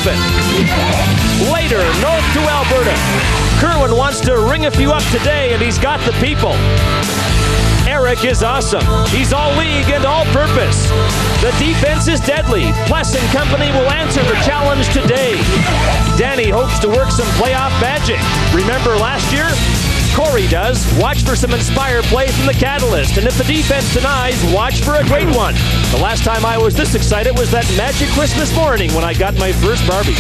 happen. Later, north to Alberta. Kerwin wants to ring a few up today, and he's got the people. Eric is awesome. He's all league and all purpose. The defense is deadly. Pless and company will answer the challenge today. Danny hopes to work some playoff magic. Remember last year? Corey does. Watch for some inspired play from the Catalyst. And if the defense denies, watch for a great one. The last time I was this excited was that magic Christmas morning when I got my first Barbie.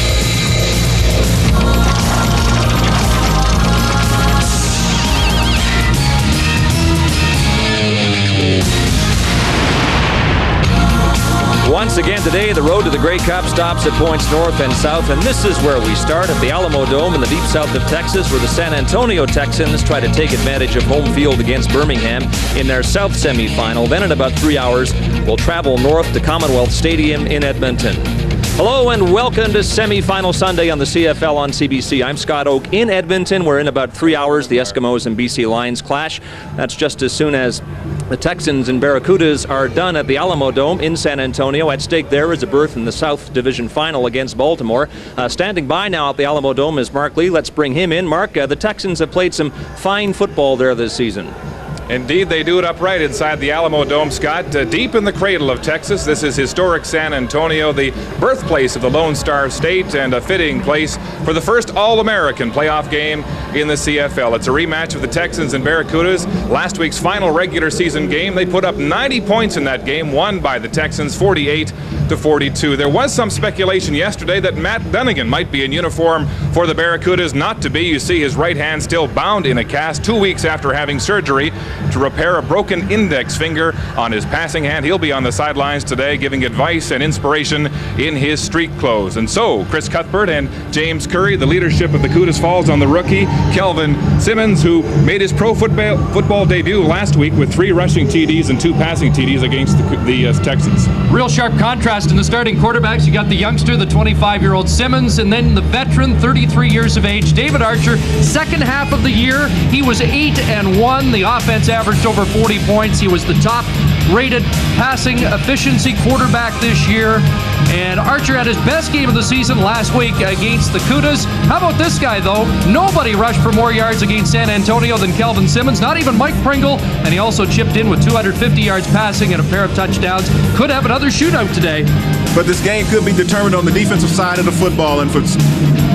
Once again today, the road to the Grey Cup stops at points north and south, and this is where we start at the Alamo Dome in the deep south of Texas, where the San Antonio Texans try to take advantage of home field against Birmingham in their South semifinal. Then in about 3 hours, we'll travel north to Commonwealth Stadium in Edmonton. Hello and welcome to Semifinal Sunday on the CFL on CBC. I'm Scott Oak in Edmonton, where in about 3 hours the Eskimos and BC Lions clash. That's just as soon as the Texans and Barracudas are done at the Alamo Dome in San Antonio. At stake there is a berth in the South Division Final against Baltimore. Standing by now at the Alamo Dome is Mark Lee. Let's bring him in. Mark, the Texans have played some fine football there this season. Indeed, they do it upright inside the Alamo Dome, Scott. Deep in the cradle of Texas, this is historic San Antonio, the birthplace of the Lone Star State, and a fitting place for the first All-American playoff game in the CFL. It's a rematch of the Texans and Barracudas. Last week's final regular season game, they put up 90 points in that game, won by the Texans 48-42. There was some speculation yesterday that Matt Dunnigan might be in uniform for the Barracudas. Not to be. You see his right hand still bound in a cast 2 weeks after having surgery to repair a broken index finger on his passing hand. He'll be on the sidelines today giving advice and inspiration in his street clothes. And so, Chris Cuthbert and James Curry, the leadership of the Cudas falls on the rookie, Kelvin Simmons, who made his pro football debut last week with 3 rushing TDs and 2 passing TDs against the Texans. Real sharp contrast in the starting quarterbacks. You got the youngster, the 25-year-old Simmons, and then the veteran, 33 years of age, David Archer. Second half of the year, he was 8-1. The offense averaged over 40 points. He was the top-rated passing efficiency quarterback this year. And Archer had his best game of the season last week against the Cudas. How about this guy, though? Nobody rushed for more yards against San Antonio than Kelvin Simmons, not even Mike Pringle. And he also chipped in with 250 yards passing and a pair of touchdowns. Could have another shootout today. But this game could be determined on the defensive side of the football. And for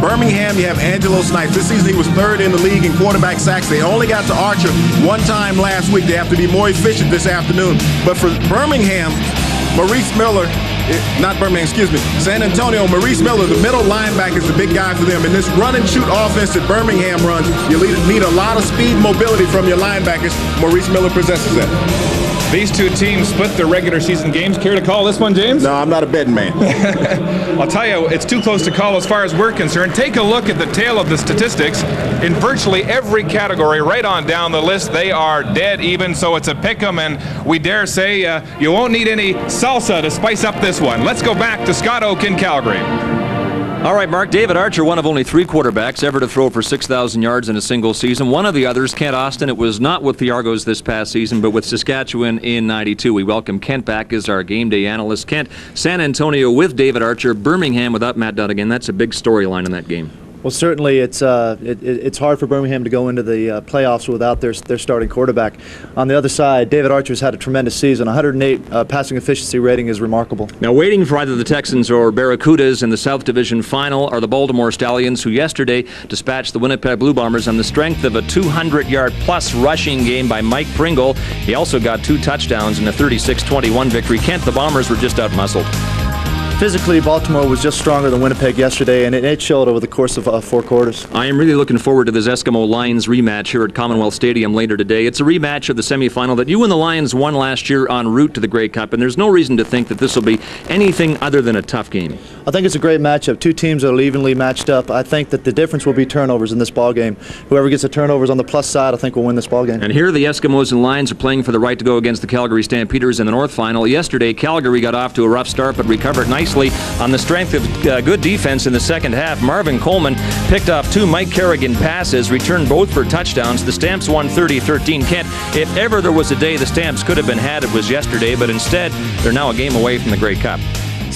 Birmingham, you have Angelo Snipes. This season, he was 3rd in the league in quarterback sacks. They only got to Archer one time last week. They have to be more efficient this afternoon. But for Birmingham, San Antonio, Maurice Miller, the middle linebacker, is the big guy for them. In this run-and-shoot offense that Birmingham runs, you need a lot of speed mobility from your linebackers. Maurice Miller possesses that. These two teams split their regular season games. Care to call this one, James? No, I'm not a betting man. I'll tell you, it's too close to call as far as we're concerned. Take a look at the tail of the statistics. In virtually every category, right on down the list, they are dead even, so it's a pick-em, and we dare say you won't need any salsa to spice up this one. Let's go back to Scott Oak in Calgary. All right, Mark. David Archer, one of only 3 quarterbacks ever to throw for 6,000 yards in a single season. One of the others, Kent Austin, it was not with the Argos this past season, but with Saskatchewan in '92. We welcome Kent back as our game day analyst. Kent, San Antonio with David Archer, Birmingham without Matt Dunnigan. That's a big storyline in that game. Well, certainly it's hard for Birmingham to go into the playoffs without their starting quarterback. On the other side, David Archer's had a tremendous season. 108 passing efficiency rating is remarkable. Now, waiting for either the Texans or Barracudas in the South Division Final are the Baltimore Stallions, who yesterday dispatched the Winnipeg Blue Bombers on the strength of a 200-yard-plus rushing game by Mike Pringle. He also got 2 touchdowns in a 36-21 victory. Kent, the Bombers were just outmuscled. Physically, Baltimore was just stronger than Winnipeg yesterday, and it showed over the course of 4 quarters. I am really looking forward to this Eskimo Lions rematch here at Commonwealth Stadium later today. It's a rematch of the semifinal that you and the Lions won last year en route to the Grey Cup, and there's no reason to think that this will be anything other than a tough game. I think it's a great matchup. 2 teams that are evenly matched up. I think that the difference will be turnovers in this ballgame. Whoever gets the turnovers on the plus side, I think, will win this ballgame. And here the Eskimos and Lions are playing for the right to go against the Calgary Stampeders in the North Final. Yesterday, Calgary got off to a rough start but recovered nicely on the strength of good defense in the second half. Marvin Coleman picked off 2 Mike Kerrigan passes, returned both for touchdowns. The Stamps won 30-13. Kent, if ever there was a day the Stamps could have been had, it was yesterday, but instead they're now a game away from the Grey Cup.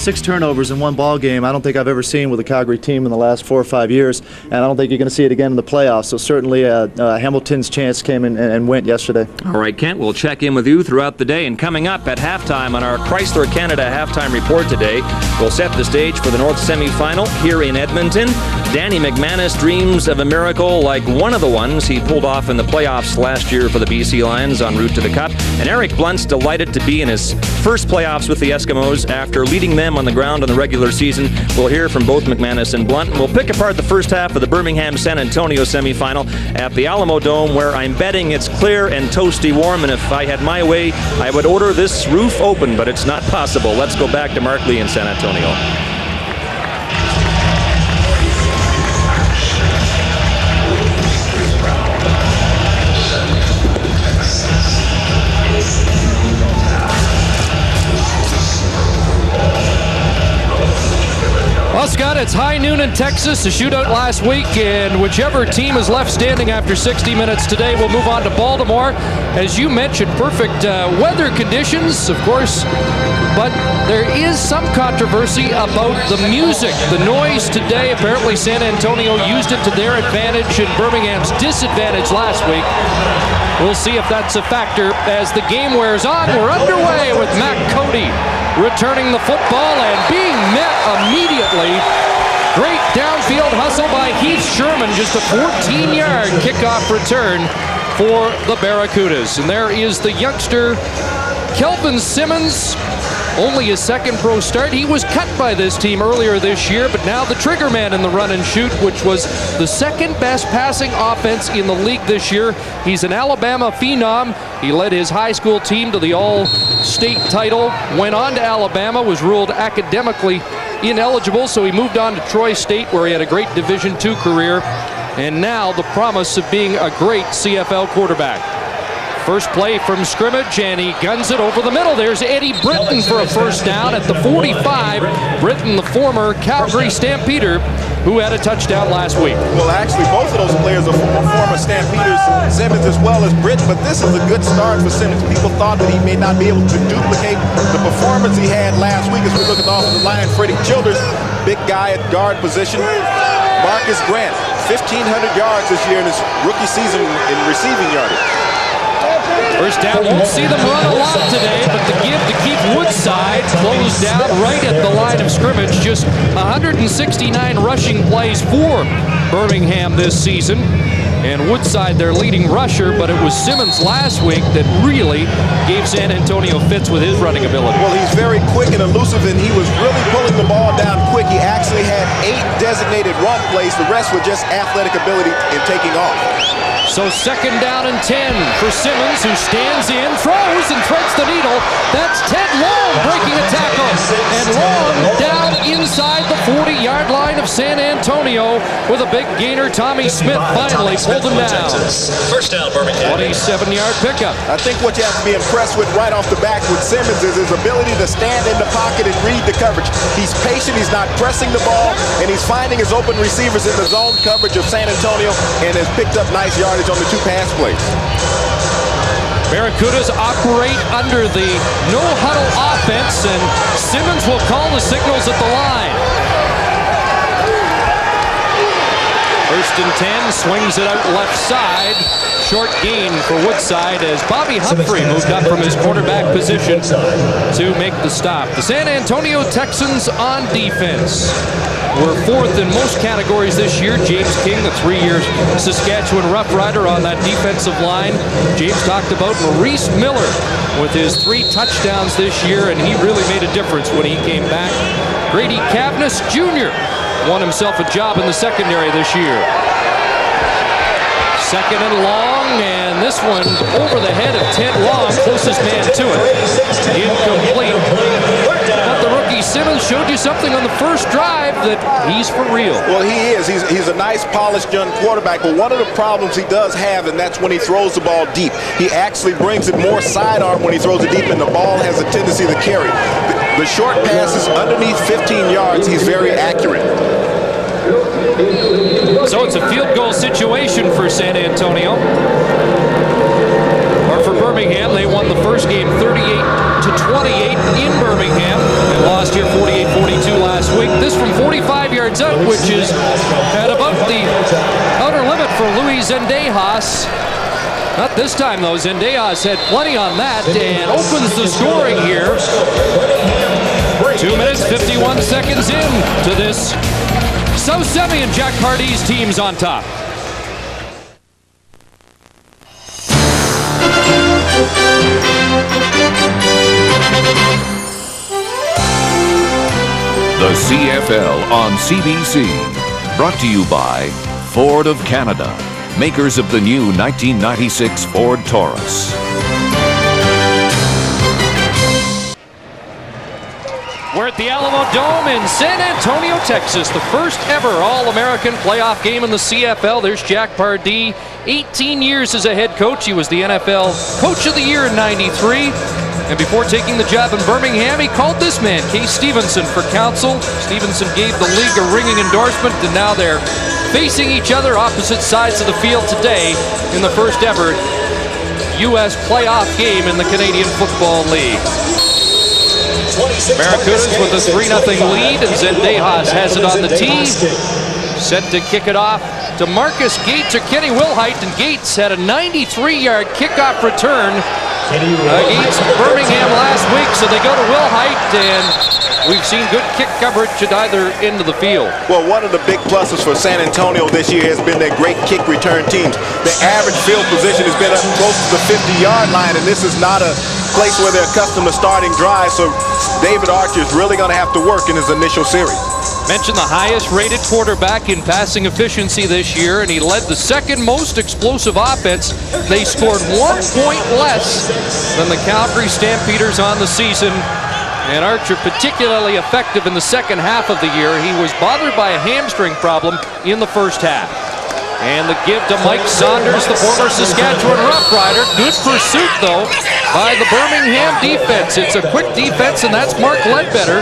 6 turnovers in one ball game. I don't think I've ever seen with a Calgary team in the last 4 or 5 years, and I don't think you're going to see it again in the playoffs. So certainly Hamilton's chance came in and went yesterday. All right, Kent, we'll check in with you throughout the day. And coming up at halftime on our Chrysler Canada halftime report today, we'll set the stage for the North semifinal here in Edmonton. Danny McManus dreams of a miracle like one of the ones he pulled off in the playoffs last year for the BC Lions en route to the Cup. And Eric Blunt's delighted to be in his first playoffs with the Eskimos after leading them on the ground in the regular season. We'll hear from both McManus and Blunt, and we'll pick apart the first half of the Birmingham-San Antonio semifinal at the Alamo Dome, where I'm betting it's clear and toasty warm, and if I had my way, I would order this roof open, but it's not possible. Let's go back to Mark Lee in San Antonio. Well, Scott, it's high noon in Texas, a shootout last week, and whichever team is left standing after 60 minutes today will move on to Baltimore. As you mentioned, perfect weather conditions, of course, but there is some controversy about the music. The noise today, apparently San Antonio used it to their advantage and Birmingham's disadvantage last week. We'll see if that's a factor as the game wears on. We're underway with Matt Cody returning the football and being met immediately. Great downfield hustle by Heath Sherman, just a 14-yard kickoff return for the Barracudas. And there is the youngster, Kelvin Simmons, only his second pro start. He was cut by this team earlier this year, but now the trigger man in the run and shoot, which was the second best passing offense in the league this year. He's an Alabama phenom. He led his high school team to the all-state title, went on to Alabama, was ruled academically ineligible, so he moved on to Troy State, where he had a great Division II career, and now the promise of being a great CFL quarterback. First play from scrimmage, and he guns it over the middle. There's Eddie Britton for a first down at the 45. Britton, the former Calgary Stampeder, who had a touchdown last week. Well, actually, both of those players are former Stampeders, Simmons as well as Britton, but this is a good start for Simmons. People thought that he may not be able to duplicate the performance he had last week as we look at the offensive line. Freddie Childers, big guy at guard position. Marcus Grant, 1,500 yards this year in his rookie season in receiving yardage. First down, won't see them run a lot today, but the give to keep Woodside closed down right at the line of scrimmage. Just 169 rushing plays for Birmingham this season. And Woodside, their leading rusher, but it was Simmons last week that really gave San Antonio fits with his running ability. Well, he's very quick and elusive, and he was really pulling the ball down quick. He actually had 8 designated run plays. The rest were just athletic ability in taking off. So second down and 10 for Simmons, who stands in, throws, and threads the needle. That's Ted Long breaking a tackle. And Long down inside the 40-yard line of San Antonio with a big gainer. Tommy Smith finally pulled him down. First down, Birmingham. 27-yard pickup. I think what you have to be impressed with right off the bat with Simmons is his ability to stand in the pocket and read the coverage. He's patient, he's not pressing the ball, and he's finding his open receivers in the zone coverage of San Antonio and has picked up nice yardage on the 2 pass plays. Barracudas operate under the no-huddle offense, and Simmons will call the signals at the line. First and 10, swings it out left side. Short gain for Woodside as Bobby Humphrey moved up from his quarterback position to make the stop. The San Antonio Texans on defense were 4th in most categories this year. James King, the 3-year Saskatchewan Rough Rider on that defensive line. James talked about Maurice Miller with his 3 touchdowns this year, and he really made a difference when he came back. Grady Cavness Jr. won himself a job in the secondary this year. Second and long, and this one over the head of Ted Long, closest man to it. Incomplete. But the rookie Simmons showed you something on the first drive that he's for real. Well, he is. He's a nice, polished young quarterback, but one of the problems he does have, and that's when he throws the ball deep. He actually brings it more sidearm when he throws it deep, and the ball has a tendency to carry. The short passes underneath 15 yards, he's very accurate. So it's a field goal situation for San Antonio. Or for Birmingham, they won the first game 38-28 in Birmingham and lost here 48-42 last week. This from 45 yards out, which is at about the outer limit for Luis Zendejas. Not this time, though. Zendejas had plenty on that and opens the scoring here. 2 minutes, 51 seconds in to this. South Semi and Jack Pardee's teams on top. The CFL on CBC. Brought to you by Ford of Canada, makers of the new 1996 Ford Taurus. We're at the Alamo Dome in San Antonio, Texas. The first ever All-American playoff game in the CFL. There's Jack Pardee, 18 years as a head coach. He was the NFL Coach of the Year in '93. And before taking the job in Birmingham, he called this man, Case Stevenson, for counsel. Stevenson gave the league a ringing endorsement, and now they're facing each other opposite sides of the field today in the first ever U.S. playoff game in the Canadian Football League. Barracudas with a 3-0 lead, and Zendejas has it on the tee. Set to kick it off to Marcus Gates or Kenny Wilhite, and Gates had a 93-yard kickoff return against Birmingham last week, so they go to Wilhite, and we've seen good kick coverage at either end of the field. Well, one of the big pluses for San Antonio this year has been their great kick return teams. The average field position has been up close to the 50-yard line, and this is not a place where they're accustomed to starting drives, so David Archer is really going to have to work in his initial series. Mentioned the highest rated quarterback in passing efficiency this year, and he led the second most explosive offense. They scored 1 point less than the Calgary Stampeders on the season. And Archer particularly effective in the second half of the year. He was bothered by a hamstring problem in the first half. And the give to Mike Saunders, the former Saskatchewan Roughrider. Good pursuit, though, by the Birmingham defense. It's a quick defense, and that's Mark Ledbetter,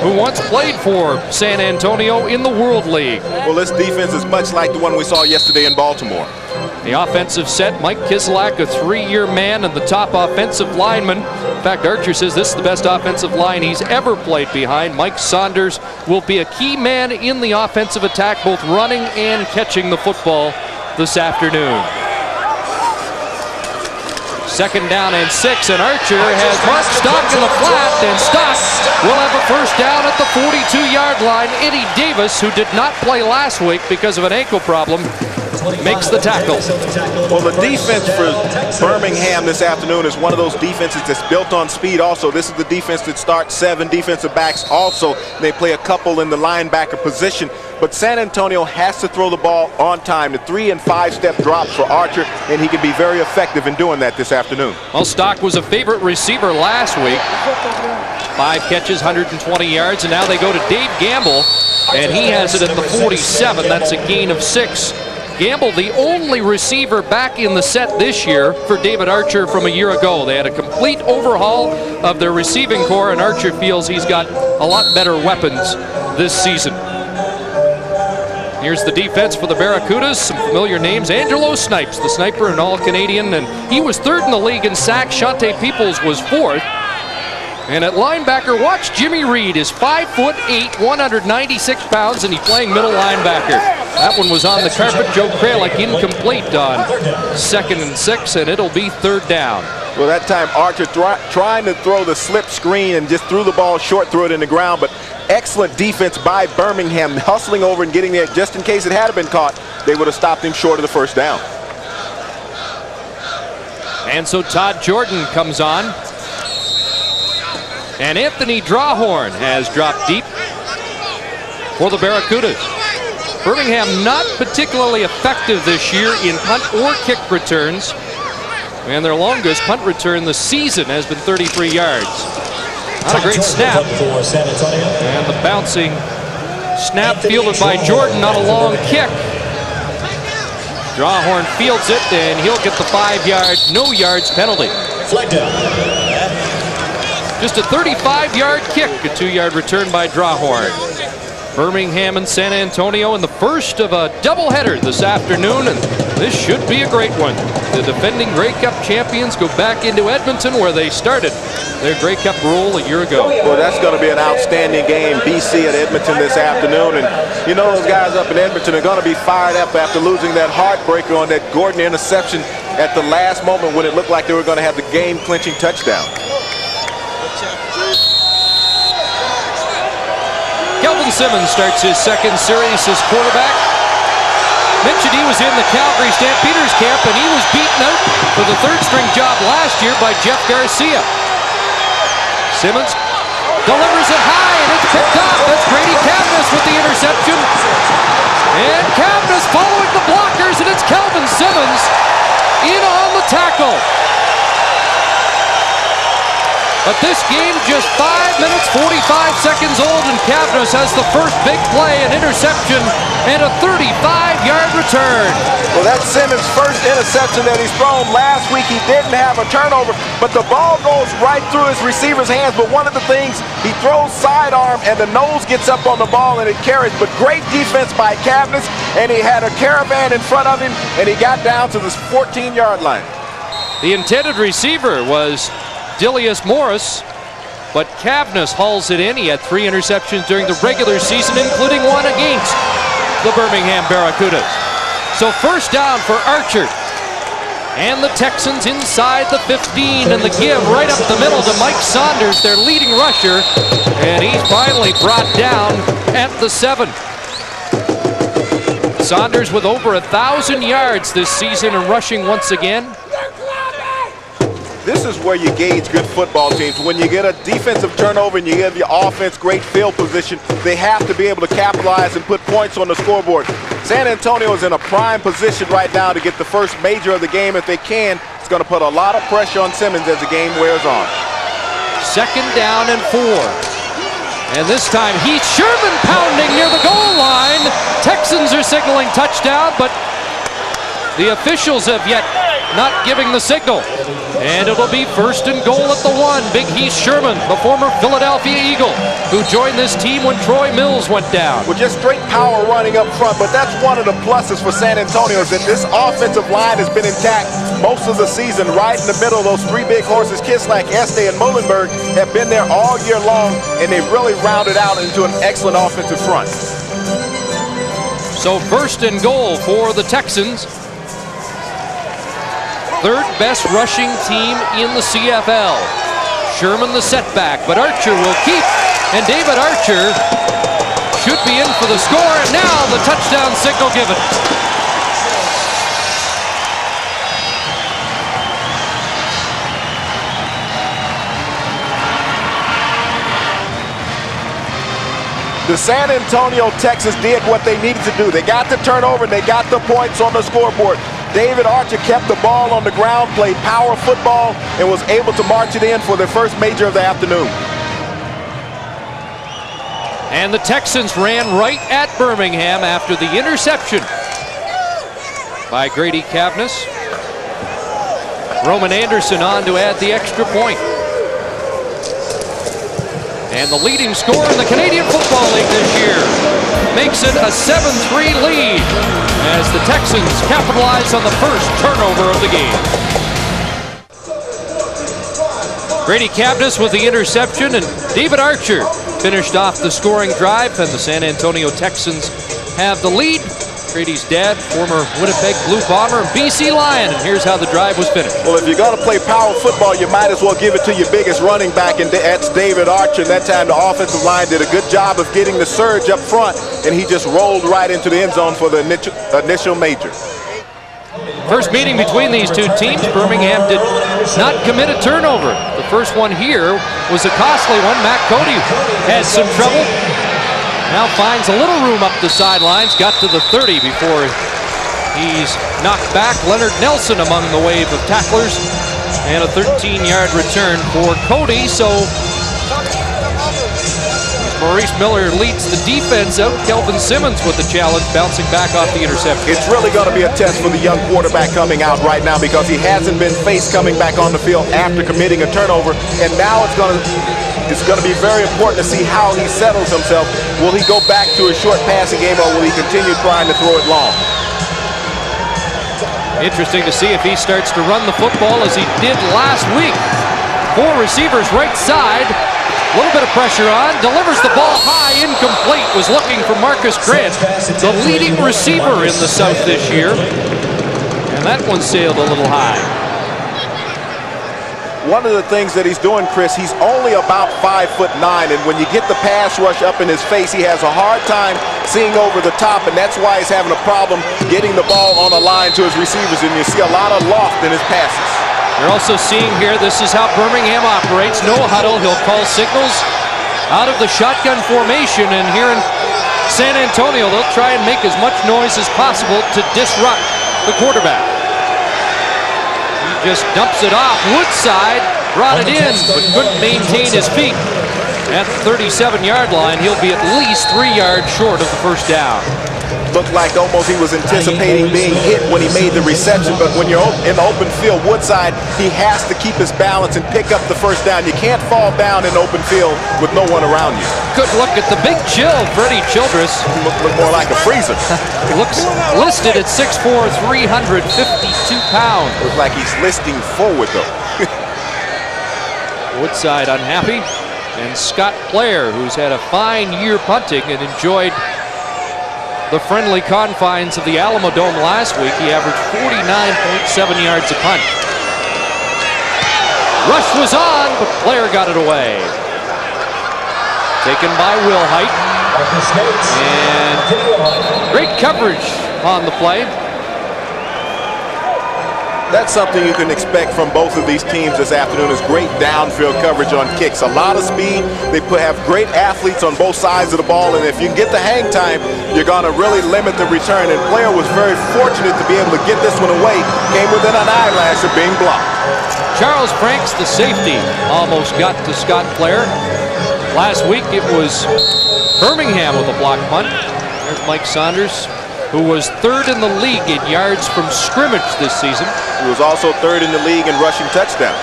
who once played for San Antonio in the World League. Well, this defense is much like the one we saw yesterday in Baltimore. The offensive set, Mike Kislak, a 3-year man and the top offensive lineman. In fact, Archer says this is the best offensive line he's ever played behind. Mike Saunders will be a key man in the offensive attack, both running and catching the football this afternoon. 2nd down and 6, and Archer has Mark Stock in the flat, and Stock will have a first down at the 42-yard line. Eddie Davis, who did not play last week because of an ankle problem, makes the tackle. Well, the defense for Birmingham this afternoon is one of those defenses that's built on speed also. This is the defense that starts 7 defensive backs also. They play a couple in the linebacker position. But San Antonio has to throw the ball on time. The 3- and 5-step drops for Archer, and he can be very effective in doing that this afternoon. Well, Stock was a favorite receiver last week. 5 catches, 120 yards, and now they go to Dave Gamble, and he has it at the 47. That's a gain of 6. Gamble, the only receiver back in the set this year for David Archer from a year ago. They had a complete overhaul of their receiving core, and Archer feels he's got a lot better weapons this season. Here's the defense for the Barracudas. Some familiar names. Angelo Snipes, the sniper and All-Canadian, and he was 3rd in the league in sacks. Shante Peoples was 4th. And at linebacker, watch Jimmy Reed is 5'8", 196 pounds, and he's playing middle linebacker. That one was on the carpet. Joe Kralik incomplete on 2nd and 6, and it'll be 3rd down. Well, that time Archer trying to throw the slip screen and just threw the ball short, threw it in the ground, but excellent defense by Birmingham, hustling over and getting there just in case it had been caught. They would have stopped him short of the first down. And so Todd Jordan comes on. And Anthony Drawhorn has dropped deep for the Barracudas. Birmingham not particularly effective this year in punt or kick returns. And their longest punt return this season has been 33 yards. Not a great snap. And the bouncing snap fielded by Jordan, not a long kick. Drawhorn fields it, and he'll get the 5-yard, no yards penalty. Flag down. Just a 35-yard kick, a 2-yard return by Drawhorn. Birmingham and San Antonio in the first of a doubleheader this afternoon, and this should be a great one. The defending Grey Cup champions go back into Edmonton where they started their Grey Cup role a year ago. Well, that's going to be an outstanding game, BC at Edmonton this afternoon, and you know those guys up in Edmonton are going to be fired up after losing that heartbreaker on that Gordon interception at the last moment when it looked like they were going to have the game-clinching touchdown. Kelvin Simmons starts his second series as quarterback. Mentioned he was in the Calgary Stampeders camp, and he was beaten out for the third-string job last year by Jeff Garcia. Simmons delivers it high, and it's picked up. That's Grady Cavness with the interception. And Cavness following the blockers, and it's Kelvin Simmons in on the tackle. But this game just 5 minutes, 45 seconds old, and Cavness has the first big play, an interception, and a 35-yard return. Well, that's Simmons' first interception that he's thrown. Last week he didn't have a turnover, but the ball goes right through his receiver's hands. But one of the things, he throws sidearm, and the nose gets up on the ball, and it carries. But great defense by Cavness, and he had a caravan in front of him, and he got down to this 14-yard line. The intended receiver was Dilius Morris, but Cavness hauls it in. He had 3 interceptions during the regular season, including one against the Birmingham Barracudas. So first down for Archer. And the Texans inside the 15, and the give right up the middle to Mike Saunders, their leading rusher. And he's finally brought down at the 7. Saunders with over 1,000 yards this season and rushing once again. This is where you gauge good football teams. When you get a defensive turnover and you give your offense great field position, they have to be able to capitalize and put points on the scoreboard. San Antonio is in a prime position right now to get the first major of the game if they can. It's going to put a lot of pressure on Simmons as the game wears on. Second down and 4. And this time Heath Sherman pounding near the goal line. Texans are signaling touchdown, but the officials have yet not giving the signal. And it'll be first and goal at the 1. Big Heath Sherman, the former Philadelphia Eagle, who joined this team when Troy Mills went down. With just straight power running up front, but that's one of the pluses for San Antonio is that this offensive line has been intact most of the season. Right in the middle, those 3 big horses, Kislak, Este, and Muhlenberg, have been there all year long, and they've really rounded out into an excellent offensive front. So first and goal for the Texans. Third best rushing team in the CFL. Sherman the setback, but Archer will keep, and David Archer should be in for the score, and now the touchdown signal given. The San Antonio Texans did what they needed to do. They got the turnover, and they got the points on the scoreboard. David Archer kept the ball on the ground, played power football, and was able to march it in for their first major of the afternoon. And the Texans ran right at Birmingham after the interception by Grady Cavness. Roman Anderson on to add the extra point. And the leading scorer in the Canadian Football League this year makes it a 7-3 lead as the Texans capitalize on the first turnover of the game. Grady Cavness with the interception, and David Archer finished off the scoring drive, and the San Antonio Texans have the lead. Grady's dad, former Winnipeg Blue Bomber and BC Lion, and here's how the drive was finished. Well, if you're going to play power football, you might as well give it to your biggest running back, and that's David Archer. And that time the offensive line did a good job of getting the surge up front, and he just rolled right into the end zone for the initial major. First meeting between these two teams, Birmingham did not commit a turnover. The first one here was a costly one. Matt Cody had some trouble. Now finds a little room up the sidelines, got to the 30 before he's knocked back. Leonard Nelson among the wave of tacklers, and a 13-yard return for Cody. So Maurice Miller leads the defense out. Kelvin Simmons with the challenge, bouncing back off the interception. It's really going to be a test for the young quarterback coming out right now because he hasn't been faced coming back on the field after committing a turnover, and now it's going to It's going to be very important to see how he settles himself. Will he go back to his short passing game, or will he continue trying to throw it long? Interesting to see if he starts to run the football as he did last week. 4 receivers right side. A little bit of pressure on. Delivers the ball high. Incomplete. Was looking for Marcus Grant, the leading receiver in the South this year. And that one sailed a little high. One of the things that he's doing, Chris, he's only about 5'9", and when you get the pass rush up in his face, he has a hard time seeing over the top, and that's why he's having a problem getting the ball on the line to his receivers, and you see a lot of loft in his passes. You're also seeing here, this is how Birmingham operates. No huddle. He'll call signals out of the shotgun formation, and here in San Antonio, they'll try and make as much noise as possible to disrupt the quarterback. Just dumps it off. Woodside brought it in, but couldn't maintain his feet. At the 37-yard line, he'll be at least 3 yards short of the first down. Looked like almost he was anticipating being hit when he made the reception, but when you're in the open field, Woodside, he has to keep his balance and pick up the first down. You can't fall down in open field with no one around you. Good look at the big chill, Freddie Childress. Look more like a freezer. Looks listed at 6'4", 352 pounds. Looks like he's listing forward, though. Woodside unhappy. And Scott Player, who's had a fine year punting and enjoyed the friendly confines of the Alamo Dome last week. He averaged 49.7 yards a punt. Rush was on, but Player got it away. Taken by Wilhite. And great coverage on the play. That's something you can expect from both of these teams this afternoon, is great downfield coverage on kicks. A lot of speed. They have great athletes on both sides of the ball, and if you can get the hang time, you're going to really limit the return. And Player was very fortunate to be able to get this one away. Came within an eyelash of being blocked. Charles Franks, the safety, almost got to Scott Player. Last week it was Birmingham with a block punt. There's Mike Saunders, who was 3rd in the league in yards from scrimmage this season. He was also 3rd in the league in rushing touchdowns.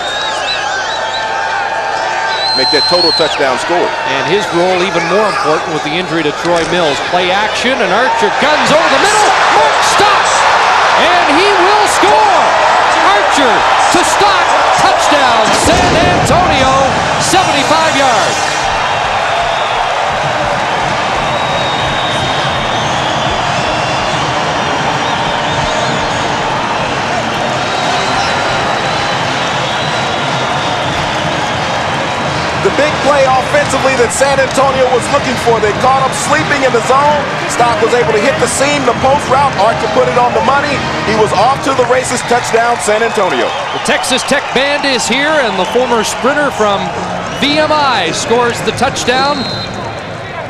Make that total touchdown score. And his role even more important with the injury to Troy Mills. Play action, and Archer guns over the middle. Mark stops, and he will score. Archer to Stock, touchdown, San Antonio, 75 yards. The big play offensively that San Antonio was looking for. They caught him sleeping in the zone. Stock was able to hit the seam, the post route. Archer put it on the money. He was off to the races. Touchdown, San Antonio. The Texas Tech band is here, and the former sprinter from VMI scores the touchdown.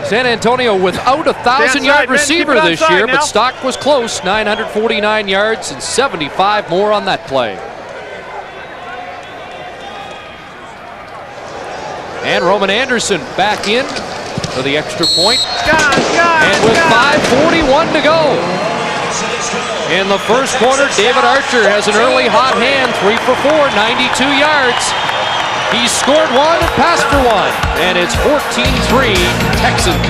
San Antonio without a 1,000-yard receiver this year, but Stock was close. 949 yards and 75 more on that play. And Roman Anderson back in for the extra point. And with 5:41 to go in the first quarter, David Archer has an early hot hand, 3 for 4, 92 yards. He scored 1 and passed for 1, and it's 14-3 Texans.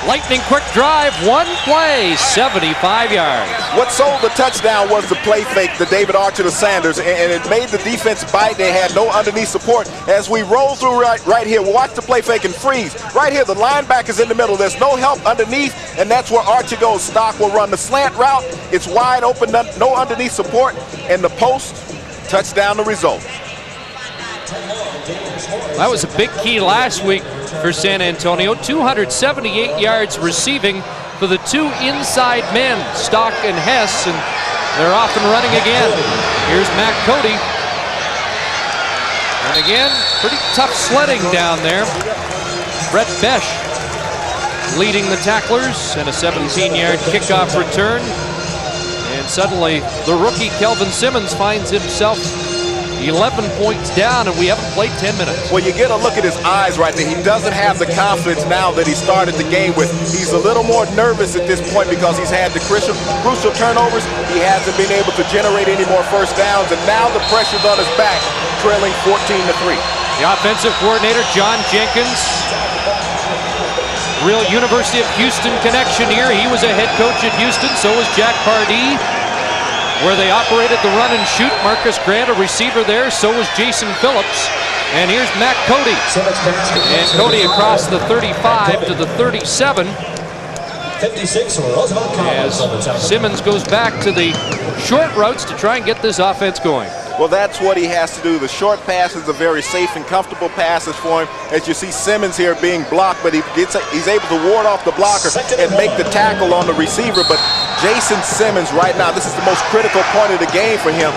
Lightning quick drive, 1 play, 75 yards. What sold the touchdown was the play fake, the David Archer to Sanders, and it made the defense bite. They had no underneath support. As we roll through right here, watch the play fake and freeze. Right here, the linebacker's in the middle. There's no help underneath, and that's where Archer goes. Stock will run the slant route. It's wide open, no underneath support, and the post, touchdown the result. That was a big key last week for San Antonio. 278 yards receiving for the 2 inside men, Stock and Hess, and they're off and running again. Here's Matt Cody. And again, pretty tough sledding down there. Brett Besh leading the tacklers, and a 17-yard kickoff return. And suddenly, the rookie Kelvin Simmons finds himself 11 points down, and we haven't played 10 minutes. Well, you get a look at his eyes right there. He doesn't have the confidence now that he started the game with. He's a little more nervous at this point because he's had the crucial turnovers. He hasn't been able to generate any more first downs, and now the pressure's on his back, trailing 14-3. The offensive coordinator, John Jenkins. Real University of Houston connection here. He was a head coach at Houston, so was Jack Pardee, where they operated the run and shoot. Marcus Grant, a receiver there, so was Jason Phillips. And here's Matt Cody. And Cody across the 35 to the 37. 56 as Simmons goes back to the short routes to try and get this offense going. Well, that's what he has to do. The short passes are very safe and comfortable passes for him. As you see Simmons here being blocked, but he's able to ward off the blocker and make the tackle on the receiver. But Jason Simmons right now, this is the most critical point of the game for him,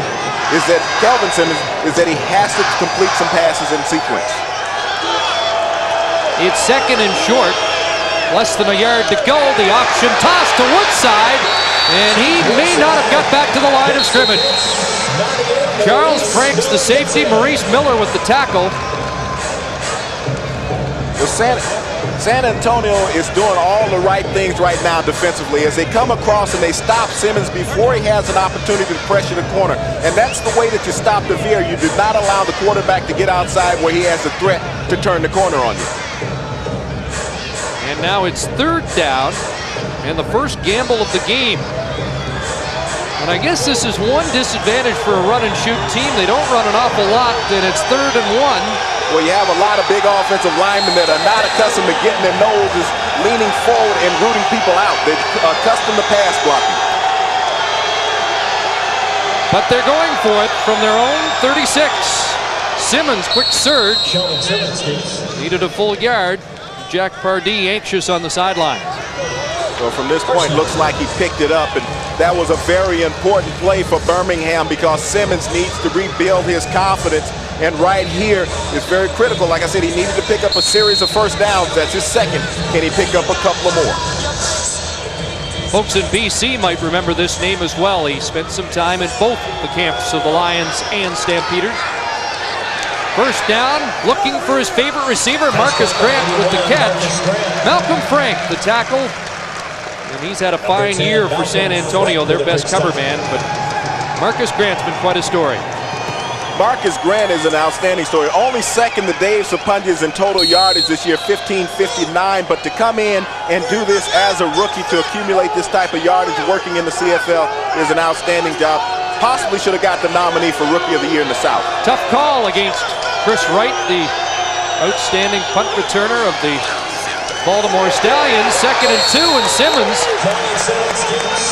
is that Kelvin Simmons, is that he has to complete some passes in sequence. It's second and short. Less than a yard to go. The option toss to Woodside, and he may not have got back to the line of scrimmage. Charles Franks, the safety. Maurice Miller with the tackle. Well, San Antonio is doing all the right things right now defensively as they come across and they stop Simmons before he has an opportunity to pressure the corner. And that's the way that you stop the veer. You do not allow the quarterback to get outside where he has a threat to turn the corner on you. And now it's third down and the first gamble of the game. And I guess this is one disadvantage for a run and shoot team. They don't run an awful lot, and it's 3rd and 1. Well, you have a lot of big offensive linemen that are not accustomed to getting their noses leaning forward and rooting people out. They're accustomed to pass blocking. But they're going for it from their own 36. Simmons, quick surge. Needed a full yard. Jack Pardee anxious on the sideline. So from this point, looks like he picked it up, and that was a very important play for Birmingham because Simmons needs to rebuild his confidence, and right here is very critical. Like I said, he needed to pick up a series of first downs. That's his second. Can he pick up a couple of more? Folks in BC might remember this name as well. He spent some time in both the camps of the Lions and Stampeders. First down, looking for his favorite receiver, Marcus Grant with the catch. Malcolm Frank, the tackle. And he's had a fine year for San Antonio, their best cover man, but Marcus Grant's been quite a story. Marcus Grant is an outstanding story. Only second to Dave Sapunja's in total yardage this year, 1559, but to come in and do this as a rookie to accumulate this type of yardage working in the CFL is an outstanding job. Possibly should have got the nominee for Rookie of the Year in the South. Tough call against Chris Wright, the outstanding punt returner of the Baltimore Stallions. 2nd and 2, and Simmons,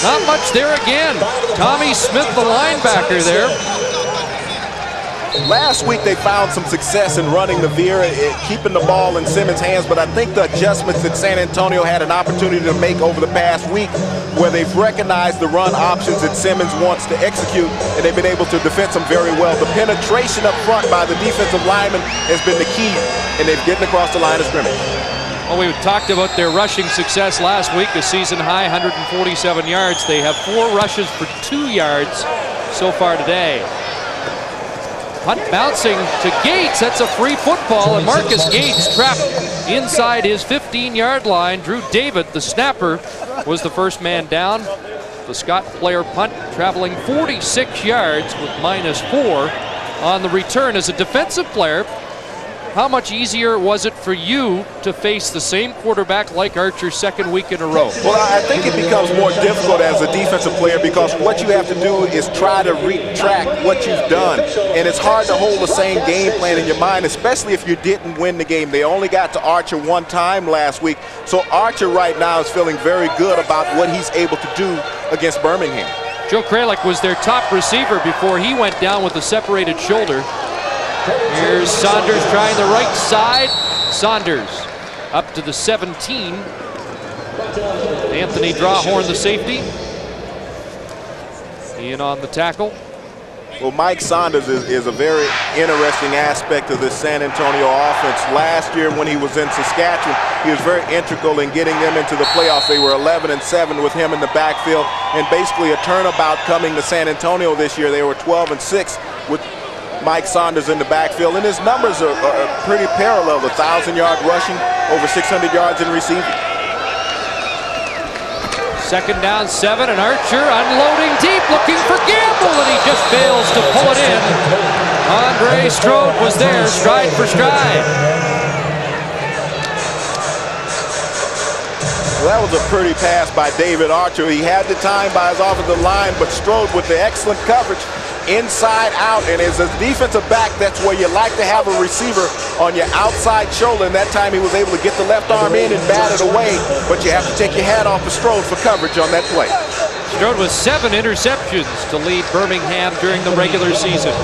not much there again. Tommy Smith, the linebacker there. Last week they found some success in running the veer, keeping the ball in Simmons' hands, but I think the adjustments that San Antonio had an opportunity to make over the past week, where they've recognized the run options that Simmons wants to execute, and they've been able to defend them very well. The penetration up front by the defensive lineman has been the key, and they've gotten across the line of scrimmage. Well, we talked about their rushing success last week, a season high, 147 yards. They have 4 rushes for 2 yards so far today. Punt bouncing to Gates. That's a free football, and Marcus Gates trapped inside his 15-yard line. Drew David, the snapper, was the first man down. The Scott player punt traveling 46 yards with -4 on the return. As a defensive player, how much easier was it for you to face the same quarterback like Archer's second week in a row? Well, I think it becomes more difficult as a defensive player because what you have to do is try to retract what you've done. And it's hard to hold the same game plan in your mind, especially if you didn't win the game. They only got to Archer one time last week. So Archer right now is feeling very good about what he's able to do against Birmingham. Joe Kralik was their top receiver before he went down with a separated shoulder. Here's Saunders trying the right side. Saunders up to the 17. Anthony Drawhorn, the safety, in on the tackle. Well, Mike Saunders is a very interesting aspect of this San Antonio offense. Last year when he was in Saskatchewan, he was very integral in getting them into the playoffs. They were 11-7 with him in the backfield, and basically a turnabout coming to San Antonio this year. They were 12-6 with Mike Saunders in the backfield, and his numbers are pretty parallel. 1,000-yard rushing, over 600 yards in receiving. Second down, 7, and Archer unloading deep, looking for Gamble, and he just fails to pull it in. Andre Strode was there, stride for stride. Well, that was a pretty pass by David Archer. He had the time by his offensive line, but Strode with the excellent coverage, inside out, and as a defensive back, that's where you like to have a receiver on your outside shoulder, and that time he was able to get the left arm in and bat it away, but you have to take your hat off of Strode for coverage on that play. Strode with 7 interceptions to lead Birmingham during the regular season.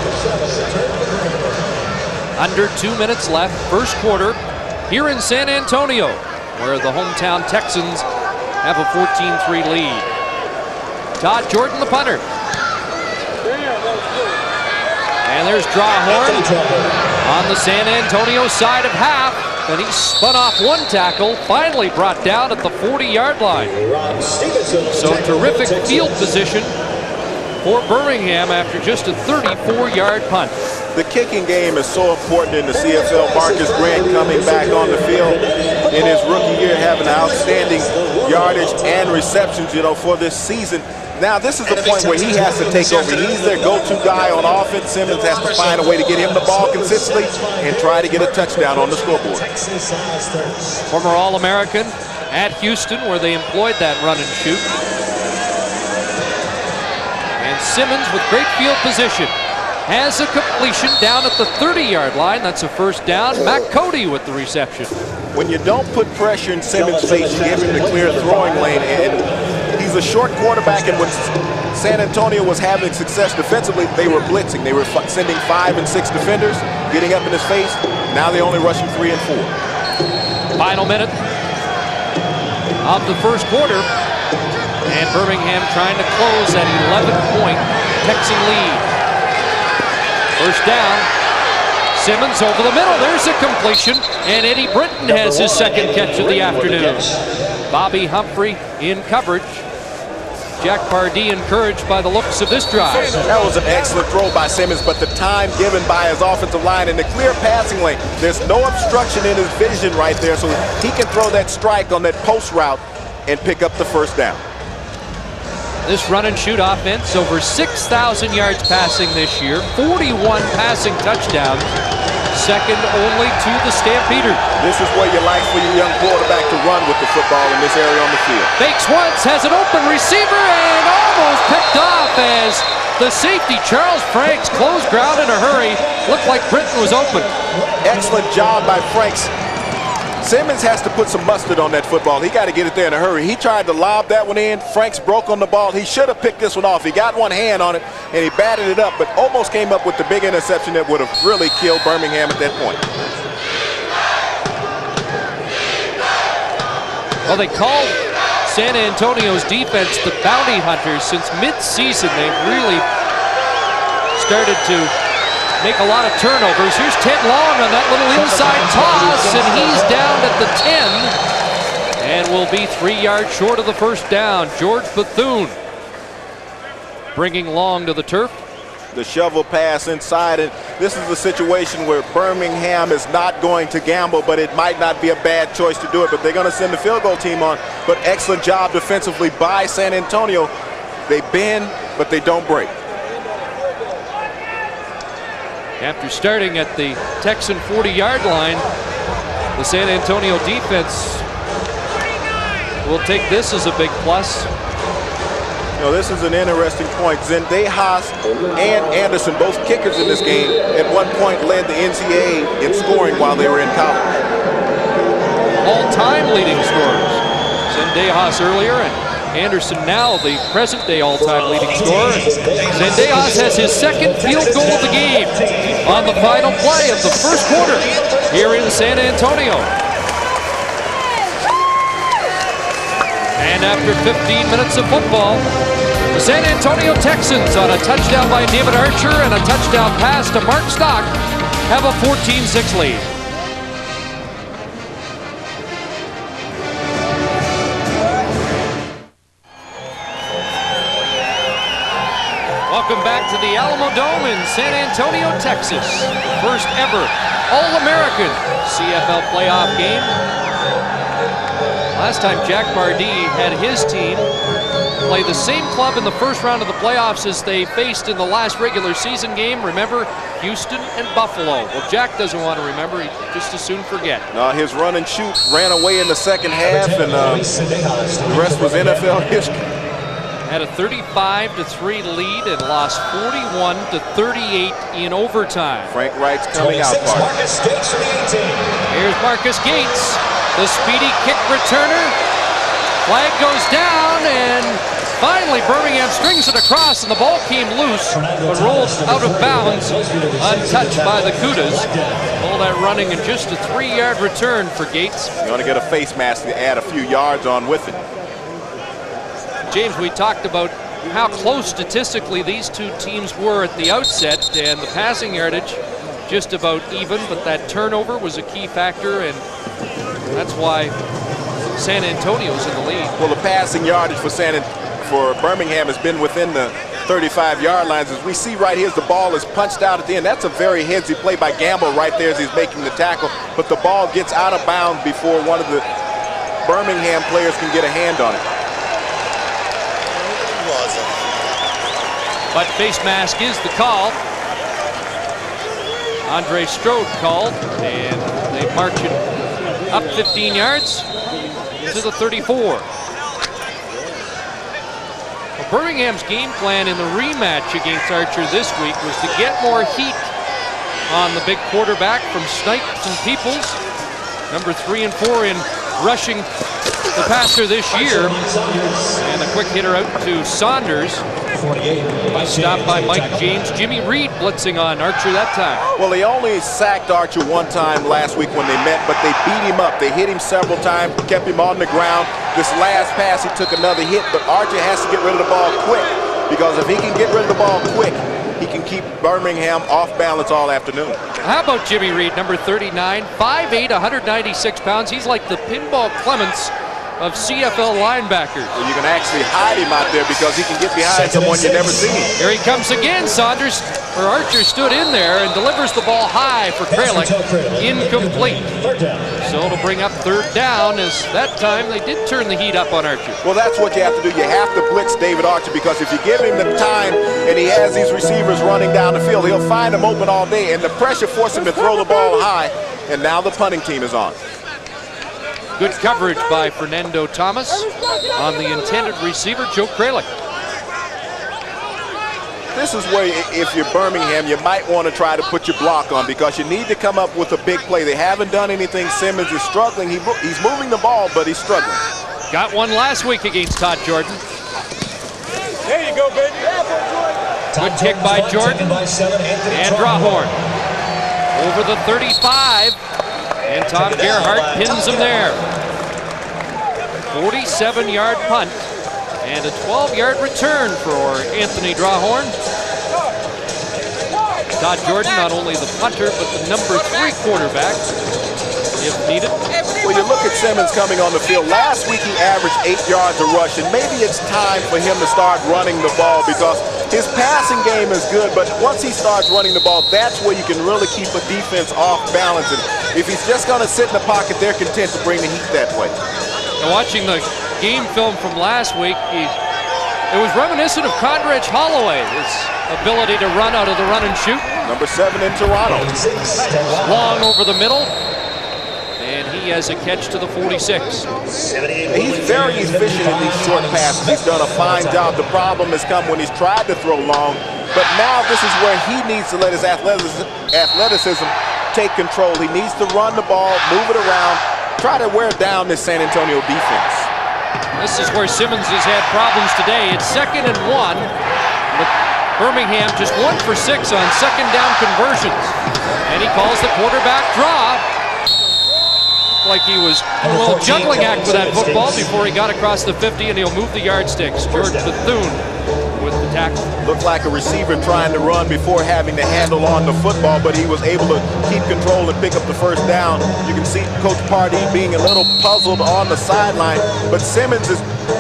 Under 2 minutes left, first quarter, here in San Antonio, where the hometown Texans have a 14-3 lead. Todd Jordan, the punter. And there's Drawhorn on the San Antonio side of half, and he spun off one tackle, finally brought down at the 40-yard line. So terrific field position for Birmingham after just a 34-yard punt. The kicking game is so important in the CFL. Marcus Grant coming back on the field in his rookie year, having outstanding yardage and receptions, for this season. Now, this is the point where he has to take over. He's their go-to guy on offense. Simmons has to find a way to get him the ball consistently and try to get a touchdown on the scoreboard. Former All-American at Houston, where they employed that run and shoot. And Simmons with great field position has a completion down at the 30-yard line. That's a first down. Matt Cody with the reception. When you don't put pressure in Simmons' face, you give him the clear throwing lane. And he's a short quarterback, and when San Antonio was having success defensively, they were blitzing. They were sending 5 and 6 defenders, getting up in his face. Now they're only rushing 3 and 4. Final minute of the first quarter, and Birmingham trying to close that 11-point Texan lead. First down, Simmons over the middle. There's a completion, and Eddie Britton has his second catch of the afternoon. Bobby Humphrey in coverage. Jack Pardee encouraged by the looks of this drive. That was an excellent throw by Simmons, but the time given by his offensive line in the clear passing lane, there's no obstruction in his vision right there, so he can throw that strike on that post route and pick up the first down. This run and shoot offense, over 6,000 yards passing this year, 41 passing touchdowns, second only to the Stampeders. This is where you like for your young quarterback to run with the football in this area on the field. Fakes once, has an open receiver, and almost picked off as the safety, Charles Franks, closed ground in a hurry. Looked like Britton was open. Excellent job by Franks. Simmons has to put some mustard on that football. He got to get it there in a hurry. He tried to lob that one in. Franks broke on the ball. He should have picked this one off. He got one hand on it, and he batted it up, but almost came up with the big interception that would have really killed Birmingham at that point. Well, they called San Antonio's defense the bounty hunters. Since mid-season, they've really started to make a lot of turnovers. Here's Ted Long on that little inside toss, and he's down at the 10 and will be 3 yards short of the first down. George Bethune bringing Long to the turf. The shovel pass inside, and this is a situation where Birmingham is not going to gamble, but it might not be a bad choice to do it, but they're going to send the field goal team on. But excellent job defensively by San Antonio. They bend, but they don't break. After starting at the Texan 40-yard line, the San Antonio defense will take this as a big plus. This is an interesting point. Zendejas and Anderson, both kickers in this game, at one point led the NCAA in scoring while they were in college. All-time leading scorers. Zendejas earlier, and Anderson now the present-day all-time leading scorer. Zendejas has his second field goal of the game on the final play of the first quarter here in San Antonio. And after 15 minutes of football, the San Antonio Texans, on a touchdown by David Archer and a touchdown pass to Mark Stock, have a 14-6 lead. Welcome back to the Alamo Dome in San Antonio, Texas. First ever All-American CFL playoff game. Last time Jack Bardee had his team play the same club in the first round of the playoffs as they faced in the last regular season game. Remember, Houston and Buffalo. Well, Jack doesn't want to remember. He just as soon forget. No, his run and shoot ran away in the second half, and the rest was NFL history. Had a 35-3 lead and lost 41-38 in overtime. Frank Wright's coming out party. Here's Marcus Gates, the speedy kick returner. Flag goes down, and finally Birmingham strings it across, and the ball came loose, but rolled out of bounds, untouched by the Cudas. All that running and just a 3-yard return for Gates. You want to get a face mask to add a few yards on with it. James, we talked about how close statistically these two teams were at the outset, and the passing yardage just about even, but that turnover was a key factor, and that's why San Antonio's in the lead. Well, the passing yardage for Birmingham has been within the 35-yard lines. As we see right here, the ball is punched out at the end. That's a very headsy play by Gamble right there as he's making the tackle, but the ball gets out of bounds before one of the Birmingham players can get a hand on it. But face mask is the call. Andre Strode called, and they march it up 15 yards to the 34. Well, Birmingham's game plan in the rematch against Archer this week was to get more heat on the big quarterback from Snipes and Peoples, number 3 and 4 in rushing the passer this year, and a quick hitter out to Saunders. Stopped by Mike James. Jimmy Reed blitzing on Archer that time. Well, they only sacked Archer one time last week when they met, but they beat him up. They hit him several times, kept him on the ground. This last pass, he took another hit, but Archer has to get rid of the ball quick, because if he can get rid of the ball quick, he can keep Birmingham off balance all afternoon. How about Jimmy Reed, number 39, 5'8", 196 pounds. He's like the Pinball Clements of CFL linebackers. Well, you can actually hide him out there because he can get behind someone you've never seen. Here he comes again. Archer stood in there and delivers the ball high for Kralik. Incomplete. So it'll bring up 3rd down, as that time they did turn the heat up on Archer. Well, that's what you have to do. You have to blitz David Archer, because if you give him the time and he has these receivers running down the field, he'll find them open all day, and the pressure forces him to throw the ball high, and now the punting team is on. Good coverage by Fernando Thomas on the intended receiver, Joe Kralik. This is where, if you're Birmingham, you might want to try to put your block on, because you need to come up with a big play. They haven't done anything. Simmons is struggling. He's moving the ball, but he's struggling. Got one last week against Todd Jordan. There you go, baby. Good kick by Jordan. And Drawhorn over the 35. And Tom Gerhardt pins him there. 47-yard punt and a 12-yard return for Anthony Drawhorn. Todd Jordan, not only the punter, but the number 3 quarterback, if needed. Well, you look at Simmons coming on the field. Last week he averaged 8 yards a rush, and maybe it's time for him to start running the ball, because his passing game is good, but once he starts running the ball, that's where you can really keep a defense off balance. And if he's just going to sit in the pocket, they're content to bring the heat that way. And watching the game film from last week, it was reminiscent of Condredge Holloway, his ability to run out of the run and shoot. Number 7 in Toronto. Long over the middle. And he has a catch to the 46. He's very efficient in these short passes. He's done a fine job. The problem has come when he's tried to throw long, but now this is where he needs to let his athleticism take control. He needs to run the ball, move it around, try to wear down this San Antonio defense. This is where Simmons has had problems today. It's 2nd and 1. With Birmingham just 1 for 6 on 2nd down conversions. And he calls the quarterback draw. Like he was a little juggling act with that football before he got across the 50, and he'll move the yardsticks. George Bethune with the tackle. Looked like a receiver trying to run before having to handle on the football, but he was able to keep control and pick up the 1st down. You can see Coach Pardee being a little puzzled on the sideline, but Simmons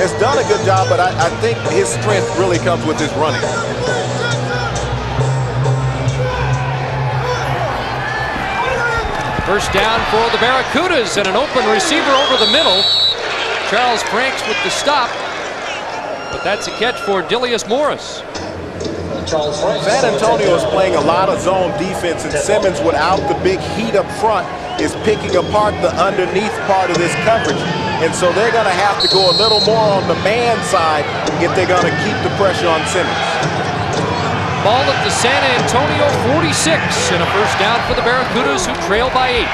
has done a good job, but I think his strength really comes with his running. First down for the Barracudas and an open receiver over the middle. Charles Franks with the stop, but that's a catch for Dilius Morris. San Antonio is playing a lot of zone defense, and Simmons, without the big heat up front, is picking apart the underneath part of this coverage. And so they're going to have to go a little more on the man side if they're going to keep the pressure on Simmons. Ball at the San Antonio 46 and a first down for the Barracudas, who trail by 8.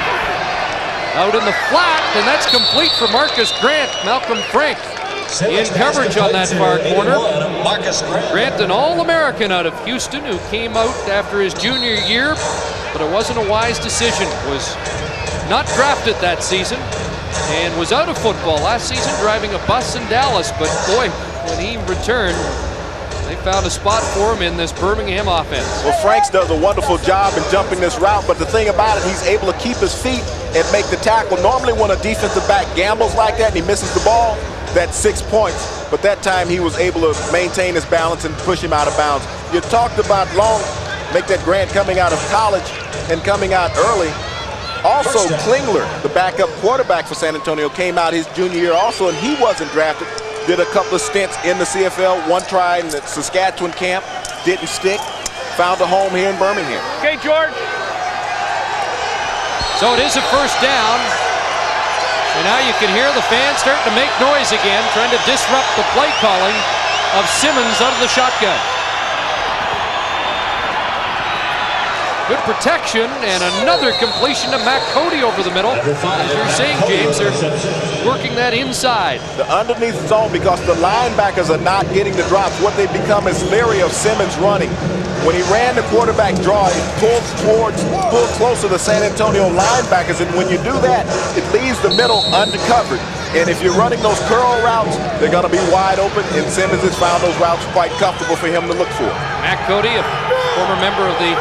Out in the flat, and that's complete for Marcus Grant. Malcolm Frank in coverage on that far corner. Grant, an All-American out of Houston, who came out after his junior year, but it wasn't a wise decision. Was not drafted that season and was out of football last season driving a bus in Dallas. But boy, when he returned, they found a spot for him in this Birmingham offense. Well, Franks does a wonderful job in jumping this route, but the thing about it, he's able to keep his feet and make the tackle. Normally when a defensive back gambles like that and he misses the ball, that's 6 points. But that time he was able to maintain his balance and push him out of bounds. You talked about Long, make that Grant coming out of college and coming out early. Also, Klingler, the backup quarterback for San Antonio, came out his junior year also, and he wasn't drafted. Did a couple of stints in the CFL, one try in the Saskatchewan camp, didn't stick, found a home here in Birmingham. Okay, George. So it is a first down, and now you can hear the fans starting to make noise again, trying to disrupt the play calling of Simmons out of the shotgun. Good protection, and another completion to Matt Cody over the middle. As you're saying, James, they're working that inside. The underneath zone, because the linebackers are not getting the drops. What they become is leery of Simmons running. When he ran the quarterback draw, he pulled closer to San Antonio linebackers, and when you do that, it leaves the middle undercovered. And if you're running those curl routes, they're going to be wide open, and Simmons has found those routes quite comfortable for him to look for. Matt Cody, a former member of the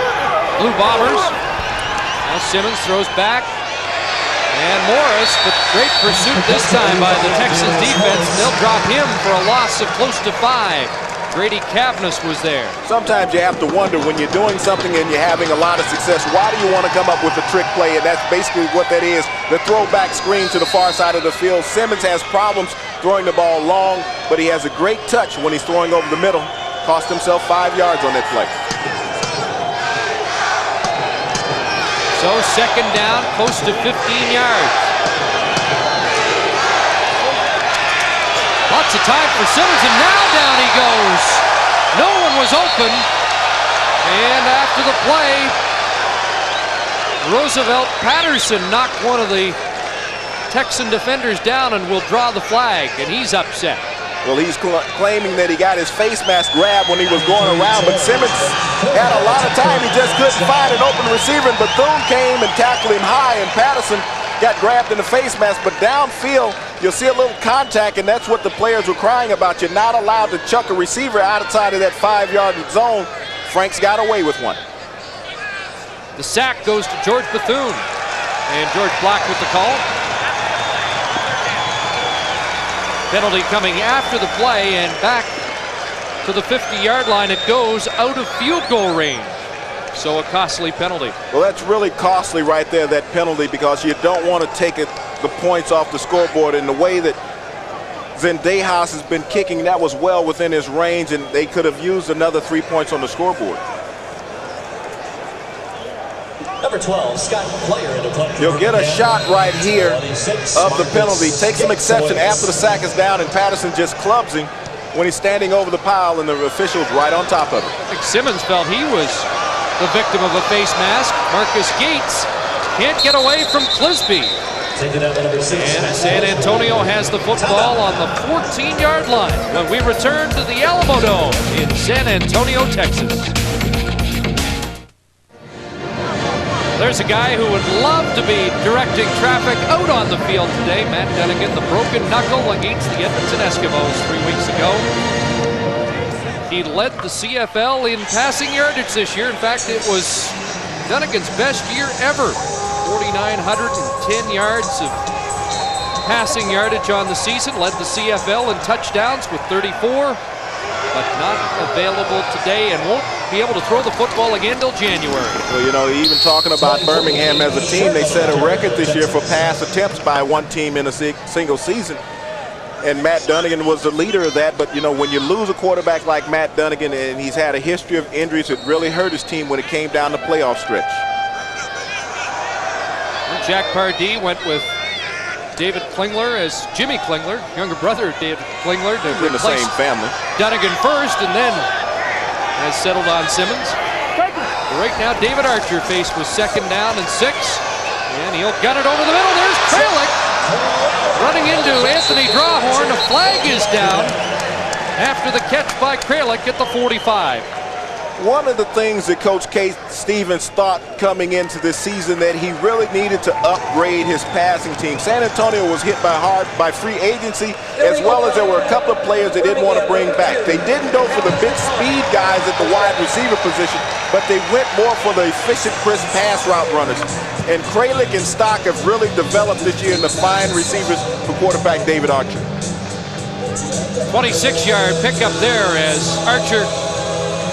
Blue Bombers. Now Simmons throws back, and Morris, but great pursuit this time by the Texans defense. They'll drop him for a loss of close to 5. Grady Cavness was there. Sometimes you have to wonder, when you're doing something and you're having a lot of success, why do you want to come up with a trick play? And that's basically what that is, the throwback screen to the far side of the field. Simmons has problems throwing the ball long, but he has a great touch when he's throwing over the middle. Cost himself 5 yards on that play. So second down, close to 15 yards. Lots of time for Simmons, and now down he goes. No one was open. And after the play, Roosevelt Patterson knocked one of the Texan defenders down and will draw the flag, and he's upset. Well, he's claiming that he got his face mask grabbed when he was going around, but Simmons had a lot of time. He just couldn't find an open receiver, and Bethune came and tackled him high, and Patterson got grabbed in the face mask. But downfield, you'll see a little contact, and that's what the players were crying about. You're not allowed to chuck a receiver outside of that 5-yard zone. Franks got away with one. The sack goes to George Bethune, and George Black with the call. Penalty coming after the play, and back to the 50-yard line it goes, out of field goal range. So a costly penalty. Well, that's really costly right there, that penalty, because you don't want to take the points off the scoreboard. In the way that Zendejas has been kicking, that was well within his range, and they could have used another 3 points on the scoreboard. Number 12, Scott Player. You'll get a shot right here of the penalty. Take some exception after the sack is down, and Patterson just clubs him when he's standing over the pile, and the official's right on top of it. I think Simmons felt he was the victim of a face mask. Marcus Gates can't get away from Clisby. And San Antonio has the football on the 14-yard line when we return to the Alamo Dome in San Antonio, Texas. There's a guy who would love to be directing traffic out on the field today. Matt Dunnigan, the broken knuckle against the Edmonton Eskimos 3 weeks ago. He led the CFL in passing yardage this year. In fact, it was Dunnigan's best year ever. 4,910 yards of passing yardage on the season. Led the CFL in touchdowns with 34, but not available today and won't be able to throw the football again till January. Well, you know, even talking about Birmingham as a team, they set a record this year for pass attempts by one team in a single season. And Matt Dunnigan was the leader of that. But, you know, when you lose a quarterback like Matt Dunnigan, and he's had a history of injuries, it really hurt his team when it came down the playoff stretch. And Jack Pardee went with David Klingler as Jimmy Klingler, younger brother of David Klingler, to in the same family. Dunnigan first, and then has settled on Simmons. But right now, David Archer faced with 2nd down and 6, and he'll gun it over the middle. There's Kralik running into Anthony Drawhorn. The flag is down after the catch by Kralik at the 45. One of the things that Coach Kate Stevens thought coming into this season that he really needed to upgrade his passing team. San Antonio was hit by free agency, as well as there were a couple of players they didn't want to bring back. They didn't go for the big speed guys at the wide receiver position, but they went more for the efficient, crisp pass route runners. And Kralik and Stock have really developed this year in the fine receivers for quarterback David Archer. 26-yard pickup there as Archer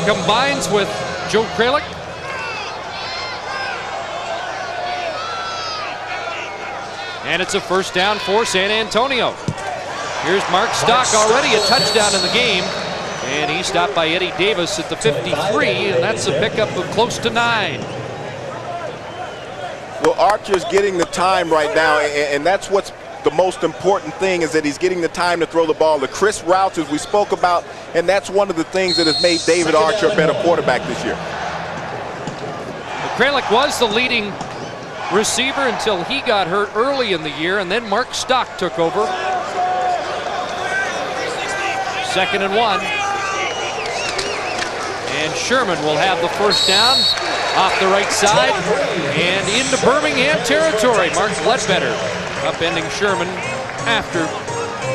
combines with Joe Kralik. And it's a 1st down for San Antonio. Here's Mark Stock, already a touchdown in the game. And he's stopped by Eddie Davis at the 53, and that's a pickup of close to 9. Well, Archer's getting the time right now, and that's what's the most important thing, is that he's getting the time to throw the ball. The crisp routes, as we spoke about, and that's one of the things that has made David Archer a better quarterback this year. Kralik was the leading receiver until he got hurt early in the year, and then Mark Stock took over. 2nd and 1. And Sherman will have the 1st down off the right side and into Birmingham territory. Mark Ledbetter upending Sherman after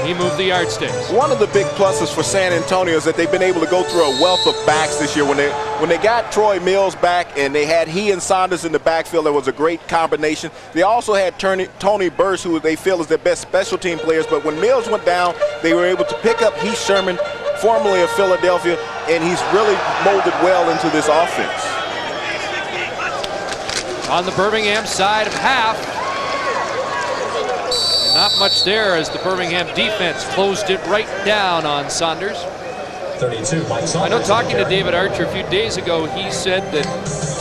he moved the yardsticks. One of the big pluses for San Antonio is that they've been able to go through a wealth of backs this year. When they got Troy Mills back and they had he and Saunders in the backfield, there was a great combination. They also had Tony Burse, who they feel is their best special team players. But when Mills went down, they were able to pick up Heath Sherman, formerly of Philadelphia, and he's really molded well into this offense. On the Birmingham side of half, not much there as the Birmingham defense closed it right down on Saunders. 32, Mike Saunders. I know talking to David Archer a few days ago, he said that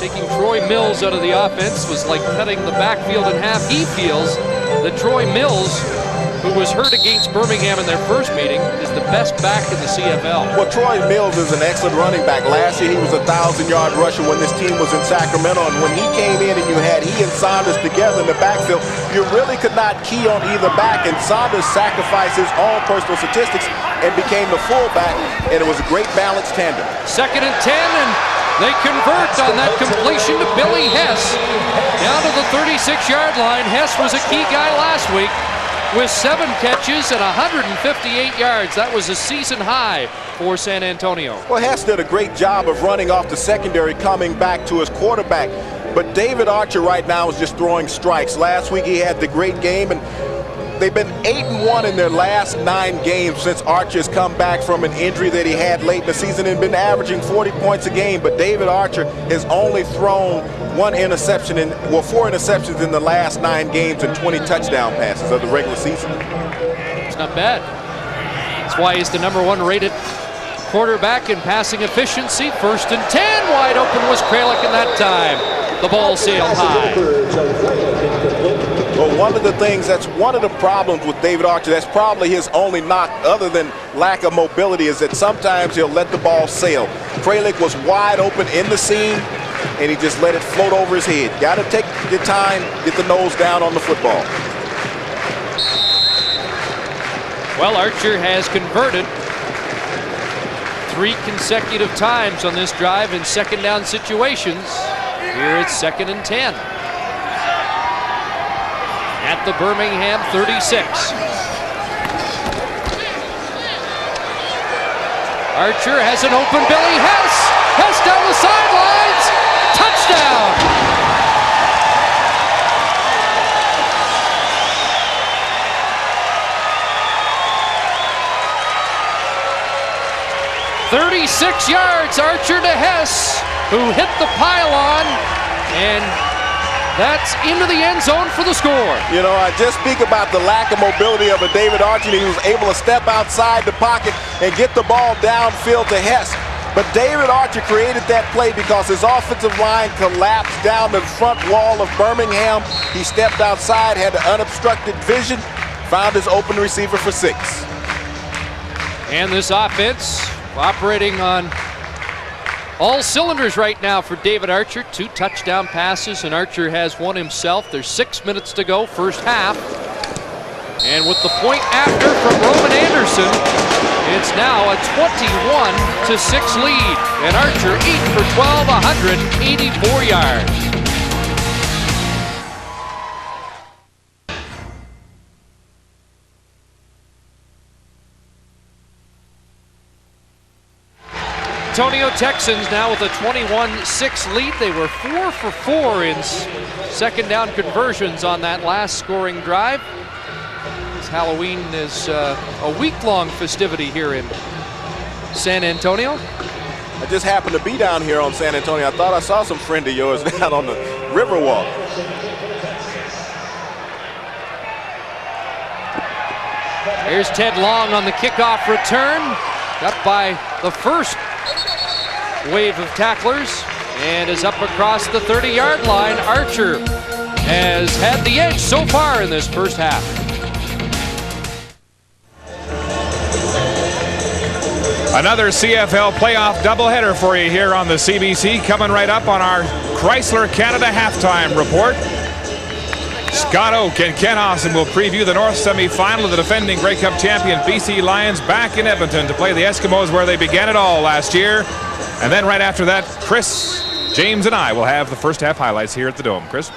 taking Troy Mills out of the offense was like cutting the backfield in half. He feels that Troy Mills, who was hurt against Birmingham in their first meeting, is the best back in the CFL. Well, Troy Mills is an excellent running back. Last year he was a 1,000-yard rusher when this team was in Sacramento, and when he came in and you had he and Saunders together in the backfield, you really could not key on either back, and Saunders sacrificed his own personal statistics and became the fullback, and it was a great balanced tandem. 2nd and 10, and they convert on that completion to Billy Hess down to the 36-yard line. Hess was a key guy last week with 7 catches and 158 yards. That was a season high for San Antonio. Well, Hess did a great job of running off the secondary, coming back to his quarterback. But David Archer right now is just throwing strikes. Last week he had the great game, and they've been 8-1 in their last 9 games since Archer has come back from an injury that he had late in the season and been averaging 40 points a game. But David Archer has only thrown 4 interceptions in the last 9 games and 20 touchdown passes of the regular season. It's not bad. That's why he's the #1 rated quarterback in passing efficiency. 1st and 10, wide open was Kralik in that time. The ball sailed high. Well, one of the things, that's one of the problems with David Archer, that's probably his only knock other than lack of mobility, is that sometimes he'll let the ball sail. Kralik was wide open in the seam, and he just let it float over his head. Got to take your time, get the nose down on the football. Well, Archer has converted 3 consecutive times on this drive in 2nd down situations. Here it's 2nd and 10. At the Birmingham 36. Archer has an open Billy Hess. Hess down the sidelines. Touchdown. 36 yards, Archer to Hess, who hit the pylon, and that's into the end zone for the score. You know, I just speak about the lack of mobility of a David Archer. He was able to step outside the pocket and get the ball downfield to Hess. But David Archer created that play because his offensive line collapsed down the front wall of Birmingham. He stepped outside, had the unobstructed vision, found his open receiver for 6. And this offense operating on all cylinders right now for David Archer. 2 touchdown passes, and Archer has one himself. There's 6 minutes to go, first half. And with the point after from Roman Anderson, it's now a 21-6 lead. And Archer 8 for 12, 184 yards. Antonio Texans now with a 21-6 lead. They were 4 for 4 in second down conversions on that last scoring drive. This Halloween is a week-long festivity here in San Antonio. I just happened to be down here on San Antonio. I thought I saw some friend of yours down on the Riverwalk. Here's Ted Long on the kickoff return. Got by the first wave of tacklers and is up across the 30-yard line. Archer has had the edge so far in this first half. Another CFL playoff doubleheader for you here on the CBC, coming right up on our Chrysler Canada halftime report. Scott Oak and Ken Austin will preview the North semifinal of the defending Grey Cup champion BC Lions back in Edmonton to play the Eskimos, where they began it all last year. And then right after that, Chris, James, and I will have the first half highlights here at the Dome. Chris?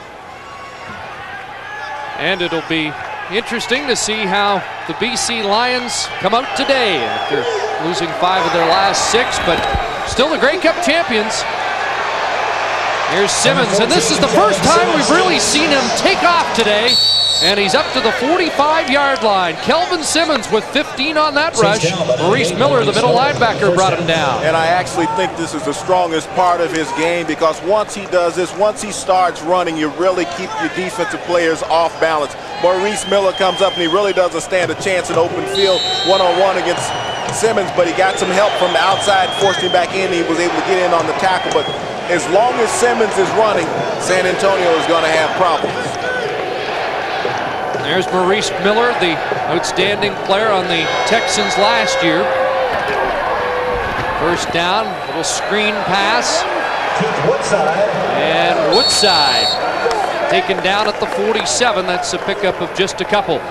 And it'll be interesting to see how the BC Lions come out today after losing 5 of their last 6, but still the Grey Cup champions. Here's Simmons, and this is the first time we've really seen him take off today, and he's up to the 45-yard line. Kelvin Simmons with 15 on that rush. Maurice Miller, the middle linebacker, brought him down. And I actually think this is the strongest part of his game, because once he does this, once he starts running, you really keep your defensive players off balance. Maurice Miller comes up, and he really doesn't stand a chance in open field one-on-one against Simmons, but he got some help from the outside, forced him back in. He was able to get in on the tackle, but as long as Simmons is running, San Antonio is going to have problems. There's Maurice Miller, the outstanding player on the Texans last year. First down, little screen pass. And Woodside taken down at the 47. That's a pickup of just a couple.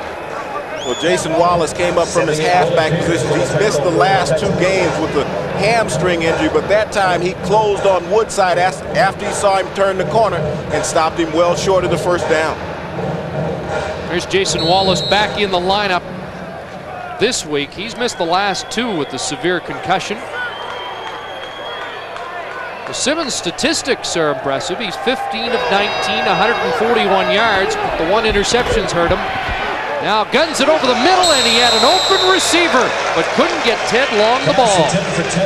Well, Jason Wallace came up from his halfback position. He's missed the last 2 games with the hamstring injury, but that time he closed on Woodside after he saw him turn the corner and stopped him well short of the first down. There's Jason Wallace back in the lineup this week. He's missed the last 2 with the severe concussion. The Simmons statistics are impressive. He's 15 of 19, 141 yards, but the 1 interception's hurt him. Now guns it over the middle, and he had an open receiver, but couldn't get Ted Long the ball.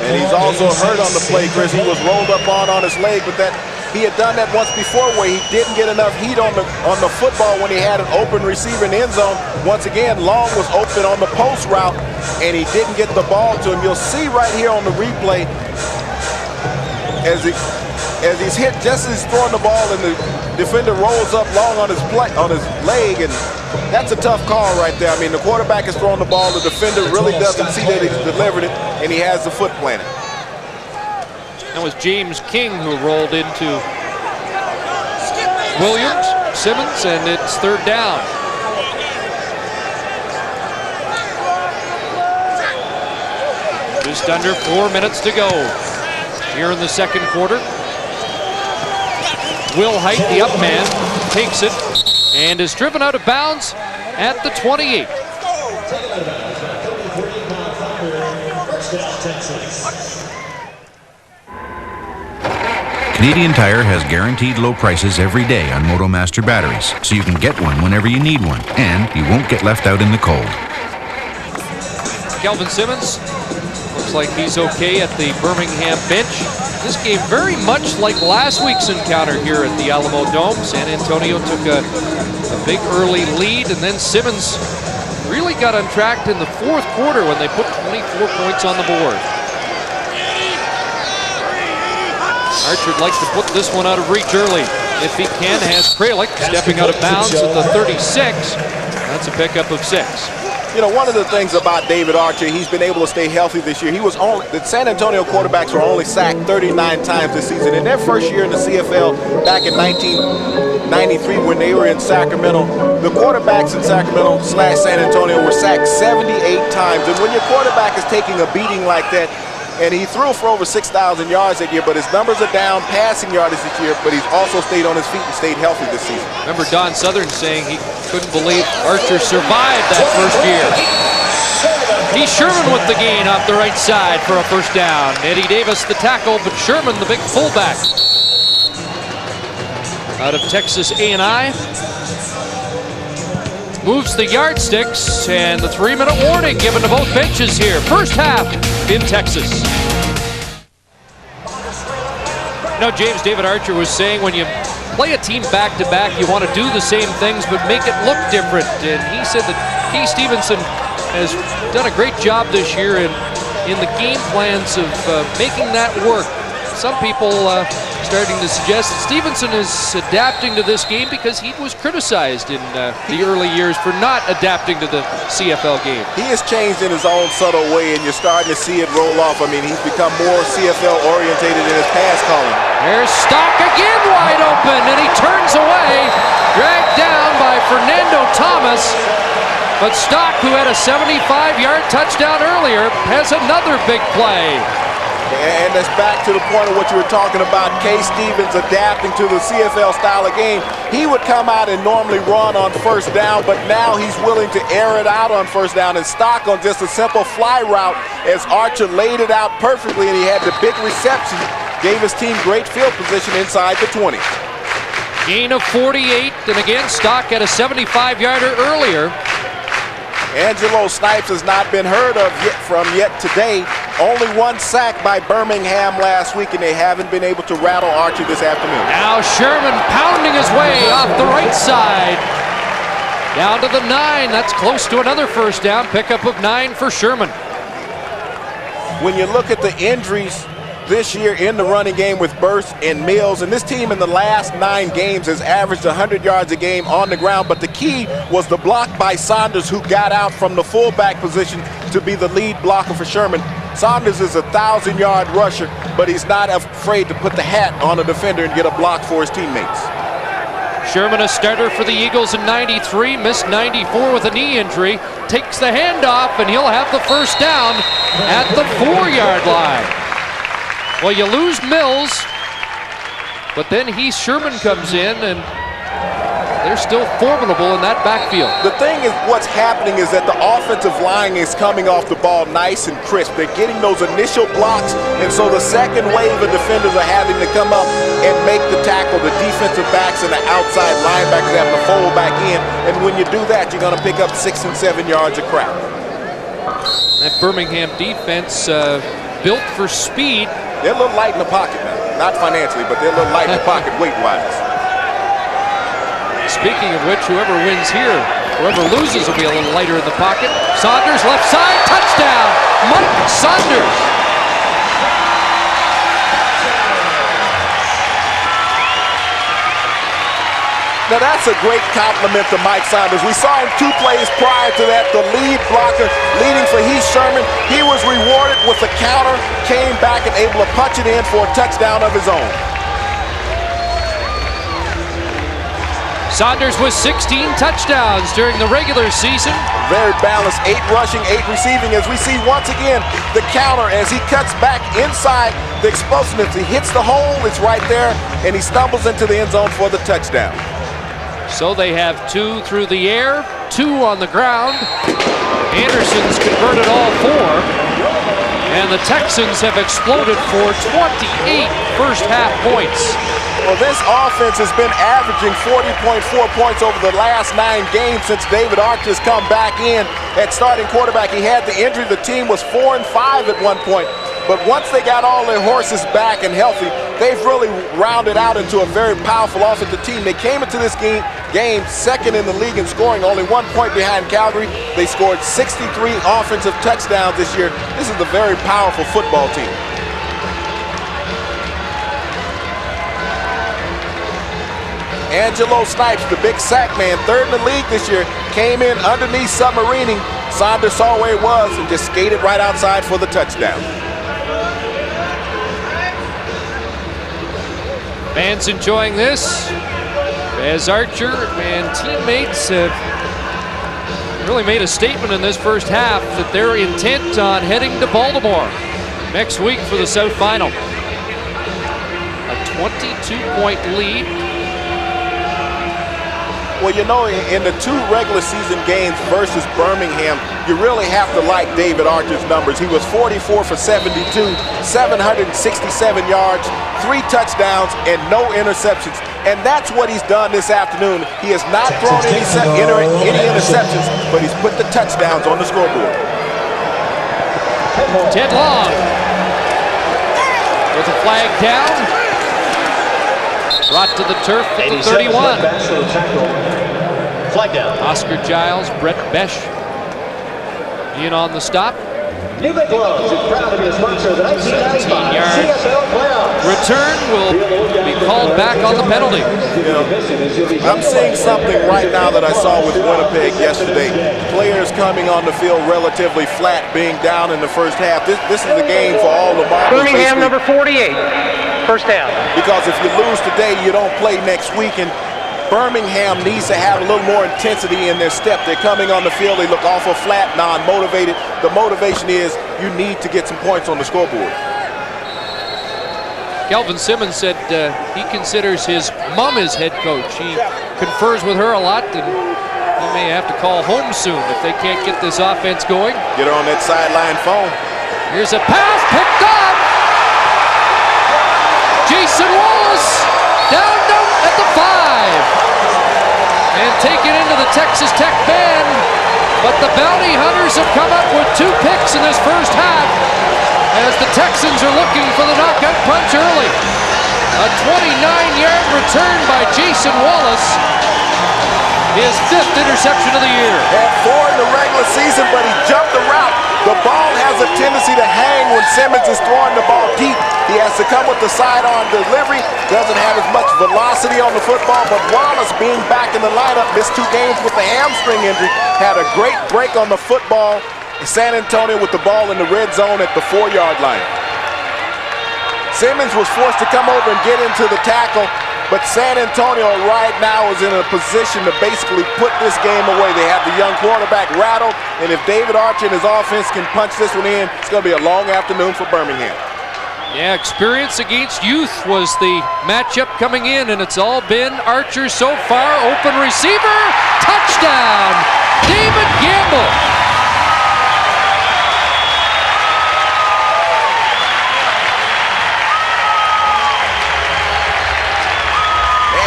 And he's also hurt on the play, Chris. He was rolled up on his leg, but he had done that once before where he didn't get enough heat on the football when he had an open receiver in the end zone. Once again, Long was open on the post route, and he didn't get the ball to him. You'll see right here on the replay as he's hit, just as he's throwing the ball, and the defender rolls up Long on his leg, and that's a tough call right there. I mean, the quarterback is throwing the ball, the defender really doesn't see that he's delivered it, and he has the foot planted. That was James King who rolled into Williams, Simmons, and it's third down. Just under 4 minutes to go here in the second quarter. Will Height, the up man, takes it and is driven out of bounds at the 28. Canadian Tire has guaranteed low prices every day on MotoMaster batteries, so you can get one whenever you need one, and you won't get left out in the cold. Kelvin Simmons looks Looks like he's okay at the Birmingham bench. This game very much like last week's encounter here at the Alamo Dome. San Antonio took a big early lead, and then Simmons really got untracked in the fourth quarter when they put 24 points on the board. Archer would like to put this one out of reach early. If he can, has Kralik stepping out of bounds at the 36. That's a pickup of 6. You know, one of the things about David Archer, he's been able to stay healthy this year. The San Antonio quarterbacks were only sacked 39 times this season. In their first year in the CFL back in 1993 when they were in Sacramento, the quarterbacks in Sacramento/San Antonio were sacked 78 times. And when your quarterback is taking a beating like that, and he threw for over 6,000 yards that year, but his numbers are down passing yardage this year, but he's also stayed on his feet and stayed healthy this season. Remember Don Southern saying he couldn't believe Archer survived that first year. He's Sherman with the gain off the right side for a first down. Eddie Davis the tackle, but Sherman the big fullback. Out of Texas A&I. Moves the yardsticks, and the 3-minute warning given to both benches here. First half in Texas. Now, James, David Archer was saying when you play a team back-to-back, you want to do the same things but make it look different. And he said that Kay Stevenson has done a great job this year in the game plans of making that work. Some people starting to suggest that Stevenson is adapting to this game because he was criticized in the early years for not adapting to the CFL game. He has changed in his own subtle way, and you're starting to see it roll off. I mean, he's become more CFL orientated in his pass calling. There's Stock again wide open, and he turns away, dragged down by Fernando Thomas. But Stock, who had a 75-yard touchdown earlier, has another big play. And that's back to the point of what you were talking about, Kay Stevens adapting to the CFL style of game. He would come out and normally run on first down, but now he's willing to air it out on first down and Stock on just a simple fly route as Archer laid it out perfectly, and he had the big reception, gave his team great field position inside the 20. Gain of 48, and again, Stock had a 75-yarder earlier. Angelo Snipes has not been heard of yet today. Only one sack by Birmingham last week, and they haven't been able to rattle Archer this afternoon. Now Sherman pounding his way off the right side. Down to the 9. That's close to another first down. Pickup of 9 for Sherman. When you look at the injuries this year in the running game with Burst and Mills, and this team in the last 9 games has averaged 100 yards a game on the ground, but the key was the block by Saunders, who got out from the fullback position to be the lead blocker for Sherman. Saunders is a 1,000-yard rusher, but he's not afraid to put the hat on a defender and get a block for his teammates. Sherman, a starter for the Eagles in 93, missed 94 with a knee injury, takes the handoff, and he'll have the first down at the 4-yard line. Well, you lose Mills, but then Sherman comes in, and they're still formidable in that backfield. The thing is, what's happening is that the offensive line is coming off the ball nice and crisp. They're getting those initial blocks, and so the second wave of defenders are having to come up and make the tackle. The defensive backs and the outside linebackers having to fold back in, and when you do that, you're going to pick up 6 and 7 yards of crap. That Birmingham defense built for speed. They're a little light in the pocket now. Not financially, but they're a little light in the pocket weight-wise. Speaking of which, whoever wins here, whoever loses will be a little lighter in the pocket. Saunders, left side, touchdown! Mike Saunders! Now that's a great compliment to Mike Saunders. We saw him 2 plays prior to that, the lead blocker leading for Heath Sherman. He was rewarded with a counter, came back and able to punch it in for a touchdown of his own. Saunders with 16 touchdowns during the regular season. Very balanced, 8 rushing, 8 receiving, as we see once again the counter as he cuts back inside the explosiveness. He hits the hole, it's right there, and he stumbles into the end zone for the touchdown. So they have 2 through the air, 2 on the ground. Anderson's converted all 4. And the Texans have exploded for 28 first half points. Well, this offense has been averaging 40.4 points over the last 9 games since David Archer's come back in at starting quarterback. He had the injury. The team was 4-5 at one point. But once they got all their horses back and healthy, they've really rounded out into a very powerful offensive team. They came into this game second in the league in scoring, only 1 point behind Calgary. They scored 63 offensive touchdowns this year. This is a very powerful football team. Angelo Snipes, the big sack man, third in the league this year, came in underneath submarining. Saunders saw where he was and just skated right outside for the touchdown. Fans enjoying this as Archer and teammates have really made a statement in this first half that they're intent on heading to Baltimore next week for the South Final. A 22-point lead. Well, you know, in the 2 regular season games versus Birmingham, you really have to like David Archer's numbers. He was 44 for 72, 767 yards, 3 touchdowns, and no interceptions. And that's what he's done this afternoon. He has not thrown any interceptions, but he's put the touchdowns on the scoreboard. Ted Long with a flag down. Brought to the turf at the 31. Flag down. Oscar Giles, Brett Besh in on the stop. New Big Gloves is proud to be a sponsor of the 1995 CFL playoffs. Return will be called back on the penalty. You know, I'm seeing something right now that I saw with Winnipeg yesterday. Players coming on the field relatively flat, being down in the first half. This is the game for all the marbles. Birmingham number 48, first down. Because if you lose today, you don't play next week. And Birmingham needs to have a little more intensity in their step. They're coming on the field. They look awful flat, non-motivated. The motivation is you need to get some points on the scoreboard. Kelvin Simmons said he considers his mom his head coach. He confers with her a lot, and he may have to call home soon if they can't get this offense going. Get her on that sideline phone. Here's a pass picked up. Jason Wallace down at the 5. And taken into the Texas Tech band. But the Bounty Hunters have come up with 2 picks in this first half as the Texans are looking for the knockout punch early. A 29-yard return by Jason Wallace. His 5th interception of the year. Had 4 in the regular season, but he jumped the route. The ball has a tendency to hang when Simmons is throwing the ball deep. He has to come with the sidearm delivery. Doesn't have as much velocity on the football, but Wallace being back in the lineup, missed 2 games with a hamstring injury, had a great break on the football. San Antonio with the ball in the red zone at the 4-yard line. Simmons was forced to come over and get into the tackle, but San Antonio right now is in a position to basically put this game away. They have the young quarterback rattled, and if David Archer and his offense can punch this one in, it's going to be a long afternoon for Birmingham. Yeah, experience against youth was the matchup coming in, and it's all been Archer so far. Open receiver, touchdown, David Gamble.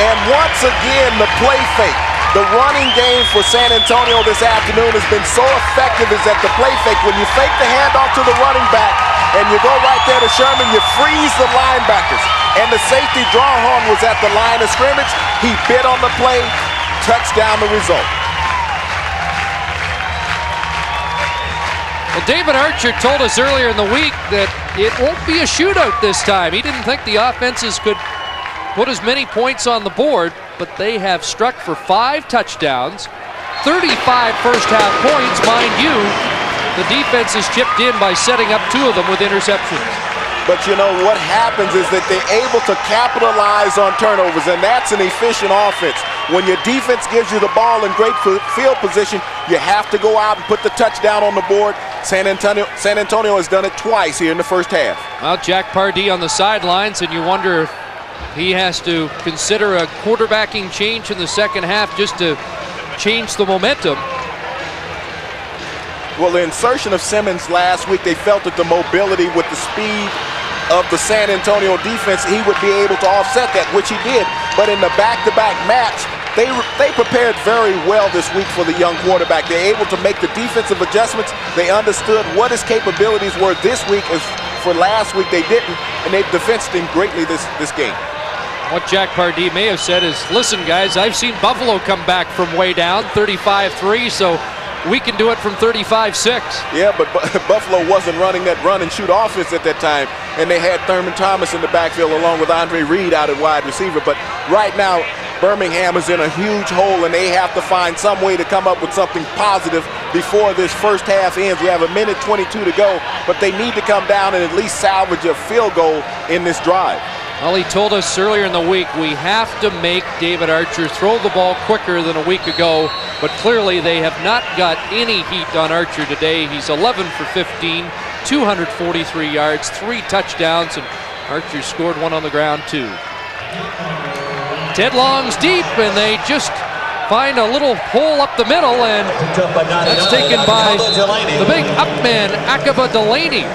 And once again, the play fake. The running game for San Antonio this afternoon has been so effective is that the play fake, when you fake the handoff to the running back and you go right there to Sherman, you freeze the linebackers. And the safety Drawhorn was at the line of scrimmage. He bit on the play, touchdown the result. Well, David Archer told us earlier in the week that it won't be a shootout this time. He didn't think the offenses could put as many points on the board, but they have struck for 5 touchdowns, 35 first half points, mind you. The defense is chipped in by setting up 2 of them with interceptions. But you know what happens is that they're able to capitalize on turnovers, and that's an efficient offense. When your defense gives you the ball in great field position, you have to go out and put the touchdown on the board. San Antonio has done it twice here in the first half. Well, Jack Pardee on the sidelines, and you wonder if he has to consider a quarterbacking change in the second half just to change the momentum. Well, the insertion of Simmons last week, they felt that the mobility with the speed of the San Antonio defense, he would be able to offset that, which he did. But in the back-to-back match, they prepared very well this week for the young quarterback. They're able to make the defensive adjustments. They understood what his capabilities were this week. As for last week, they didn't, and they've defensed him greatly this game. What Jack Pardee may have said is, listen, guys, I've seen Buffalo come back from way down, 35-3, so we can do it from 35-6. Yeah, but Buffalo wasn't running that run-and-shoot offense at that time, and they had Thurman Thomas in the backfield along with Andre Reed out at wide receiver. But right now, Birmingham is in a huge hole, and they have to find some way to come up with something positive before this first half ends. We have 1:22 to go, but they need to come down and at least salvage a field goal in this drive. Well, he told us earlier in the week we have to make David Archer throw the ball quicker than a week ago, but clearly they have not got any heat on Archer today. He's 11 for 15, 243 yards, 3 touchdowns, and Archer scored one on the ground too. Ted Long's deep, and they just find a little hole up the middle, and that's taken by the big up man, Akaba Delaney,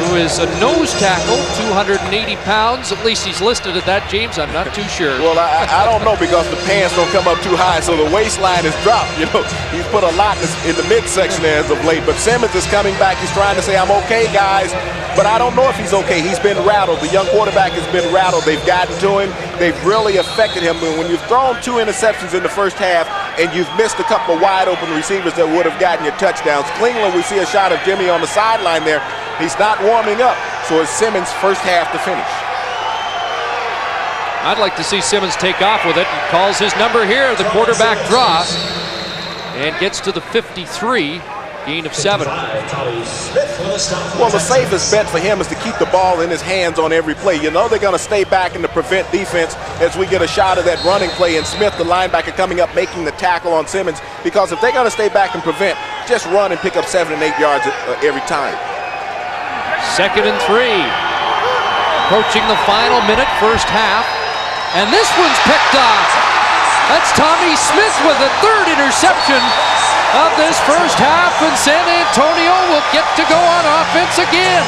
who is a nose tackle, 280 pounds. At least he's listed at that, James. I'm not too sure. Well, I don't know, because the pants don't come up too high, so the waistline is dropped. You know, he's put a lot in the midsection there as of late. But Simmons is coming back. He's trying to say, I'm okay, guys. But I don't know if he's okay. He's been rattled. The young quarterback has been rattled. They've gotten to him. They've really affected him. When you've thrown 2 interceptions in the first half and you've missed a couple of wide open receivers that would have gotten you touchdowns. Cleveland, we see a shot of Jimmy on the sideline there. He's not warming up, so it's Simmons' first half to finish. I'd like to see Simmons take off with it. He calls his number here, the quarterback draw, and gets to the 53, gain of 7. Well, the safest bet for him is to keep the ball in his hands on every play. You know they're going to stay back in the prevent defense as we get a shot of that running play, and Smith, the linebacker, coming up, making the tackle on Simmons, because if they're going to stay back and prevent, just run and pick up 7 and 8 yards every time. 2nd and 3. Approaching the final minute, first half. And this one's picked off. That's Tommy Smith with the 3rd interception of this first half, and San Antonio will get to go on offense again.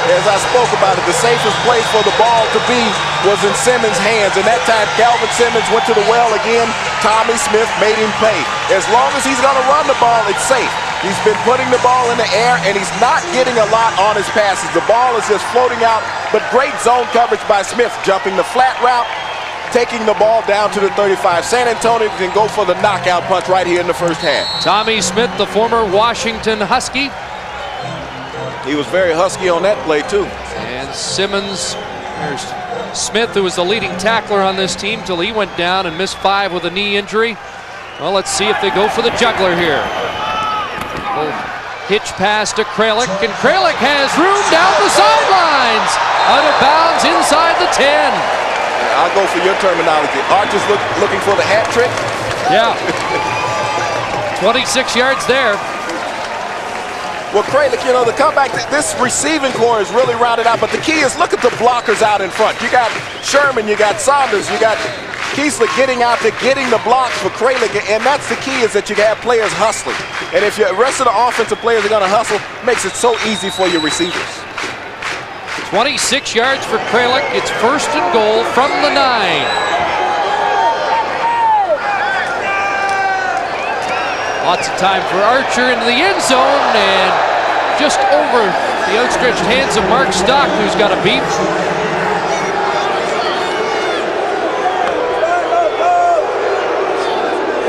As I spoke about it, the safest place for the ball to be was in Simmons' hands, and that time Calvin Simmons went to the well again. Tommy Smith made him pay. As long as he's going to run the ball, it's safe. He's been putting the ball in the air, and he's not getting a lot on his passes. The ball is just floating out, but great zone coverage by Smith, jumping the flat route, taking the ball down to the 35. San Antonio can go for the knockout punch right here in the first half. Tommy Smith, the former Washington Husky. He was very husky on that play, too. And Simmons, there's Smith, who was the leading tackler on this team till he went down and missed 5 with a knee injury. Well, let's see if they go for the juggler here. Hitch pass to Kralik, and Kralik has room down the sidelines. Out of bounds inside the 10. I'll go for your terminology. Archer's looking for the hat trick? Yeah. 26 yards there. Well, Kralik, you know, the comeback, this receiving core is really rounded out, but the key is look at the blockers out in front. You got Sherman, you got Saunders, you got Kiesler getting out there, getting the blocks for Kralik, and that's the key, is that you have players hustling. And if the rest of the offensive players are going to hustle, it makes it so easy for your receivers. 26 yards for Kralik. It's 1st and goal from the 9. Lots of time for Archer into the end zone, and just over the outstretched hands of Mark Stock, who's got a beat.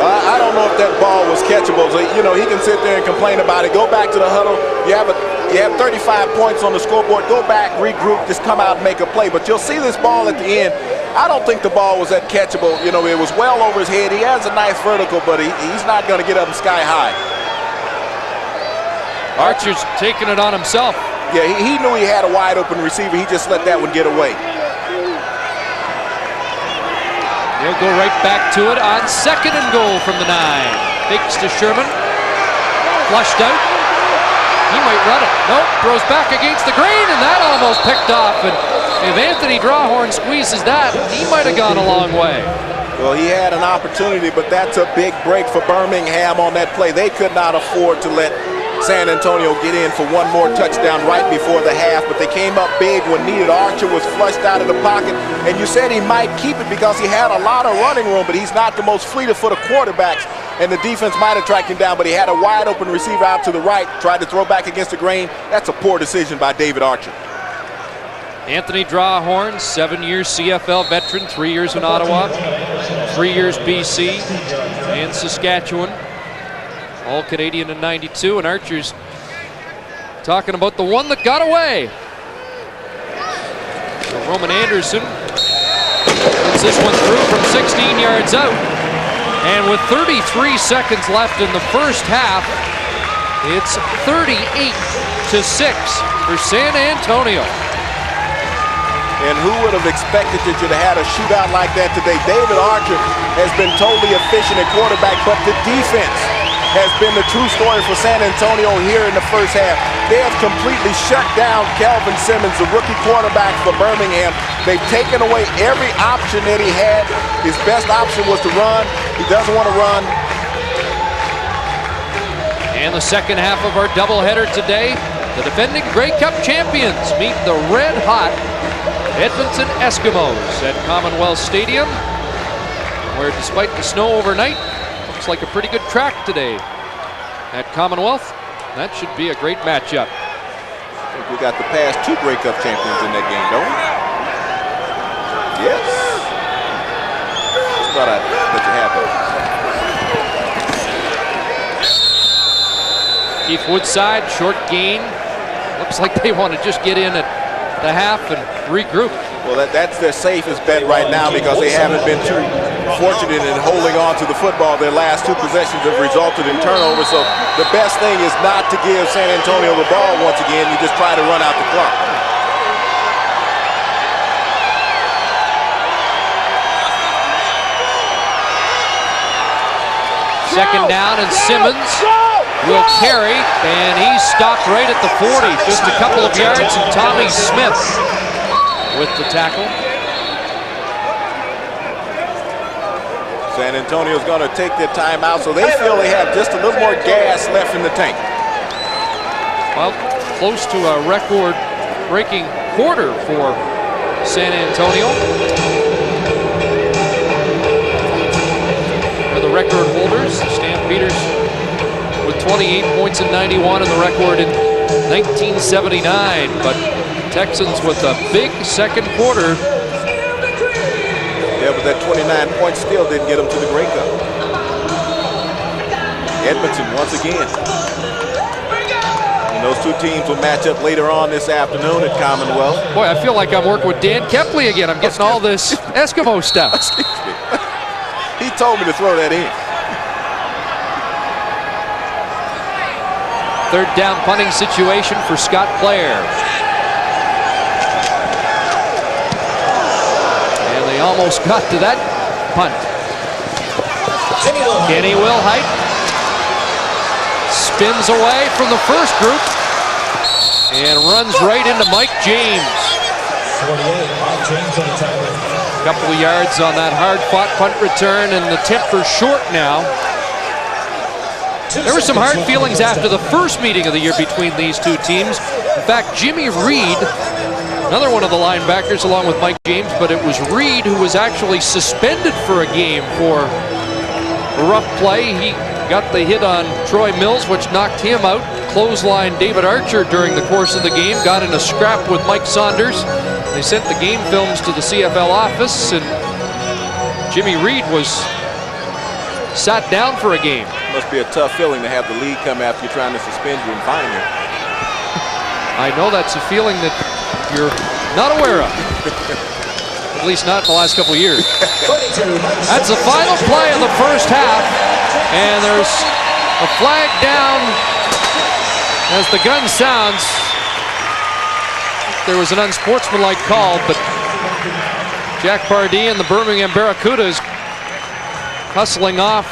I don't know if that ball was catchable. So, you know, he can sit there and complain about it. Go back to the huddle. You have 35 points on the scoreboard. Go back, regroup, just come out and make a play. But you'll see this ball at the end. I don't think the ball was that catchable. You know, it was well over his head. He has a nice vertical, but he's not going to get up sky high. Archer's taking it on himself. Yeah, he knew he had a wide open receiver. He just let that one get away. He'll go right back to it on 2nd and goal from the 9. Fakes to Sherman. Flushed out. He might run it. Nope, throws back against the grain, and that almost picked off. And if Anthony Drawhorn squeezes that, he might have gone a long way. Well, he had an opportunity, but that's a big break for Birmingham on that play. They could not afford to let San Antonio get in for one more touchdown right before the half, but they came up big when needed. Archer was flushed out of the pocket, and you said he might keep it because he had a lot of running room, but he's not the most fleet-of-foot of quarterbacks, and the defense might have tracked him down, but he had a wide-open receiver out to the right, tried to throw back against the grain. That's a poor decision by David Archer. Anthony Drawhorn, 7 years CFL veteran, 3 years in Ottawa, 3 years BC and Saskatchewan. All Canadian in '92, and Archer's talking about the one that got away. So Roman Anderson gets this one through from 16 yards out. And with 33 seconds left in the first half, it's 38-6 for San Antonio. And who would have expected that you'd have had a shootout like that today? David Archer has been totally efficient at quarterback, but the defense has been the true story for San Antonio here in the first half. They have completely shut down Kelvin Simmons, the rookie quarterback for Birmingham. They've taken away every option that he had. His best option was to run. He doesn't want to run. And the second half of our doubleheader today, the defending Grey Cup champions meet the red-hot Edmonton Eskimos at Commonwealth Stadium, where despite the snow overnight, looks like a pretty good track today at Commonwealth. That should be a great matchup. I think we got the past 2 Grey Cup champions in that game, don't we? Yes. Just thought I'd let you have that. Keith Woodside, short gain. Looks like they want to just get in at the half and regroup. Well, that's their safest bet right now because they haven't been too fortunate in holding on to the football. Their last 2 possessions have resulted in turnovers, so the best thing is not to give San Antonio the ball once again. You just try to run out the clock. Second down, and Simmons will carry, and he's stopped right at the 40, just a couple of yards, and Tommy Smith with the tackle. San Antonio's going to take their time out, so they feel they have just a little more gas left in the tank. Well, close to a record-breaking quarter for San Antonio. They're the record holders, the Stampeders with 28 points in '91 and the record in 1979, but Texans with a big second quarter. Yeah, but that 29 points still didn't get them to the Grey Cup. Edmonton once again. And those 2 teams will match up later on this afternoon at Commonwealth. Boy, I feel like I'm working with Dan Kepley again. I'm getting all this Eskimo stuff. Excuse me. He told me to throw that in. Third down punting situation for Scott Player. And they almost got to that punt. Kenny Wilhite spins away from the first group and runs right into Mike James. 48, Mike James on the tackle. A couple of yards on that hard-fought punt return, and the Temper short now. There were some hard feelings after the first meeting of the year between these 2 teams. In fact, Jimmy Reed, another one of the linebackers along with Mike James, but it was Reed who was actually suspended for a game for a rough play. He got the hit on Troy Mills, which knocked him out. Clothesline David Archer during the course of the game, got in a scrap with Mike Saunders. They sent the game films to the CFL office, and Jimmy Reed was sat down for a game. Must be a tough feeling to have the league come after you trying to suspend you and fine you. I know that's a feeling that you're not aware of. At least not in the last couple of years. That's the final play of the first half, and there's a flag down as the gun sounds. There was an unsportsmanlike call, but Jack Pardee and the Birmingham Barracudas hustling off.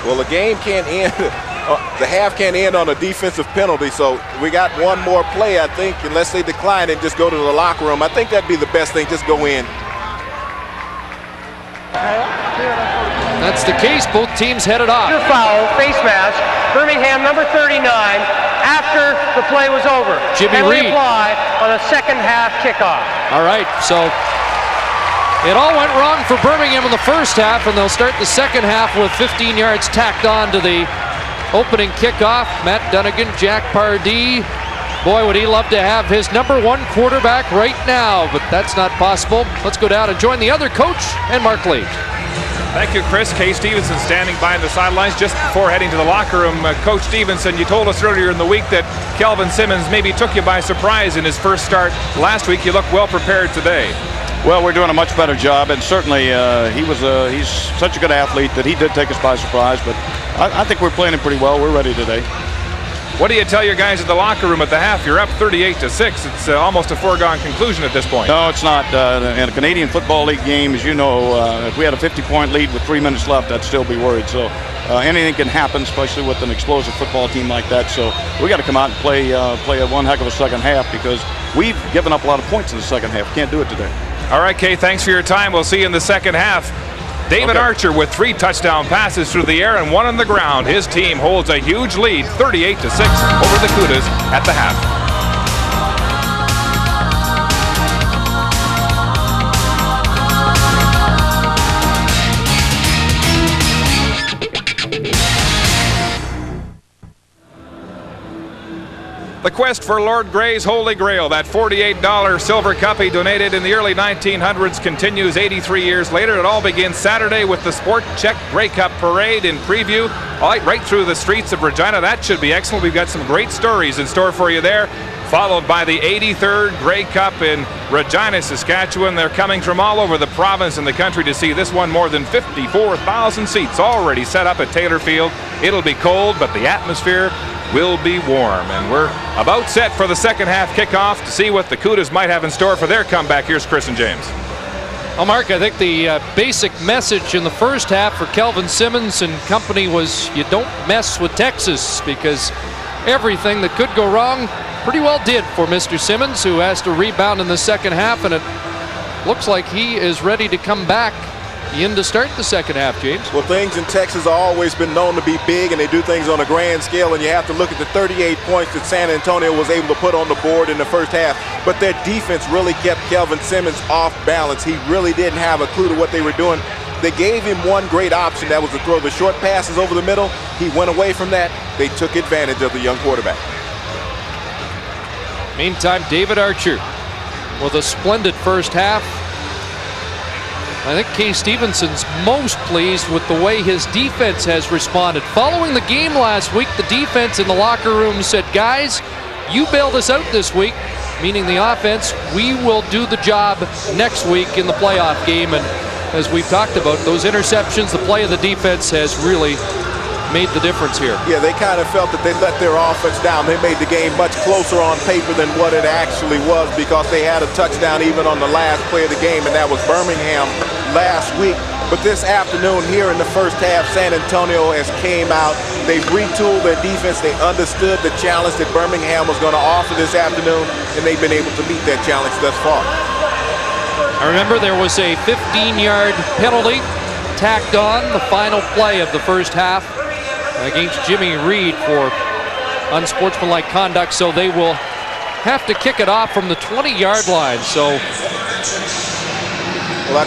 Well, the game can't end, the half can't end on a defensive penalty, so we got one more play, I think, unless they decline and just go to the locker room. I think that'd be the best thing, just go in. that's the case. Both teams headed off. Foul, face mask, Birmingham number 39, after the play was over. Jimmy Reed. Apply on a second half kickoff. All right, so it all went wrong for Birmingham in the first half, and they'll start the second half with 15 yards tacked on to the opening kickoff. Matt Dunnigan, Jack Pardee. Boy, would he love to have his number one quarterback right now, but that's not possible. Let's go down and join the other coach and Mark Lee. Thank you, Chris. Kay Stevenson standing by the sidelines just before heading to the locker room. Coach Stevenson, you told us earlier in the week that Kelvin Simmons maybe took you by surprise in his first start last week. You look well prepared today. Well, we're doing a much better job, and certainly he's such a good athlete that he did take us by surprise, but I think we're playing him pretty well. We're ready today. What do you tell your guys at the locker room at the half? You're up 38-6. It's almost a foregone conclusion at this point. No, it's not. In a Canadian Football League game, as you know, if we had a 50-point lead with 3 minutes left, I'd still be worried. So anything can happen, especially with an explosive football team like that. So we got to come out and play one heck of a second half, because we've given up a lot of points in the second half. Can't do it today. All right, Kay, thanks for your time. We'll see you in the second half. David Archer with 3 touchdown passes through the air and 1 on the ground. His team holds a huge lead, 38-6 over the Cudas at the half. The quest for Lord Grey's Holy Grail, that $48 silver cup he donated in the early 1900s, continues 83 years later. It all begins Saturday with the Sport Check Grey Cup Parade in preview, right through the streets of Regina. That should be excellent. We've got some great stories in store for you there, followed by the 83rd Grey Cup in Regina, Saskatchewan. They're coming from all over the province and the country to see this one. More than 54,000 seats already set up at Taylor Field. It'll be cold, but the atmosphere will be warm, and we're about set for the second half kickoff to see what the Cudas might have in store for their comeback. Here's Chris and James. Well, Mark, I think the basic message in the first half for Kelvin Simmons and company was you don't mess with Texas, because everything that could go wrong pretty well did for Mr. Simmons, who has to rebound in the second half, and it looks like he is ready to come back in to start the second half, James. Well, things in Texas have always been known to be big, and they do things on a grand scale, and you have to look at the 38 points that San Antonio was able to put on the board in the first half. But their defense really kept Kelvin Simmons off balance. He really didn't have a clue to what they were doing. They gave him one great option, that was to throw the short passes over the middle. He went away from that. They took advantage of the young quarterback. Meantime, David Archer with a splendid first half. I think Kay Stevenson's most pleased with the way his defense has responded. Following the game last week, the defense in the locker room said, guys, you bailed us out this week, meaning the offense. We will do the job next week in the playoff game. And as we've talked about, those interceptions, the play of the defense has really made the difference here. Yeah, they kind of felt that they let their offense down. They made the game much closer on paper than what it actually was, because they had a touchdown even on the last play of the game, and that was Birmingham last week. But this afternoon here in the first half, San Antonio has came out. They've retooled their defense. They understood the challenge that Birmingham was going to offer this afternoon, and they've been able to meet that challenge thus far. I remember there was a 15-yard penalty tacked on the final play of the first half against Jimmy Reed for unsportsmanlike conduct, so they will have to kick it off from the 20-yard line. So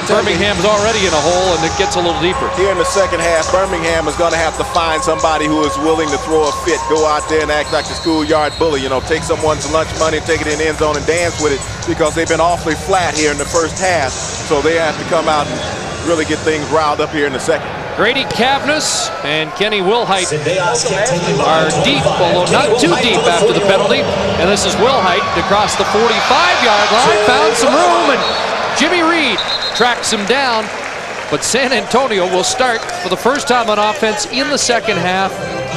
Birmingham's already in a hole, and it gets a little deeper. Here in the second half, Birmingham is going to have to find somebody who is willing to throw a fit, go out there and act like the schoolyard bully, take someone's lunch money, take it in the end zone and dance with it, because they've been awfully flat here in the first half. So they have to come out and really get things riled up here in the second. Grady Cavness and Kenny Wilhite are deep, although not too deep after the penalty. And this is Wilhite across the 45-yard line, found some room, and Jimmy Reed tracks him down. But San Antonio will start for the first time on offense in the second half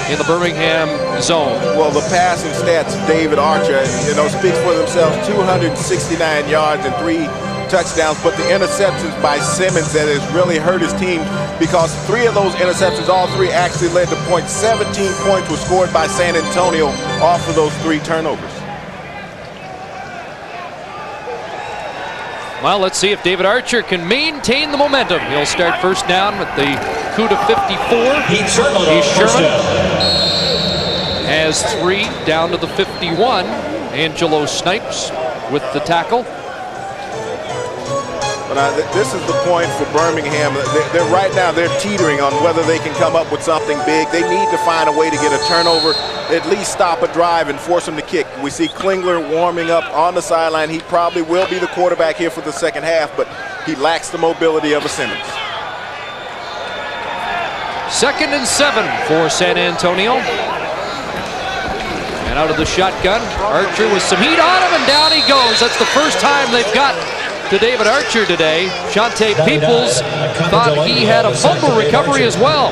in the Birmingham zone. Well, the passing stats of David Archer, speaks for themselves. 269 yards and 3 touchdowns, but the interceptions by Simmons that has really hurt his team, because 3 of those interceptions, all 3 actually led to points. 17 points were scored by San Antonio off of those 3 turnovers. Well, let's see if David Archer can maintain the momentum. He'll start first down with the coup to 54. Heath Sherman has 3 down to the 51. Angelo Snipes with the tackle. But this is the point for Birmingham. They're right now they're teetering on whether they can come up with something big. They need to find a way to get a turnover, at least stop a drive and force them to kick. We see Klingler warming up on the sideline. He probably will be the quarterback here for the second half, but he lacks the mobility of a Simmons. 2nd and 7 for San Antonio. And out of the shotgun, Archer with some heat on him, and down he goes. That's the first time they've got to David Archer today. Shante Peoples thought he had a fumble recovery as well.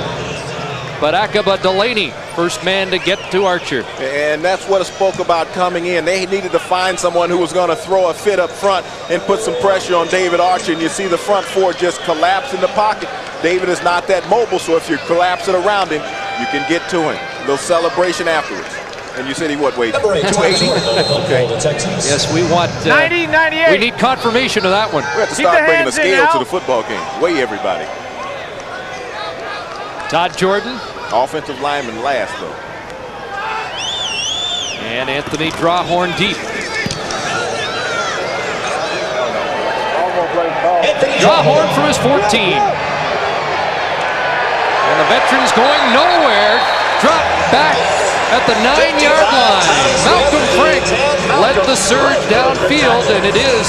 But Akaba Delaney, first man to get to Archer. And that's what I spoke about coming in. They needed to find someone who was going to throw a fit up front and put some pressure on David Archer. And you see the front four just collapse in the pocket. David is not that mobile, so if you collapse it around him, you can get to him. A little celebration afterwards. And you said he what, weighed 280? Okay. Yes, we want 90, 98. We need confirmation of that one. We have to start bringing a scale to the football game. Weigh everybody. Todd Jordan. Offensive lineman last, though. And Anthony Drawhorn deep. Drawhorn from his 14. And the veteran's going nowhere. Drop back at the 9-yard line. Malcolm Frank led the surge downfield, and it is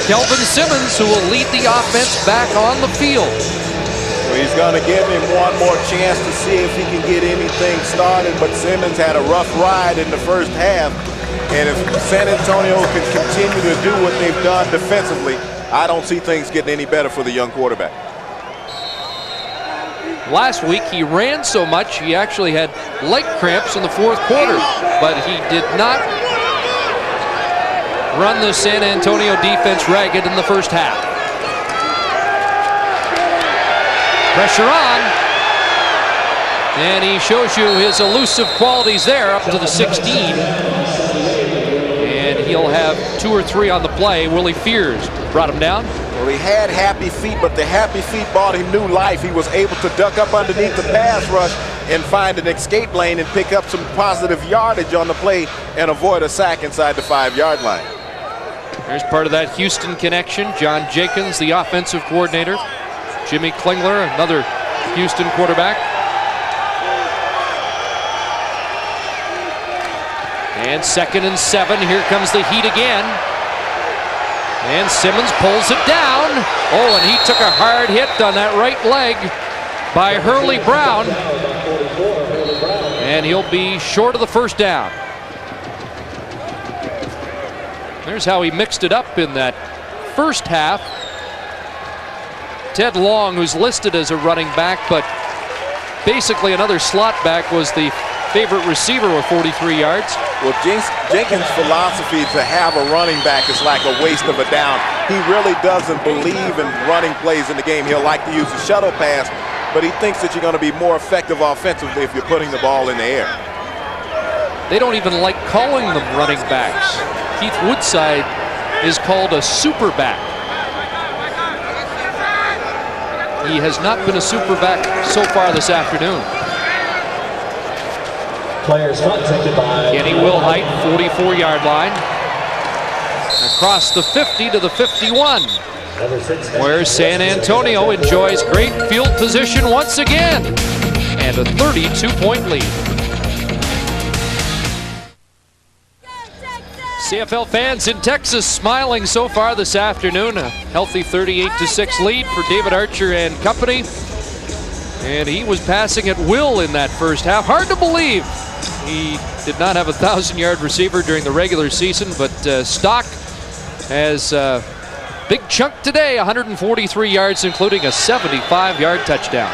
Kelvin Simmons who will lead the offense back on the field. Well, he's going to give him one more chance to see if he can get anything started, but Simmons had a rough ride in the first half, and if San Antonio can continue to do what they've done defensively, I don't see things getting any better for the young quarterback. Last week he ran so much he actually had leg cramps in the 4th quarter, but he did not run the San Antonio defense ragged in the first half. Pressure on, and he shows you his elusive qualities there up to the 16, and he'll have 2 or 3 on the play. Willie Fears brought him down. Well, he had happy feet, but the happy feet brought him new life. He was able to duck up underneath the pass rush and find an escape lane and pick up some positive yardage on the play and avoid a sack inside the 5-yard line. There's part of that Houston connection. John Jenkins, the offensive coordinator. Jimmy Klingler, another Houston quarterback. And 2nd and 7. Here comes the heat again. And Simmons pulls it down. Oh, and he took a hard hit on that right leg by Hurley Brown. And he'll be short of the first down. There's how he mixed it up in that first half. Ted Long, who's listed as a running back, but basically another slot back, was the favorite receiver with 43 yards. Well, Jenkins' philosophy to have a running back is like a waste of a down. He really doesn't believe in running plays in the game. He'll like to use the shuttle pass, but he thinks that you're going to be more effective offensively if you're putting the ball in the air. They don't even like calling them running backs. Keith Woodside is called a super back. He has not been a super back so far this afternoon. Players contacted by Kenny Wilhite, 44-yard line. Across the 50 to the 51, where San Antonio enjoys great field position once again, and a 32-point lead. CFL fans in Texas smiling so far this afternoon. A healthy 38-6 lead for David Archer and company. And he was passing at will in that first half. Hard to believe. He did not have a 1,000-yard receiver during the regular season, but Stock has a big chunk today, 143 yards, including a 75-yard touchdown.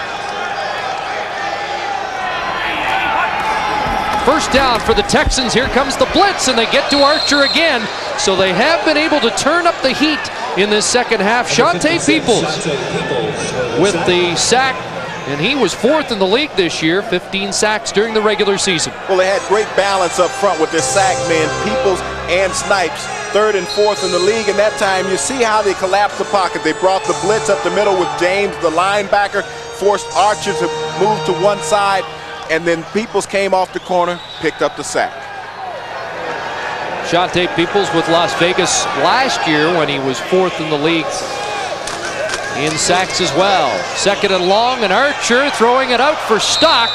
First down for the Texans. Here comes the blitz, and they get to Archer again. So they have been able to turn up the heat in this second half. Shante Peoples with the sack, and he was 4th in the league this year, 15 sacks during the regular season. Well, they had great balance up front with their sack men, Peoples and Snipes. 3rd and 4th in the league, and that time you see how they collapsed the pocket. They brought the blitz up the middle with James, the linebacker, forced Archer to move to one side, and then Peoples came off the corner, picked up the sack. Shante Peoples with Las Vegas last year when he was 4th in the league in sacks as well. 2nd and long, and Archer throwing it out for Stock,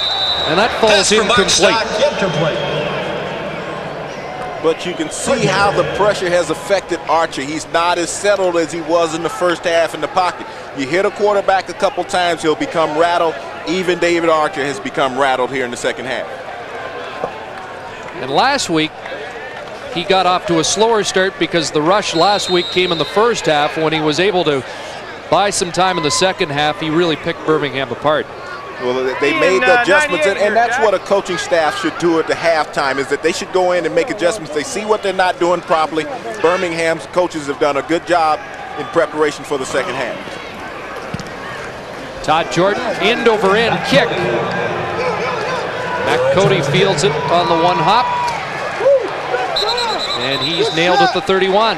and that falls incomplete. But you can see how the pressure has affected Archer. He's not as settled as he was in the first half in the pocket. You hit a quarterback a couple times, he'll become rattled. Even David Archer has become rattled here in the second half. And last week, he got off to a slower start because the rush last week came in the first half. When he was able to buy some time in the second half, he really picked Birmingham apart. Well, they made the adjustments, and that's what a coaching staff should do at the halftime, is that they should go in and make adjustments. They see what they're not doing properly. Birmingham's coaches have done a good job in preparation for the second half. Todd Jordan, end over end kick. Matt Cody fields it on the one hop, and he's nailed at the 31.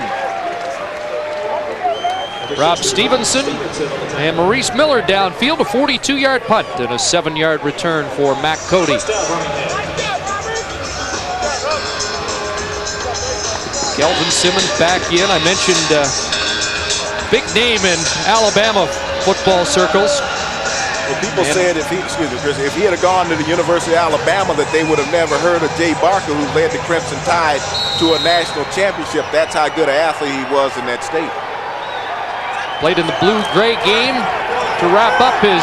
Rob Stevenson and Maurice Miller downfield, a 42-yard punt and a 7-yard return for Matt Cody. Kelvin Simmons back in. I mentioned big name in Alabama football circles. Well, people said if he had gone to the University of Alabama that they would have never heard of Jay Barker, who led the Crimson Tide to a national championship. That's how good an athlete he was in that state. Played in the blue-gray game to wrap up his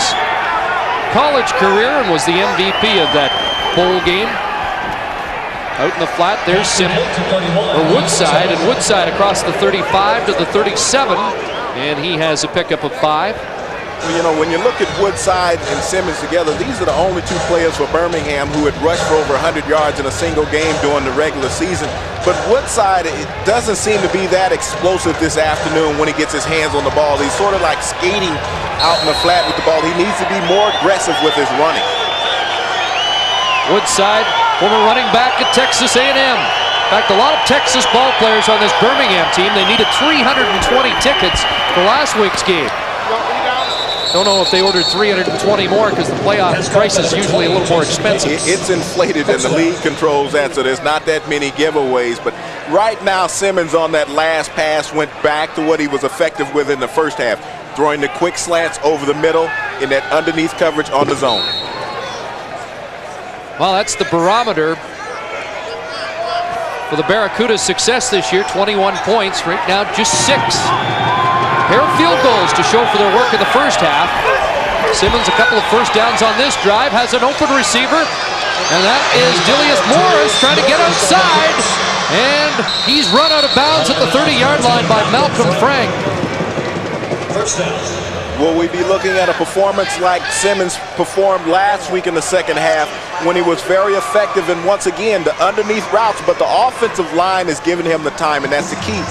college career and was the MVP of that bowl game. Out in the flat, there's Woodside, and Woodside across the 35 to the 37, and he has a pickup of 5. Well, you know, when you look at Woodside and Simmons together, these are the only 2 players for Birmingham who had rushed for over 100 yards in a single game during the regular season. But Woodside, it doesn't seem to be that explosive this afternoon when he gets his hands on the ball. He's sort of like skating out in the flat with the ball. He needs to be more aggressive with his running. Woodside, former running back at Texas A&M. In fact, a lot of Texas ball players on this Birmingham team. They needed 320 tickets for last week's game. Don't know if they ordered 320 more because the playoff price is usually a little more expensive. It's inflated and the league controls that, so there's not that many giveaways. But right now, Simmons on that last pass went back to what he was effective with in the first half, throwing the quick slants over the middle in that underneath coverage on the zone. Well, that's the barometer for the Barracudas' success this year. 21 points, right now just 6. Pair of field goals to show for their work in the first half. Simmons a couple of first downs on this drive, has an open receiver, and that is Dillius Morris trying to get outside, and he's run out of bounds at the 30-yard line by Malcolm Frank. Will we be looking at a performance like Simmons performed last week in the second half when he was very effective and once again the underneath routes, but the offensive line is giving him the time, and that's the key.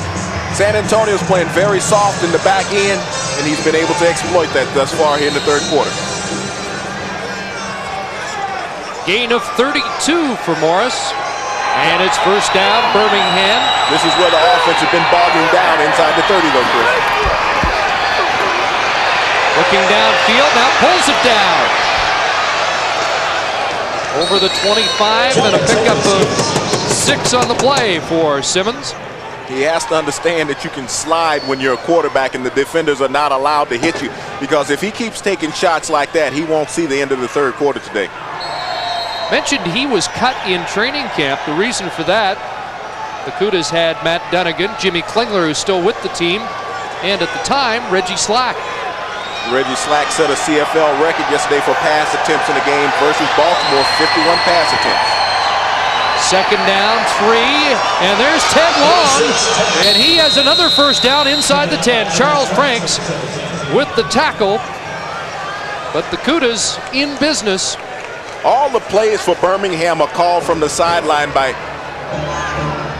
San Antonio's playing very soft in the back end, and he's been able to exploit that thus far here in the third quarter. Gain of 32 for Morris, and it's first down, Birmingham. This is where the offense has been bogging down inside the 30, though, Chris. Looking downfield, now pulls it down. Over the 25, and a pickup of 6 on the play for Simmons. He has to understand that you can slide when you're a quarterback and the defenders are not allowed to hit you, because if he keeps taking shots like that, he won't see the end of the third quarter today. Mentioned he was cut in training camp. The reason for that, the Cudas had Matt Dunnigan, Jimmy Klingler, who's still with the team, and at the time, Reggie Slack. Reggie Slack set a CFL record yesterday for pass attempts in a game versus Baltimore, 51 pass attempts. Second down, 3, and there's Ted Long, and he has another first down inside the 10. Charles Franks with the tackle, but the Cudas in business. All the plays for Birmingham are called from the sideline by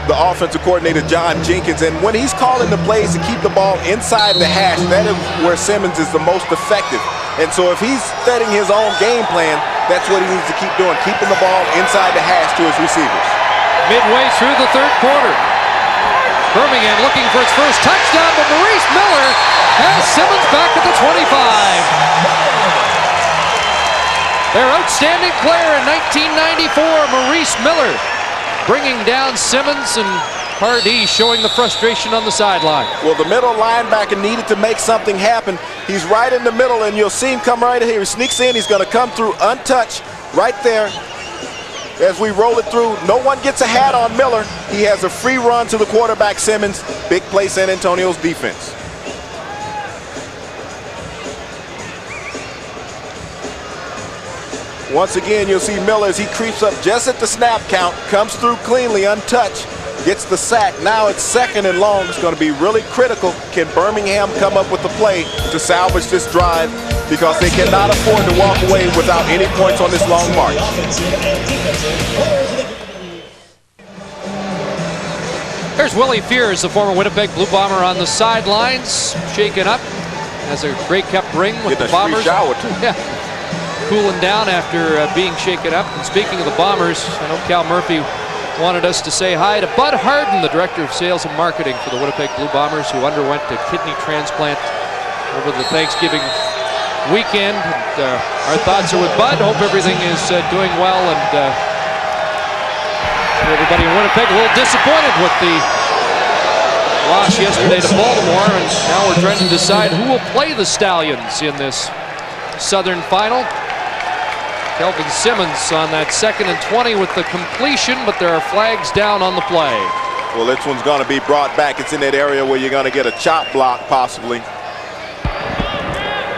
the offensive coordinator, John Jenkins, and when he's calling the plays to keep the ball inside the hash, that is where Simmons is the most effective. And so if he's setting his own game plan, that's what he needs to keep doing, keeping the ball inside the hash to his receivers. Midway through the third quarter, Birmingham looking for its first touchdown, but Maurice Miller has Simmons back at the 25. Their outstanding player in 1994, Maurice Miller, bringing down Simmons, and Pardee showing the frustration on the sideline. Well, the middle linebacker needed to make something happen. He's right in the middle, and you'll see him come right here. He sneaks in. He's going to come through untouched right there. As we roll it through, no one gets a hat on Miller. He has a free run to the quarterback, Simmons. Big play, San Antonio's defense. Once again, you'll see Miller as he creeps up just at the snap count, comes through cleanly, untouched, gets the sack. Now it's 2nd and long. It's going to be really critical. Can Birmingham come up with the play to salvage this drive? Because they cannot afford to walk away without any points on this long march. There's Willie Fears, the former Winnipeg Blue Bomber, on the sidelines, shaken up. Has a Grey Cup ring with the Bombers. Shower too. Yeah, cooling down after being shaken up. And speaking of the Bombers, I know Cal Murphy wanted us to say hi to Bud Harden, the Director of Sales and Marketing for the Winnipeg Blue Bombers, who underwent a kidney transplant over the Thanksgiving weekend. And, our thoughts are with Bud. Hope everything is doing well, and everybody in Winnipeg a little disappointed with the loss yesterday to Baltimore, and now we're trying to decide who will play the Stallions in this Southern final. Kelvin Simmons on that 2nd and 20 with the completion, but there are flags down on the play. Well, this one's going to be brought back. It's in that area where you're going to get a chop block, possibly.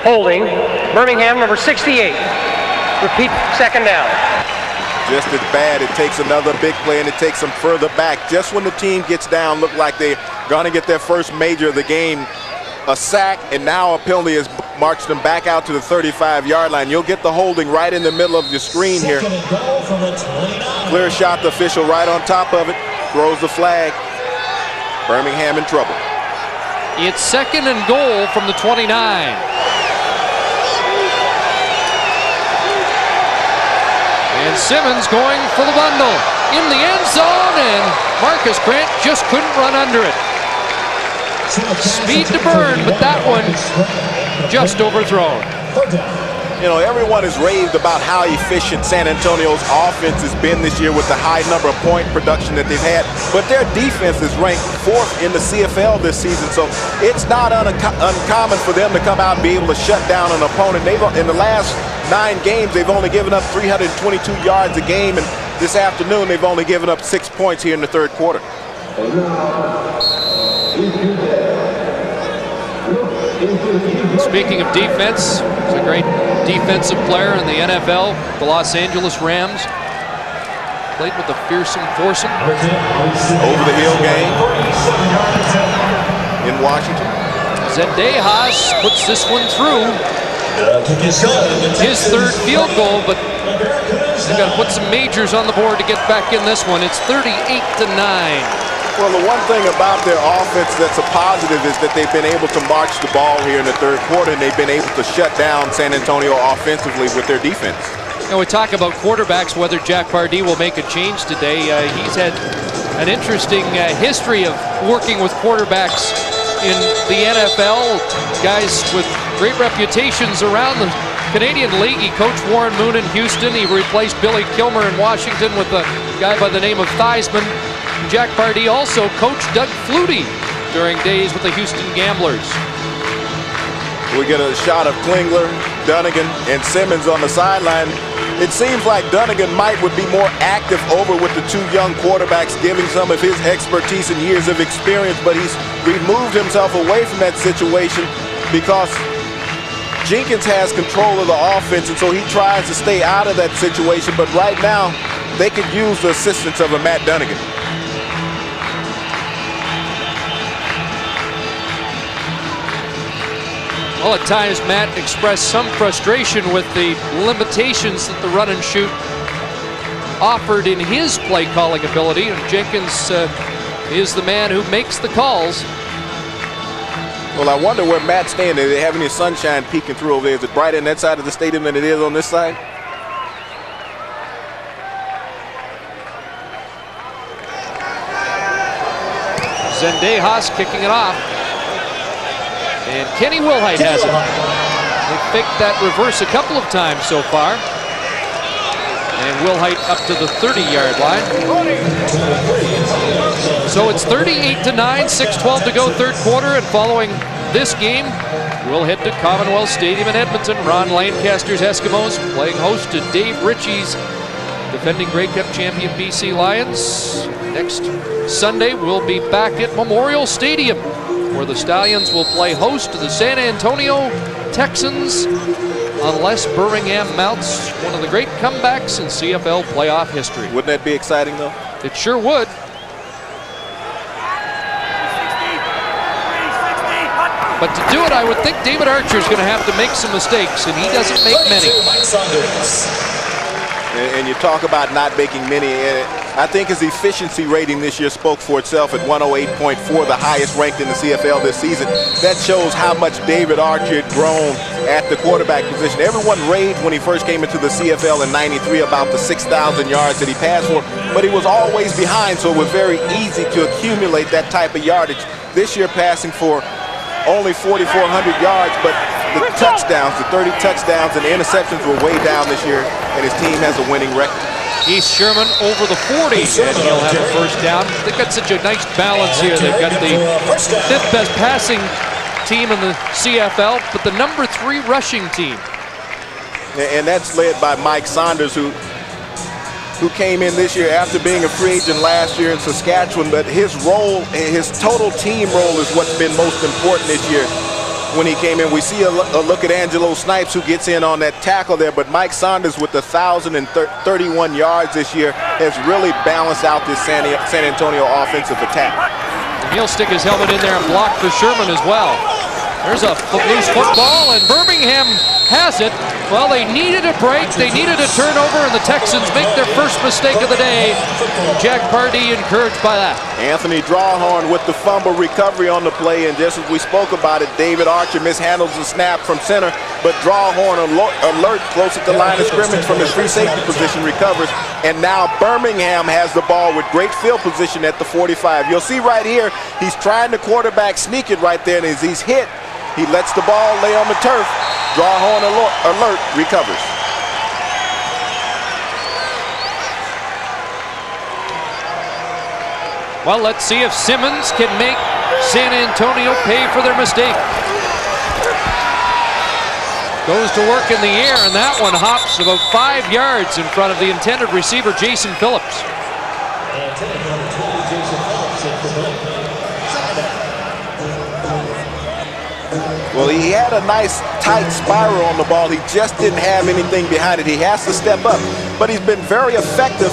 Holding, Birmingham, number 68. Repeat, 2nd down. Just as bad. It takes another big play, and it takes them further back. Just when the team gets down, look like they're going to get their first major of the game. A sack, and now a penalty has marched them back out to the 35-yard line. You'll get the holding right in the middle of your screen here. Clear shot, the official right on top of it. Throws the flag. Birmingham in trouble. It's 2nd and goal from the 29. And Simmons going for the bundle in the end zone, and Marcus Grant just couldn't run under it. Speed to burn, but that one just overthrown. You know, everyone has raved about how efficient San Antonio's offense has been this year with the high number of point production that they've had, but their defense is ranked 4th in the CFL this season, so it's not uncommon for them to come out and be able to shut down an opponent. In the last 9 games, they've only given up 322 yards a game, and this afternoon they've only given up 6 points here in the 3rd quarter. Speaking of defense, he's a great defensive player in the NFL, the Los Angeles Rams. Played with the fearsome foursome. Over-the-hill game in Washington. Zendejas puts this one through. His 3rd field goal, but they've got to put some majors on the board to get back in this one. It's 38-9. Well, the one thing about their offense that's a positive is that they've been able to march the ball here in the 3rd quarter, and they've been able to shut down San Antonio offensively with their defense. And we talk about quarterbacks, whether Jack Pardee will make a change today. He's had an interesting history of working with quarterbacks in the NFL, guys with great reputations around the Canadian League. He coached Warren Moon in Houston. He replaced Billy Kilmer in Washington with a guy by the name of Theismann. Jack Pardee also coached Doug Flutie during days with the Houston Gamblers. We get a shot of Klingler, Dunnigan, and Simmons on the sideline. It seems like Dunnigan would be more active over with the 2 young quarterbacks, giving some of his expertise and years of experience, but he's removed himself away from that situation because Jenkins has control of the offense, and so he tries to stay out of that situation. But right now, they could use the assistance of a Matt Dunnigan. Well, at times, Matt expressed some frustration with the limitations that the run and shoot offered in his play calling ability, and Jenkins is the man who makes the calls. Well, I wonder where Matt's staying. Do they have any sunshine peeking through over there? Is it brighter on that side of the stadium than it is on this side? Zendejas kicking it off. And Kenny Wilhite has it. They faked that reverse a couple of times so far. And Wilhite up to the 30-yard line. So it's 38-9, 6:12 to go, third quarter. And following this game, we'll head to Commonwealth Stadium in Edmonton. Ron Lancaster's Eskimos playing host to Dave Ritchie's defending Grey Cup champion BC Lions. Next Sunday, we'll be back at Memorial Stadium, where the Stallions will play host to the San Antonio Texans, unless Birmingham mounts one of the great comebacks in CFL playoff history. Wouldn't that be exciting, though? It sure would. But to do it, I would think David Archer's going to have to make some mistakes, and he doesn't make many. And you talk about not making many. I think his efficiency rating this year spoke for itself at 108.4, the highest ranked in the CFL this season. That shows how much David Archer had grown at the quarterback position. Everyone raved when he first came into the CFL in '93 about the 6,000 yards that he passed for, but he was always behind, so it was very easy to accumulate that type of yardage. This year passing for only 4,400 yards, but the touchdowns, the 30 touchdowns and the interceptions were way down this year, and his team has a winning record. East Sherman over the 40, and he'll have a first down. They've got such a nice balance here. They've got the fifth best passing team in the CFL, but the number 3 rushing team. And that's led by Mike Saunders, who came in this year after being a free agent last year in Saskatchewan, but his role, his total team role is what's been most important this year. When he came in, we see a look at Angelo Snipes, who gets in on that tackle there, but Mike Saunders with 1,031 yards this year has really balanced out this San Antonio offensive attack. And he'll stick his helmet in there and block for Sherman as well. There's a loose football, and Birmingham has it. Well, they needed a break, they needed a turnover, and the Texans make their first mistake of the day. Jack Pardee encouraged by that. Anthony Drawhorn with the fumble recovery on the play, and just as we spoke about it, David Archer mishandles the snap from center, but Drawhorn alert close at the line of scrimmage from his free safety position recovers, and now Birmingham has the ball with great field position at the 45. You'll see right here, he's trying to quarterback sneak it right there, and as he's hit, he lets the ball lay on the turf. Drawhorn alert recovers. Well, let's see if Simmons can make San Antonio pay for their mistake. Goes to work in the air, and that one hops about 5 yards in front of the intended receiver, Jason Phillips. Well, he had a nice tight spiral on the ball. He just didn't have anything behind it. He has to step up, but he's been very effective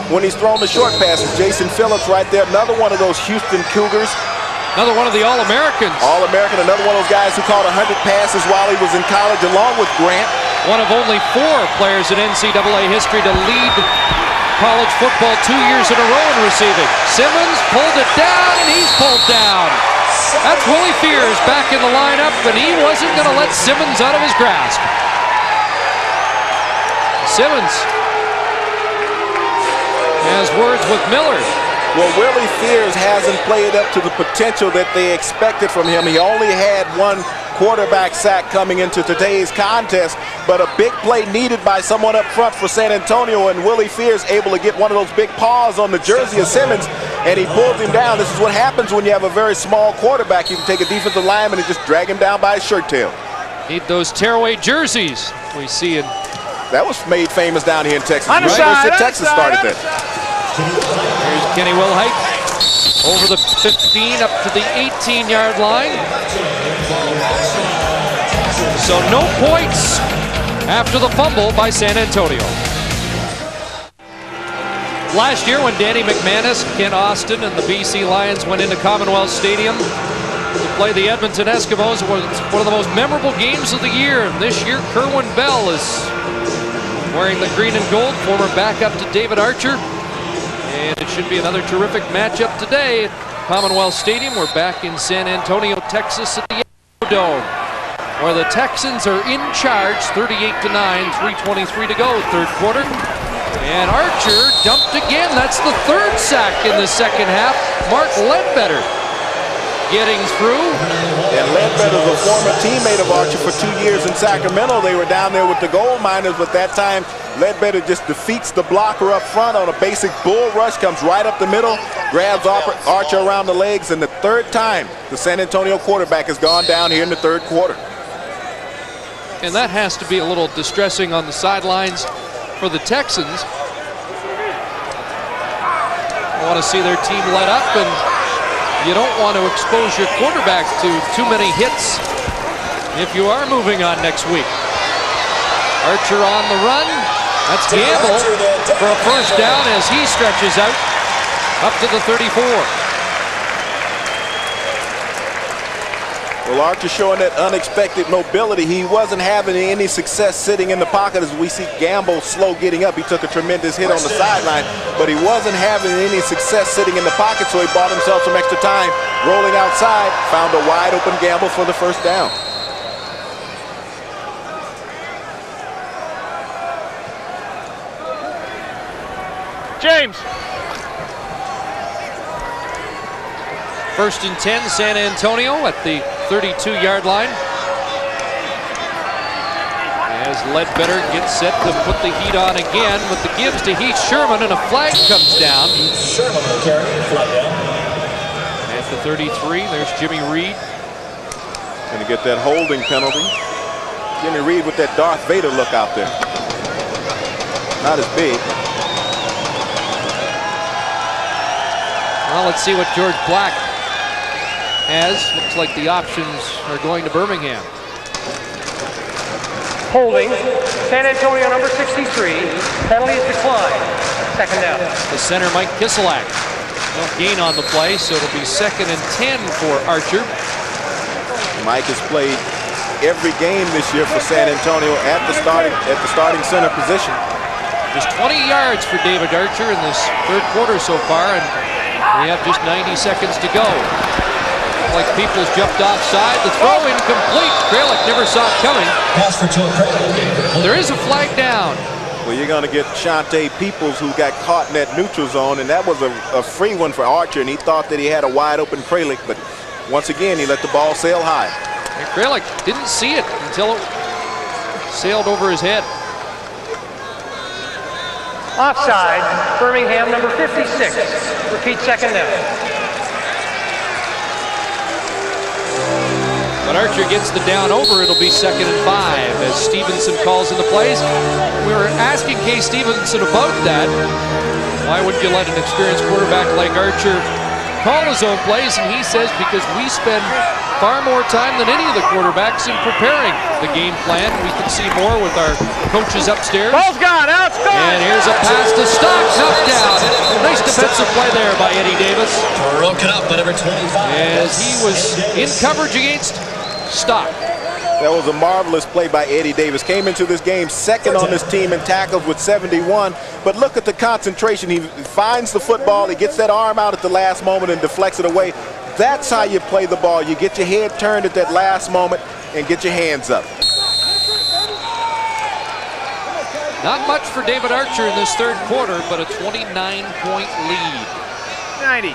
when he's thrown the short passes. Jason Phillips right there, another one of those Houston Cougars. Another one of the All-Americans. All-American, another one of those guys who caught 100 passes while he was in college, along with Grant. One of only 4 players in NCAA history to lead college football 2 years in a row in receiving. Simmons pulled it down, and he's pulled down. That's Willie Fears back in the lineup, and he wasn't going to let Simmons out of his grasp. Simmons has words with Miller. Well, Willie Fears hasn't played up to the potential that they expected from him. He only had 1 quarterback sack coming into today's contest, but a big play needed by someone up front for San Antonio, and Willie Fears able to get one of those big paws on the jersey of Simmons, and he pulled him down. This is what happens when you have a very small quarterback. You can take a defensive lineman and just drag him down by his shirt tail. Need those tearaway jerseys we see in. That was made famous down here in Texas. University of Texas started that. Here's Kenny Wilhite over the 15 up to the 18-yard line. So no points after the fumble by San Antonio. Last year when Danny McManus, Ken Austin, and the BC Lions went into Commonwealth Stadium to play the Edmonton Eskimos, it was one of the most memorable games of the year. And this year, Kerwin Bell is wearing the green and gold, former backup to David Archer. And it should be another terrific matchup today at Commonwealth Stadium. We're back in San Antonio, Texas at the Dome, where the Texans are in charge, 38-9, 3:23 to go, third quarter. And Archer dumped again. That's the 3rd sack in the second half. Mark Ledbetter getting through. And Ledbetter's a former teammate of Archer for 2 years in Sacramento. They were down there with the gold miners, but that time Ledbetter just defeats the blocker up front on a basic bull rush, comes right up the middle, grabs Archer around the legs, and the third time the San Antonio quarterback has gone down here in the third quarter. And that has to be a little distressing on the sidelines for the Texans. I want to see their team let up, and you don't want to expose your quarterback to too many hits if you are moving on next week. Archer on the run. That's Gamble for a first down as he stretches out up to the 34. Well, Archer showing that unexpected mobility. He wasn't having any success sitting in the pocket as we see Gamble slow getting up. He took a tremendous hit on the sideline, but he wasn't having any success sitting in the pocket, so he bought himself some extra time rolling outside, found a wide open Gamble for the first down. James. First and 10, San Antonio at the 32-yard line. As Ledbetter gets set to put the heat on again, with the gives to Heath Sherman, and a flag comes down. Sherman will carry flag down. At the 33, there's Jimmy Reed. Going to get that holding penalty. Jimmy Reed with that Darth Vader look out there. Not as big. Well, let's see what George Black has. Looks like the options are going to Birmingham. Holding. San Antonio number 63. Penalty is declined. Second down. The center, Mike Kiselak. No gain on the play, so it'll be 2nd and 10 for Archer. Mike has played every game this year for San Antonio at the starting center position. Just 20 yards for David Archer in this third quarter so far, and we have just 90 seconds to go. Like Peoples jumped offside. The throw incomplete. Kralik never saw it coming. Pass for Joe Kralik. There is a flag down. Well, you're going to get Shante Peoples, who got caught in that neutral zone, and that was a free one for Archer, and he thought that he had a wide open Kralik, but once again, he let the ball sail high. And Kralik didn't see it until it sailed over his head. Offside, Birmingham number 56. Repeat, second down. But Archer gets the down over. It'll be 2nd and 5 as Stevenson calls in the plays. We were asking Kay Stevenson about that. Why wouldn't you let an experienced quarterback like Archer call his own plays? And he says because we spend far more time than any of the quarterbacks in preparing the game plan. We can see more with our coaches upstairs. Ball's gone, outscored! And here's a pass to Stock, knocked down. Nice defensive play there by Eddie Davis. Broken up by number 25. As he was in coverage against Stock. That was a marvelous play by Eddie Davis. Came into this game second on this team in tackles with 71. But look at the concentration. He finds the football. He gets that arm out at the last moment and deflects it away. That's how you play the ball. You get your head turned at that last moment and get your hands up. Not much for David Archer in this third quarter, but a 29-point lead. 90.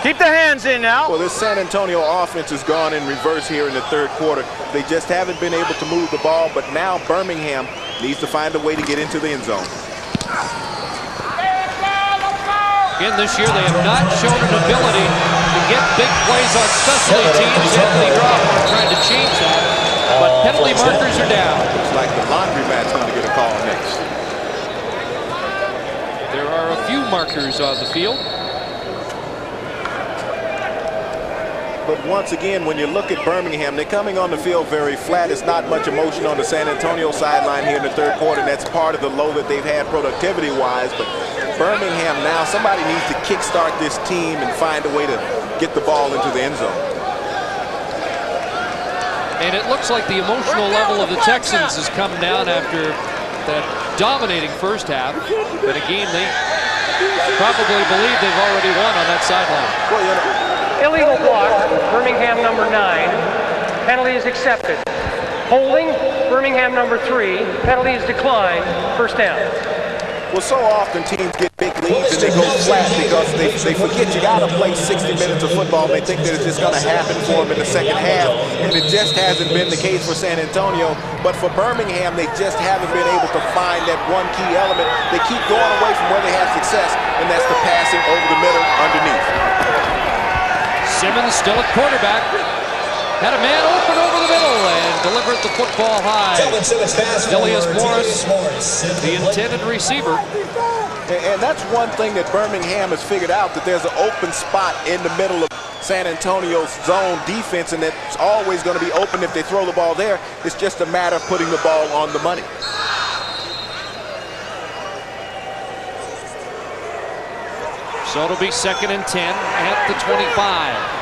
Keep the hands in now. Well, this San Antonio offense has gone in reverse here in the third quarter. They just haven't been able to move the ball, but now Birmingham needs to find a way to get into the end zone. Again, this year they have not shown an ability to get big plays on specialty teams. Anthony Drawford trying to change that, but penalty markers are down. Looks like the laundromat's going to get a call next. There are a few markers on the field. But once again, when you look at Birmingham, they're coming on the field very flat. It's not much emotion on the San Antonio sideline here in the third quarter, and that's part of the low that they've had productivity-wise. But Birmingham now, somebody needs to kickstart this team and find a way to get the ball into the end zone. And it looks like the emotional level of the Texans has come down after that dominating first half. But again, they probably believe they've already won on that sideline. Well, you know, Illegal block, Birmingham number 9. Penalty is accepted. Holding, Birmingham number 3. Penalty is declined. First down. Well, so often teams get big leads and they go flat because they forget you got to play 60 minutes of football. And they think that it's just going to happen for them in the second half, and it just hasn't been the case for San Antonio. But for Birmingham, they just haven't been able to find that one key element. They keep going away from where they have success, and that's the passing over the middle underneath. Simmons still at quarterback. Had a man open over the middle and delivered the football high. Delius Morris, the intended receiver. And that's one thing that Birmingham has figured out, that there's an open spot in the middle of San Antonio's zone defense, and it's always going to be open if they throw the ball there. It's just a matter of putting the ball on the money. So it'll be 2nd and 10 at the 25.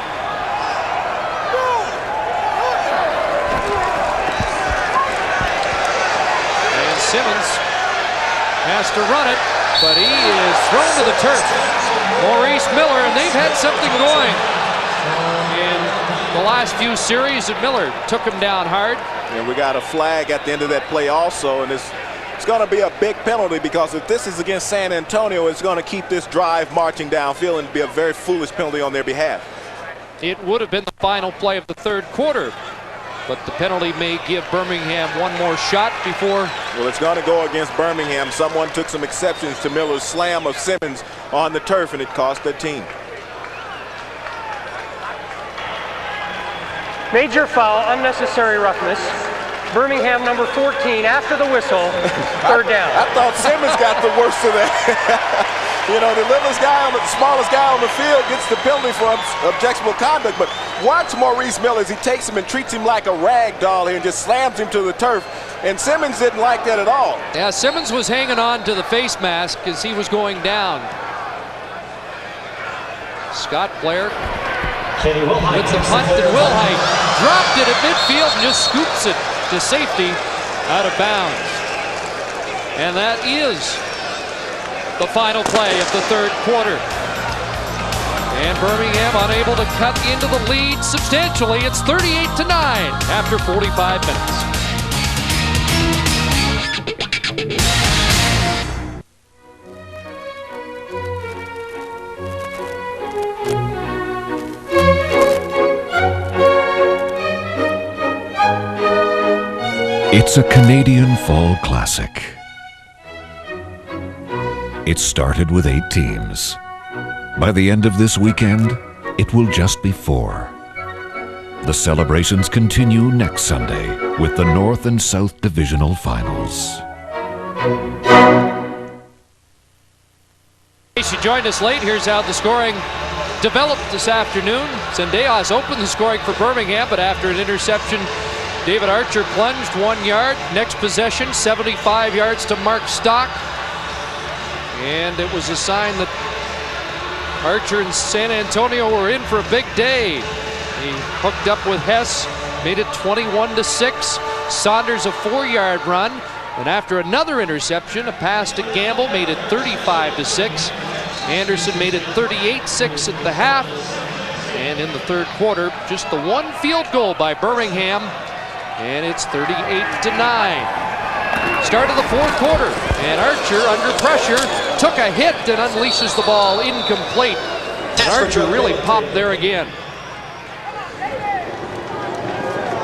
Simmons has to run it, but he is thrown to the turf. Maurice Miller, and they've had something going in the last few series, and Miller took him down hard. And we got a flag at the end of that play also, and it's going to be a big penalty, because if this is against San Antonio, it's going to keep this drive marching downfield and be a very foolish penalty on their behalf. It would have been the final play of the third quarter, but the penalty may give Birmingham one more shot before. Well, it's going to go against Birmingham. Someone took some exceptions to Miller's slam of Simmons on the turf, and it cost their team. Major foul, unnecessary roughness. Birmingham number 14 after the whistle, 3rd down. I thought Simmons got the worst of that. You know, the littlest guy, the smallest guy on the field gets the penalty for objectionable conduct. But watch Maurice Miller as he takes him and treats him like a rag doll here and just slams him to the turf. And Simmons didn't like that at all. Yeah, Simmons was hanging on to the face mask as he was going down. Scott Blair with the punt, and Wilhite dropped it at midfield and just scoops it to safety out of bounds. And that is the final play of the third quarter. And Birmingham unable to cut into the lead substantially. It's 38-9 after 45 minutes. It's a Canadian Fall Classic. It started with 8 teams. By the end of this weekend, it will just be 4. The celebrations continue next Sunday with the North and South Divisional Finals. In case you joined us late, here's how the scoring developed this afternoon. Zendejas opened the scoring for Birmingham, but after an interception, David Archer plunged 1 yard. Next possession, 75 yards to Mark Stock. And it was a sign that Archer and San Antonio were in for a big day. He hooked up with Hess, made it 21-6. Saunders a 4-yard run. And after another interception, a pass to Gamble made it 35-6. Anderson made it 38-6 at the half. And in the third quarter, just the one field goal by Birmingham. And it's 38-9. Start of the fourth quarter, and Archer, under pressure, took a hit and unleashes the ball incomplete. And Archer really popped there again.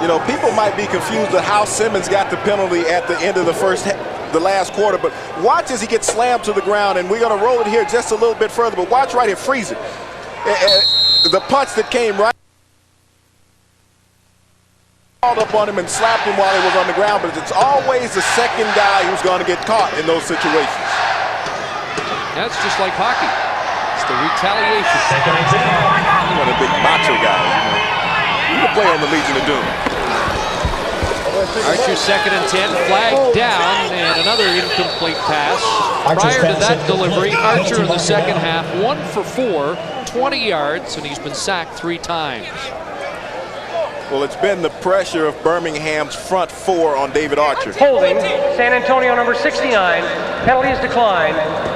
You know, people might be confused at how Simmons got the penalty at the end of the last quarter, but watch as he gets slammed to the ground, and we're going to roll it here just a little bit further, but watch right here, freeze it. The punch that came right up on him and slapped him while he was on the ground, but it's always the second guy who's going to get caught in those situations. That's just like hockey. It's the retaliation. He's one of the big macho guys. You can play on the Legion of Doom. Archer 2nd and 10, flag down, and another incomplete pass. Prior to that delivery, Archer in the second half, 1 for 4, 20 yards, and he's been sacked 3 times. Well, it's been the pressure of Birmingham's front four on David Archer. Holding, San Antonio number 69. Penalty is declined.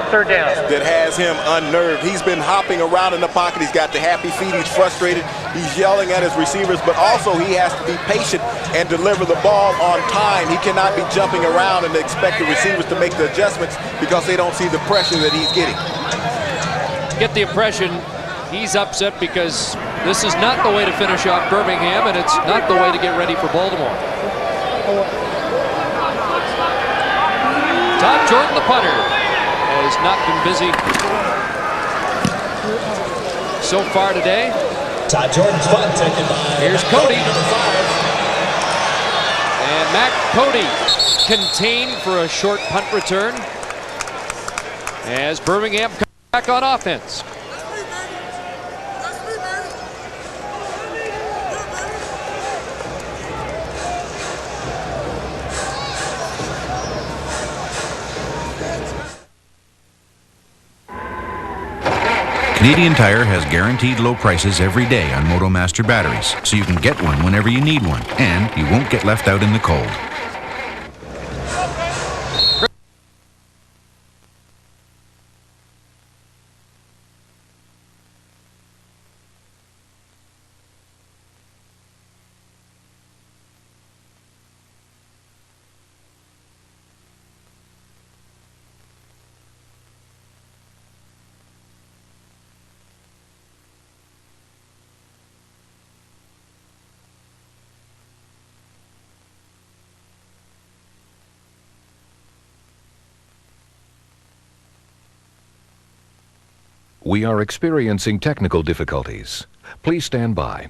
Third down. That has him unnerved. He's been hopping around in the pocket. He's got the happy feet. He's frustrated. He's yelling at his receivers, but also he has to be patient and deliver the ball on time. He cannot be jumping around and expect the receivers to make the adjustments because they don't see the pressure that he's getting. Get the impression he's upset because this is not the way to finish off Birmingham, and it's not the way to get ready for Baltimore. Todd Jordan, the punter, has not been busy so far today. Todd Jordan's punt taken by Here's Cody. number 5. And Mac Cody contained for a short punt return as Birmingham comes back on offense. Canadian Tire has guaranteed low prices every day on MotoMaster batteries, so you can get one whenever you need one, and you won't get left out in the cold. We are experiencing technical difficulties. Please stand by.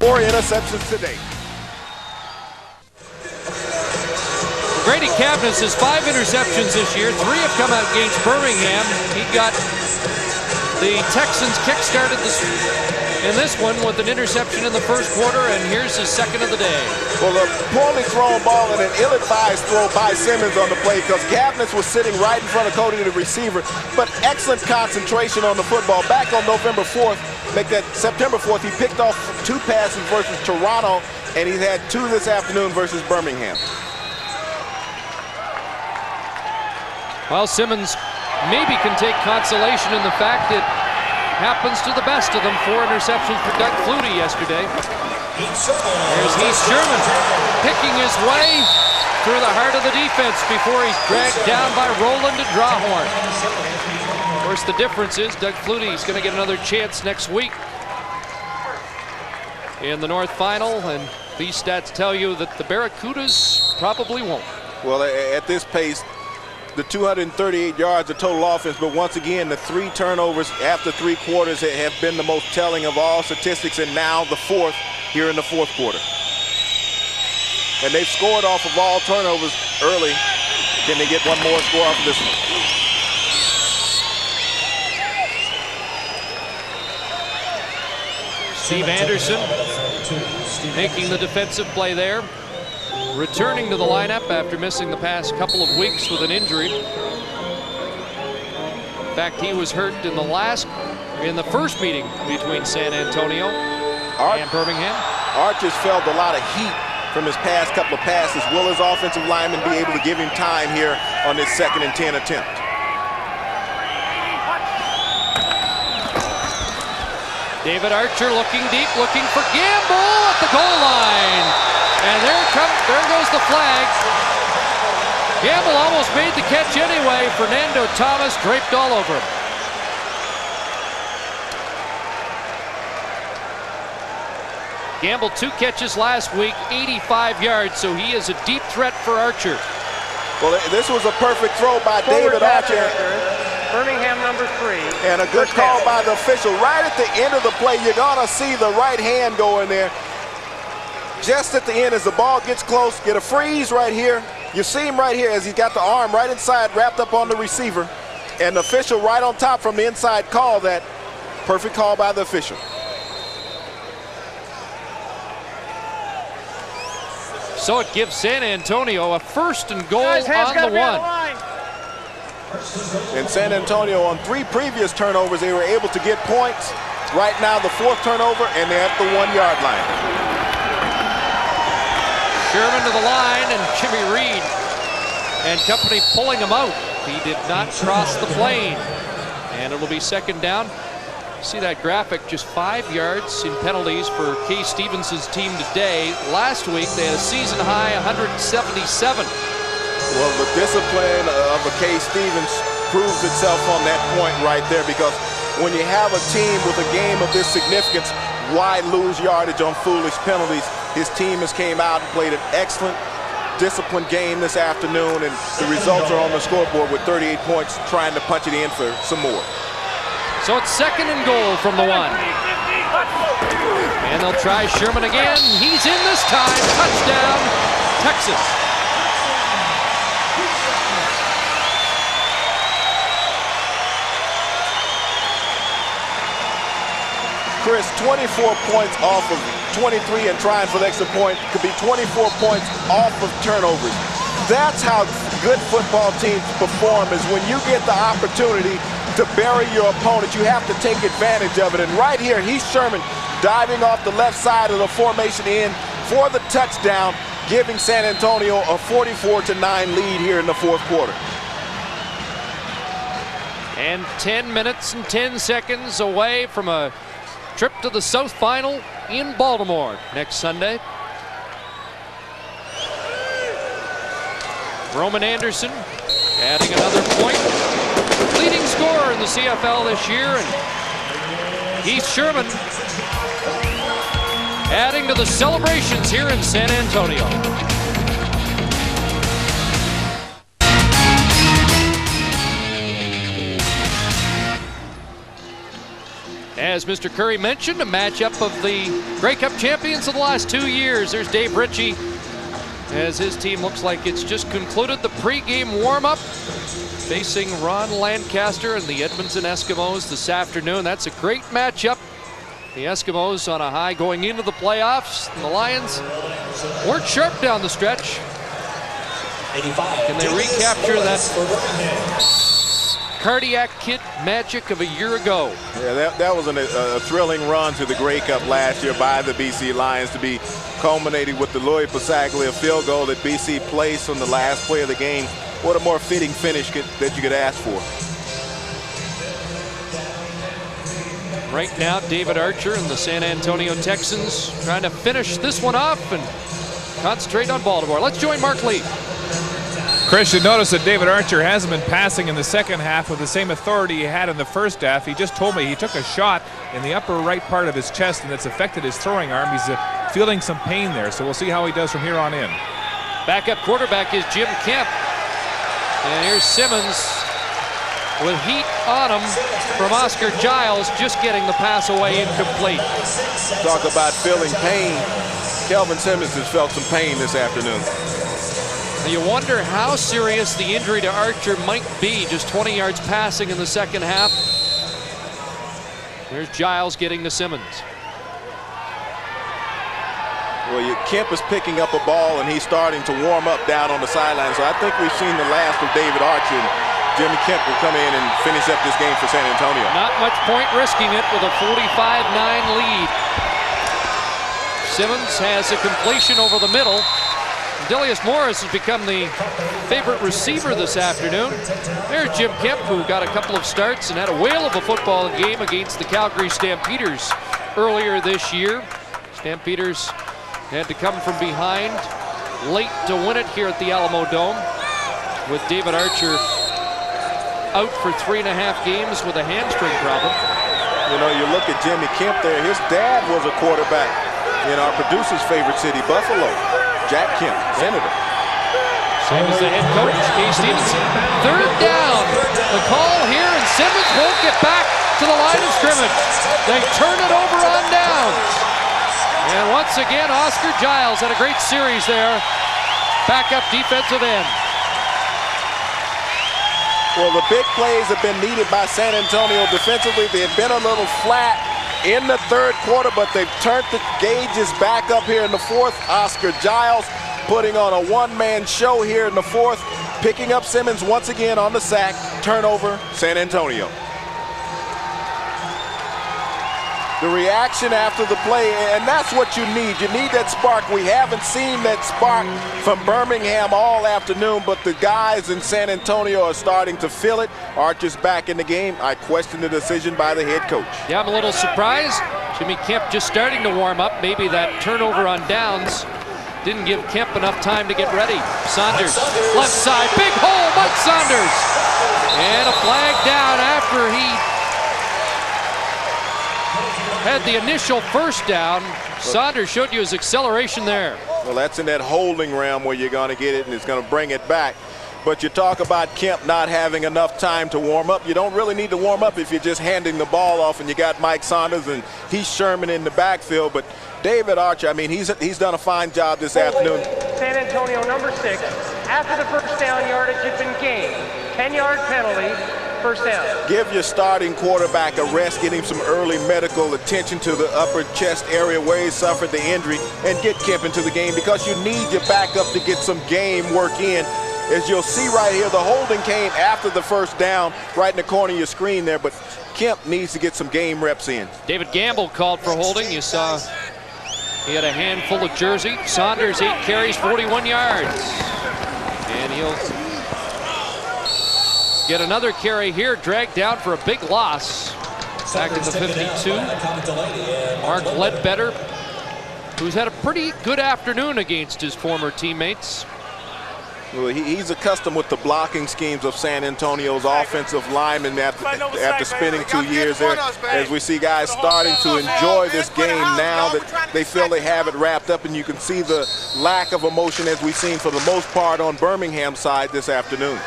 Four interceptions today. Grady Cavness has 5 interceptions this year. 3 have come out against Birmingham. He got the Texans kick-started in this one with an interception in the first quarter, and here's his second of the day. Well, a poorly thrown ball and an ill-advised throw by Simmons on the play because Cavness was sitting right in front of Cody, the receiver, but excellent concentration on the football. Back on November 4th, make that September 4th, he picked off 2 passes versus Toronto, and he's had 2 this afternoon versus Birmingham. Well, Simmons maybe can take consolation in the fact it happens to the best of them. 4 interceptions for Doug Flutie yesterday. There's Heath Sherman picking his way through the heart of the defense before he's dragged down by Roland and Drawhorn. Of course, the difference is Doug Flutie is going to get another chance next week in the North Final, and these stats tell you that the Barracudas probably won't. Well, at this pace, the 238 yards of total offense, but once again, the 3 turnovers after 3 quarters have been the most telling of all statistics, and now the 4th here in the 4th quarter. And they've scored off of all turnovers early. Can they get one more score off of this one? Steve Anderson making the defensive play there. Returning to the lineup after missing the past couple of weeks with an injury. In fact, he was hurt in the first meeting between San Antonio and Birmingham. Archer's felt a lot of heat from his past couple of passes. Will his offensive lineman be able to give him time here on this 2nd and 10 attempt? David Archer looking deep, looking for Gamble at the goal line. And there goes the flag. Gamble almost made the catch anyway. Fernando Thomas draped all over him. Gamble 2 catches last week, 85 yards, so he is a deep threat for Archer. Well, this was a perfect throw by David Archer. Birmingham number 3. And a good call by the official. Right at the end of the play, you're going to see the right hand go in there. Just at the end, as the ball gets close, get a freeze right here. You see him right here as he's got the arm right inside, wrapped up on the receiver. And the official right on top from the inside call that. Perfect call by the official. So it gives San Antonio a 1st and goal on the 1. And San Antonio, on 3 previous turnovers, they were able to get points. Right now, the 4th turnover, and they're at the 1-yard line. Sherman to the line, and Jimmy Reed and company pulling him out. He did not cross the plane. And it'll be 2nd down. See that graphic, just 5 yards in penalties for Kay Stevenson's team today. Last week, they had a season-high 177. Well, the discipline of a Kay Stevens proves itself on that point right there, because when you have a team with a game of this significance, why lose yardage on foolish penalties? His team has came out and played an excellent, disciplined game this afternoon, and the results are on the scoreboard with 38 points, trying to punch it in for some more. So it's 2nd and goal from the 1. And they'll try Sherman again. He's in this time. Touchdown, Texas. Chris, 24 points off of 23 and trying for the extra point could be 24 points off of turnovers. That's how good football teams perform, is when you get the opportunity to bury your opponent, you have to take advantage of it. And right here, he's Sherman diving off the left side of the formation in for the touchdown, giving San Antonio a 44-9 lead here in the 4th quarter. And 10 minutes and 10 seconds away from a trip to the South Final in Baltimore next Sunday. Roman Anderson adding another point. Leading scorer in the CFL this year, and Heath Sherman adding to the celebrations here in San Antonio. As Mr. Curry mentioned, a matchup of the Grey Cup champions of the last 2 years. There's Dave Ritchie, as his team looks like it's just concluded the pregame warm-up, facing Ron Lancaster and the Edmonton Eskimos this afternoon. That's a great matchup. The Eskimos on a high going into the playoffs, and the Lions weren't sharp down the stretch. Can they recapture that cardiac kid magic of a year ago? Yeah, that was a thrilling run to the Grey Cup last year by the BC Lions, to be culminated with the Louis Pasaglia field goal that BC placed on the last play of the game. What a more fitting finish that you could ask for. Right now, David Archer and the San Antonio Texans trying to finish this one off and concentrate on Baltimore. Let's join Mark Lee. Chris, you notice that David Archer hasn't been passing in the second half with the same authority he had in the first half. He just told me he took a shot in the upper right part of his chest, and it's affected his throwing arm. He's feeling some pain there, so we'll see how he does from here on in. Backup quarterback is Jim Kemp. And here's Simmons with heat on him from Oscar Giles, just getting the pass away incomplete. Talk about feeling pain. Kelvin Simmons has felt some pain this afternoon. You wonder how serious the injury to Archer might be. Just 20 yards passing in the second half. There's Giles getting to Simmons. Well, Kemp is picking up a ball, and he's starting to warm up down on the sideline. So I think we've seen the last of David Archer. Jimmy Kemp will come in and finish up this game for San Antonio. Not much point risking it with a 45-9 lead. Simmons has a completion over the middle. Delius Morris has become the favorite receiver this afternoon. There's Jim Kemp, who got a couple of starts and had a whale of a football game against the Calgary Stampeders earlier this year. Stampeders had to come from behind late to win it here at the Alamo Dome, with David Archer out for 3.5 games with a hamstring problem. You know, you look at Jimmy Kemp there. His dad was a quarterback in our producer's favorite city, Buffalo. Jack Kemp, Senator. Same as the head coach, Kay Stevenson. Third down. The call here, and Simmons won't get back to the line of scrimmage. They turn it over on downs. And once again, Oscar Giles had a great series there. Backup defensive end. Well, the big plays have been needed by San Antonio defensively. They've been a little flat in the third quarter, but they've turned the gauges back up here in the fourth. Oscar Giles putting on a one-man show here in the fourth, picking up Simmons once again on the sack. Turnover, San Antonio. The reaction after the play, and that's what you need. You need that spark. We haven't seen that spark from Birmingham all afternoon, but the guys in San Antonio are starting to feel it. Archer's back in the game. I question the decision by the head coach. Yeah, I'm a little surprised. Jimmy Kemp just starting to warm up. Maybe that turnover on downs didn't give Kemp enough time to get ready. Saunders, left side, big hole, Mike Saunders. And a flag down after he had the initial first down. Saunders showed you his acceleration there. Well, that's in that holding realm where you're going to get it and it's going to bring it back. But you talk about Kemp not having enough time to warm up. You don't really need to warm up if you're just handing the ball off and you got Mike Saunders and Heath Sherman in the backfield. But David Archer, I mean, he's done a fine job this afternoon. San Antonio, number 6. After the first down yardage has been gained. 10-yard penalty. First down. Give your starting quarterback a rest, get him some early medical attention to the upper chest area where he suffered the injury, and get Kemp into the game because you need your backup to get some game work in. As you'll see right here, the holding came after the first down right in the corner of your screen there, but Kemp needs to get some game reps in. David Gamble called for holding. You saw he had a handful of jersey. Saunders 8 carries, 41 yards. And he'll get another carry here, dragged down for a big loss. Back in the 52. Mark Ledbetter, who's had a pretty good afternoon against his former teammates. Well, he's accustomed with the blocking schemes of San Antonio's offensive linemen after spending 2 years there. As we see guys starting to enjoy this game now that they feel they have it wrapped up, and you can see the lack of emotion as we've seen for the most part on Birmingham's side this afternoon.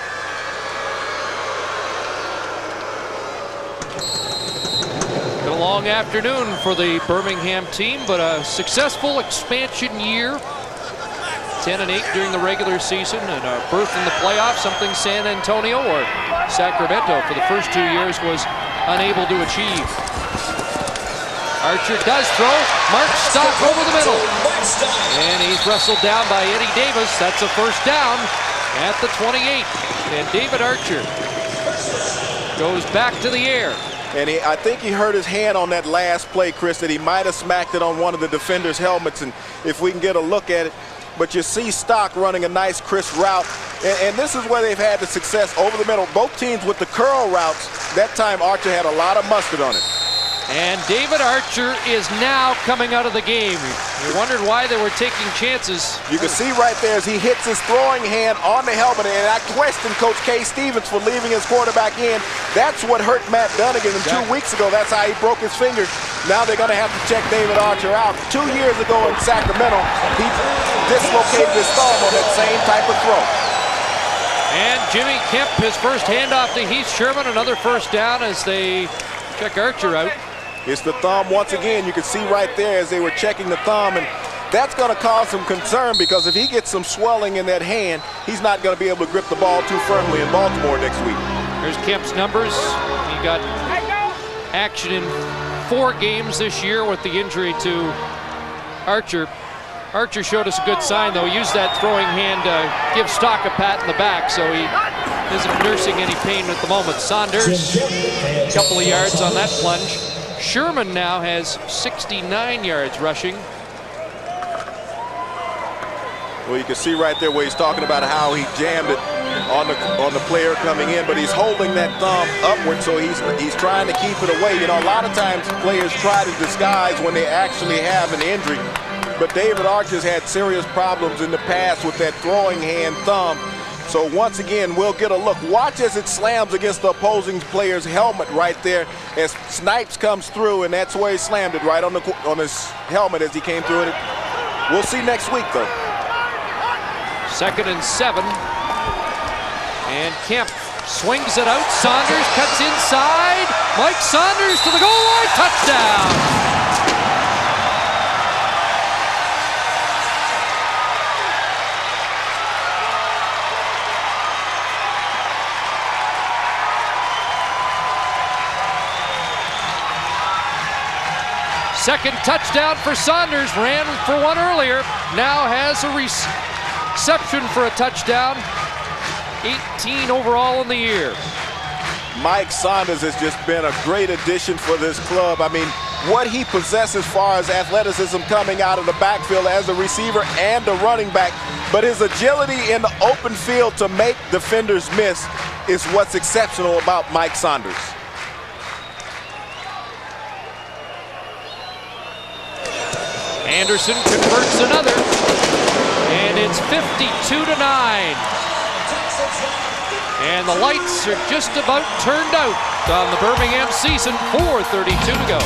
Been a long afternoon for the Birmingham team, but a successful expansion year. 10-8 during the regular season and a berth in the playoffs, something San Antonio or Sacramento for the first 2 years was unable to achieve. Archer does throw. Mark Stock over the middle. And he's wrestled down by Eddie Davis. That's a first down at the 28. And David Archer goes back to the air. And I think he hurt his hand on that last play, Chris, that he might have smacked it on one of the defenders' helmets. And if we can get a look at it, but you see Stock running a nice crisp route. And this is where they've had the success over the middle. Both teams with the curl routes. That time Archer had a lot of mustard on it. And David Archer is now coming out of the game. You wondered why they were taking chances. You can see right there as he hits his throwing hand on the helmet. And I question Coach Kay Stevens for leaving his quarterback in. That's what hurt Matt Dunnigan. And 2 weeks ago, that's how he broke his finger. Now they're going to have to check David Archer out. 2 years ago in Sacramento, he dislocated his thumb on that same type of throw. And Jimmy Kemp, his first handoff to Heath Sherman. Another first down as they check Archer out. It's the thumb once again. You can see right there as they were checking the thumb, and that's going to cause some concern because if he gets some swelling in that hand, he's not going to be able to grip the ball too firmly in Baltimore next week. Here's Kemp's numbers. He got action in 4 games this year with the injury to Archer. Archer showed us a good sign, though. He used that throwing hand to give Stock a pat in the back, so he isn't nursing any pain at the moment. Saunders, a couple of yards on that plunge. Sherman now has 69 yards rushing. Well, you can see right there where he's talking about how he jammed it on the player coming in, but he's holding that thumb upward, so he's trying to keep it away. You know, a lot of times players try to disguise when they actually have an injury, but David Archer's had serious problems in the past with that throwing hand thumb. So once again, we'll get a look. Watch as it slams against the opposing player's helmet right there as Snipes comes through, and that's where he slammed it, right on his helmet as he came through it. We'll see next week, though. 2nd and 7. And Kemp swings it out. Saunders cuts inside. Mike Saunders to the goal line. Touchdown. Second touchdown for Saunders. Ran for one earlier. Now has a reception for a touchdown. 18 overall in the year. Mike Saunders has just been a great addition for this club. I mean, what he possesses as far as athleticism coming out of the backfield as a receiver and a running back, but his agility in the open field to make defenders miss is what's exceptional about Mike Saunders. Anderson converts another, and it's 52-9. And the lights are just about turned out on the Birmingham season. 4:32 to go.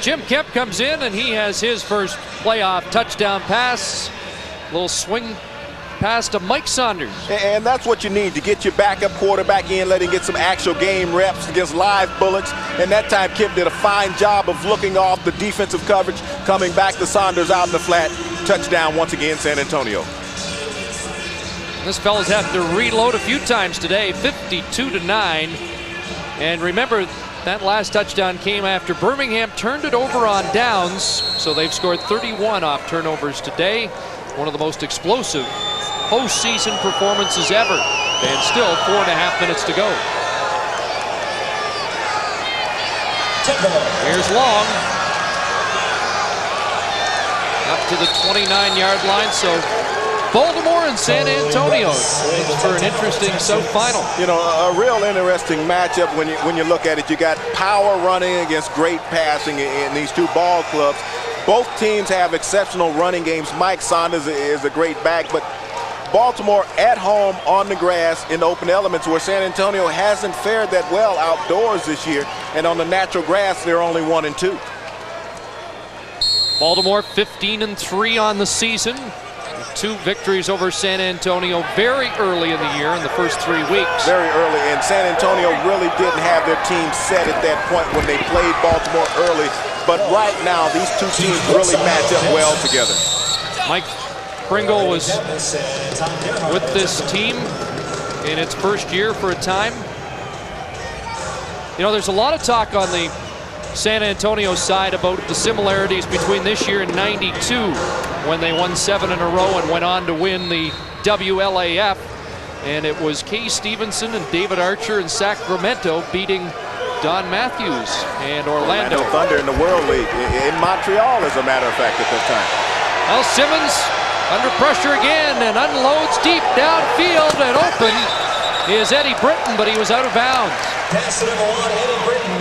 Jim Kemp comes in, and he has his first playoff touchdown pass. Little swing pass to Mike Saunders. And that's what you need to get your backup quarterback in, let him get some actual game reps against live bullets. And that time Kemp did a fine job of looking off the defensive coverage, coming back to Saunders out in the flat. Touchdown once again, San Antonio. This fella's having to reload a few times today. 52-9. And remember, that last touchdown came after Birmingham turned it over on downs. So they've scored 31 off turnovers today. One of the most explosive postseason performances ever. And still 4.5 minutes to go. Here's Long. Up to the 29-yard line. So Baltimore and San Antonio for an interesting sub-final. You know, a real interesting matchup when you look at it. You got power running against great passing in these two ball clubs. Both teams have exceptional running games. Mike Saunders is a great back, but Baltimore at home on the grass in the open elements, where San Antonio hasn't fared that well outdoors this year, and on the natural grass they're only 1-2. Baltimore 15-3 on the season. 2 victories over San Antonio very early in the year in the first 3 weeks. Very early, and San Antonio really didn't have their team set at that point when they played Baltimore early. But right now, these two teams really match up well together. Mike Pringle was with this team in its first year for a time. You know, there's a lot of talk on the San Antonio side about the similarities between this year and '92, when they won 7 in a row and went on to win the WLAF. And it was Kay Stevenson and David Archer in Sacramento beating Don Matthews and Orlando Thunder in the World League in Montreal, as a matter of fact, at that time. Well, Simmons under pressure again and unloads deep downfield, and open is Eddie Britton, but he was out of bounds.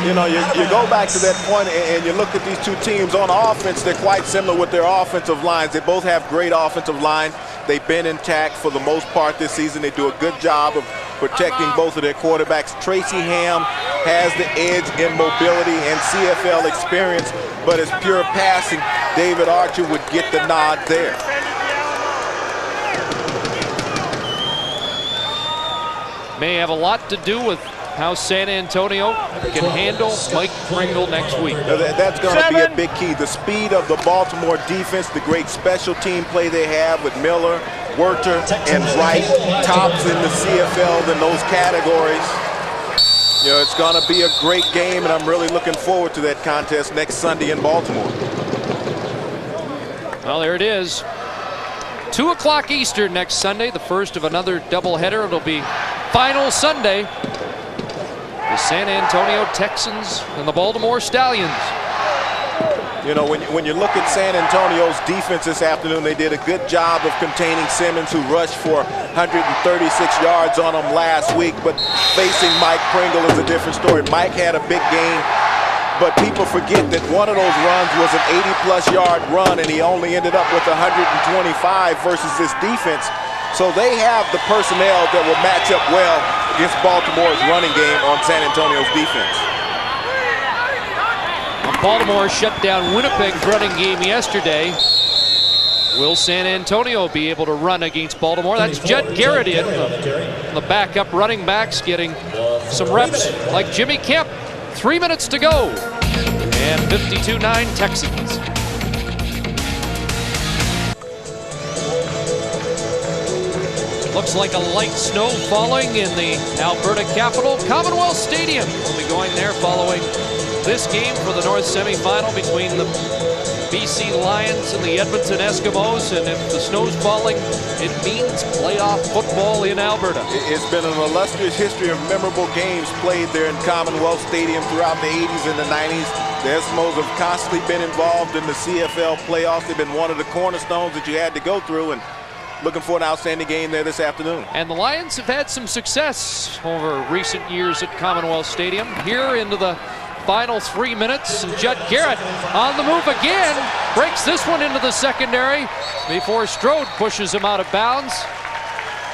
You know, you go back to that point and you look at these two teams on offense. They're quite similar with their offensive lines. They both have great offensive lines. They've been intact for the most part this season. They do a good job of protecting both of their quarterbacks. Tracy Ham has the edge in mobility and CFL experience, but as pure passing, David Archer would get the nod there. May have a lot to do with how San Antonio can handle Mike Pringle next week. That's going to be a big key. The speed of the Baltimore defense, the great special team play they have with Miller, Werter, and Wright, tops in the CFL in those categories. You know, it's going to be a great game, and I'm really looking forward to that contest next Sunday in Baltimore. Well, there it is. 2 o'clock Eastern next Sunday, the first of another doubleheader. It'll be final Sunday. The San Antonio Texans and the Baltimore Stallions. You know, when you look at San Antonio's defense this afternoon, they did a good job of containing Simmons, who rushed for 136 yards on him last week. But facing Mike Pringle is a different story. Mike had a big game, but people forget that one of those runs was an 80-plus yard run, and he only ended up with 125 versus this defense. So they have the personnel that will match up well against Baltimore's running game on San Antonio's defense. Baltimore shut down Winnipeg's running game yesterday. Will San Antonio be able to run against Baltimore? That's Judd Garrett in. The backup running backs getting some reps like Jimmy Kemp. 3 minutes to go. And 52-9 Texans. Looks like a light snow falling in the Alberta capital, Commonwealth Stadium. We'll be going there following this game for the North semifinal between the BC Lions and the Edmonton Eskimos. And if the snow's falling, it means playoff football in Alberta. It's been an illustrious history of memorable games played there in Commonwealth Stadium throughout the 80s and the 90s. The Eskimos have constantly been involved in the CFL playoffs. They've been one of the cornerstones that you had to go through, and looking for an outstanding game there this afternoon. And the Lions have had some success over recent years at Commonwealth Stadium. Here into the final 3 minutes, and Judd Garrett on the move again, breaks this one into the secondary before Strode pushes him out of bounds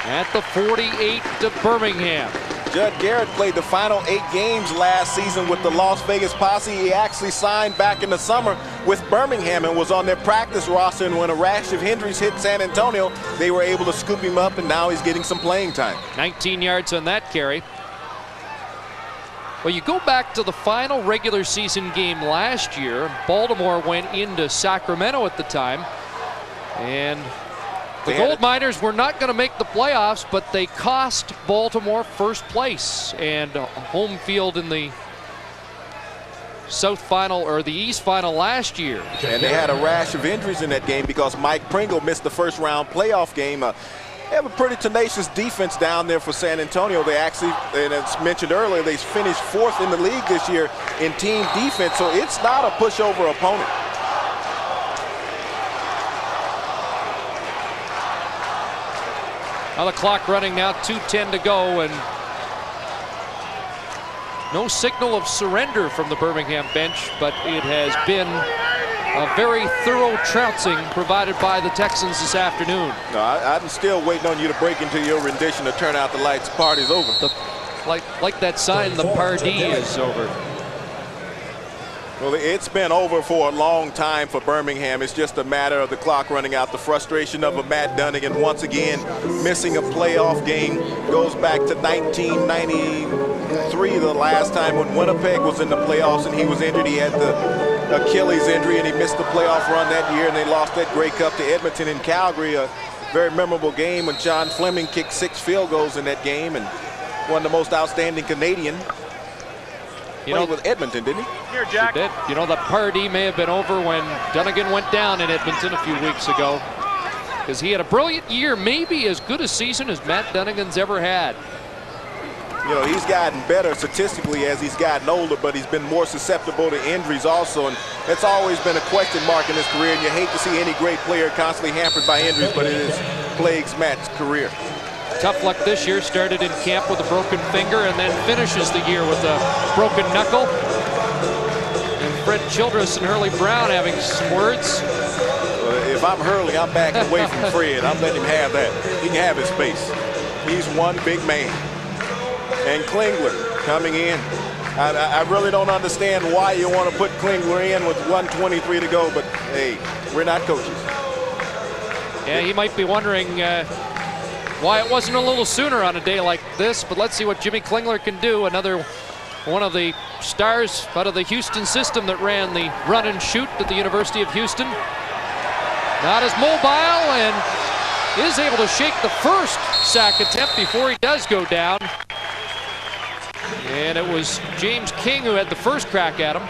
at the 48 of Birmingham. Judd Garrett played the final 8 games last season with the Las Vegas Posse. He actually signed back in the summer with Birmingham and was on their practice roster, and when a rash of injuries hit San Antonio, they were able to scoop him up, and now he's getting some playing time. 19 yards on that carry. Well, you go back to the final regular season game last year. Baltimore went into Sacramento at the time, and the Gold Miners were not going to make the playoffs, but they cost Baltimore first place and home field in the South Final or the East Final last year. And they had a rash of injuries in that game because Mike Pringle missed the first round playoff game. They have a pretty tenacious defense down there for San Antonio. They actually, and as mentioned earlier, they finished 4th in the league this year in team defense, so it's not a pushover opponent. Now the clock running now, 2:10 to go, and no signal of surrender from the Birmingham bench, but it has been a very thorough trouncing provided by the Texans this afternoon. No, I'm still waiting on you to break into your rendition to turn out the lights. Party's over. Like that sign, the party is over. Well, it's been over for a long time for Birmingham. It's just a matter of the clock running out. The frustration of a Matt Dunnigan once again missing a playoff game goes back to 1993, the last time when Winnipeg was in the playoffs and he was injured. He had the Achilles injury and he missed the playoff run that year, and they lost that Grey Cup to Edmonton in Calgary. A very memorable game when John Fleming kicked 6 field goals in that game and won the most outstanding Canadian. You know, with Edmonton, didn't he? Here, Jack. He did. You know, the party may have been over when Dunnigan went down in Edmonton a few weeks ago, because he had a brilliant year, maybe as good a season as Matt Dunnigan's ever had. You know, he's gotten better statistically as he's gotten older, but he's been more susceptible to injuries also, and that's always been a question mark in his career, and you hate to see any great player constantly hampered by injuries, but it is plagues Matt's career. Tough luck this year, started in camp with a broken finger and then finishes the year with a broken knuckle. And Fred Childress and Hurley Brown having some words. If I'm Hurley, I'm backing away from Fred. I'm letting him have that. He can have his space. He's one big man. And Klingler coming in. I really don't understand why you want to put Klingler in with 1:23 to go, but hey, we're not coaches. Yeah, he might be wondering why it wasn't a little sooner on a day like this, but let's see what Jimmy Klingler can do. Another one of the stars out of the Houston system that ran the run and shoot at the University of Houston. Not as mobile and is able to shake the first sack attempt before he does go down. And it was James King who had the first crack at him.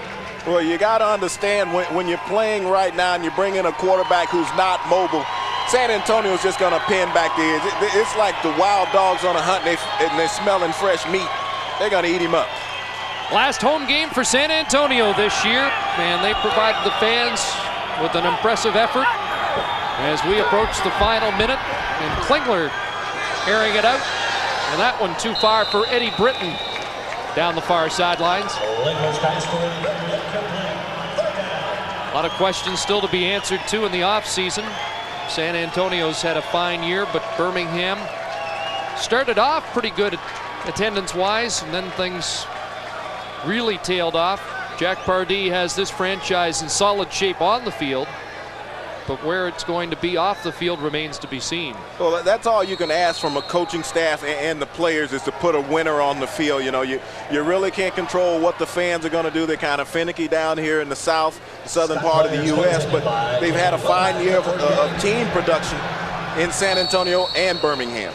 Well, you got to understand when you're playing right now and you bring in a quarterback who's not mobile, San Antonio's just going to pin back the edge. It's like the wild dogs on a hunt and they're smelling fresh meat. They're going to eat him up. Last home game for San Antonio this year, and they provided the fans with an impressive effort as we approach the final minute. And Klingler airing it out, and that one too far for Eddie Britton down the far sidelines. A lot of questions still to be answered too in the offseason. San Antonio's had a fine year, but Birmingham started off pretty good attendance-wise, and then things really tailed off. Jack Pardee has this franchise in solid shape on the field, but where it's going to be off the field remains to be seen. Well, that's all you can ask from a coaching staff and the players is to put a winner on the field. You know, you really can't control what the fans are going to do. They're kind of finicky down here in the southern part of the U.S., but they've had a fine year of team production in San Antonio and Birmingham.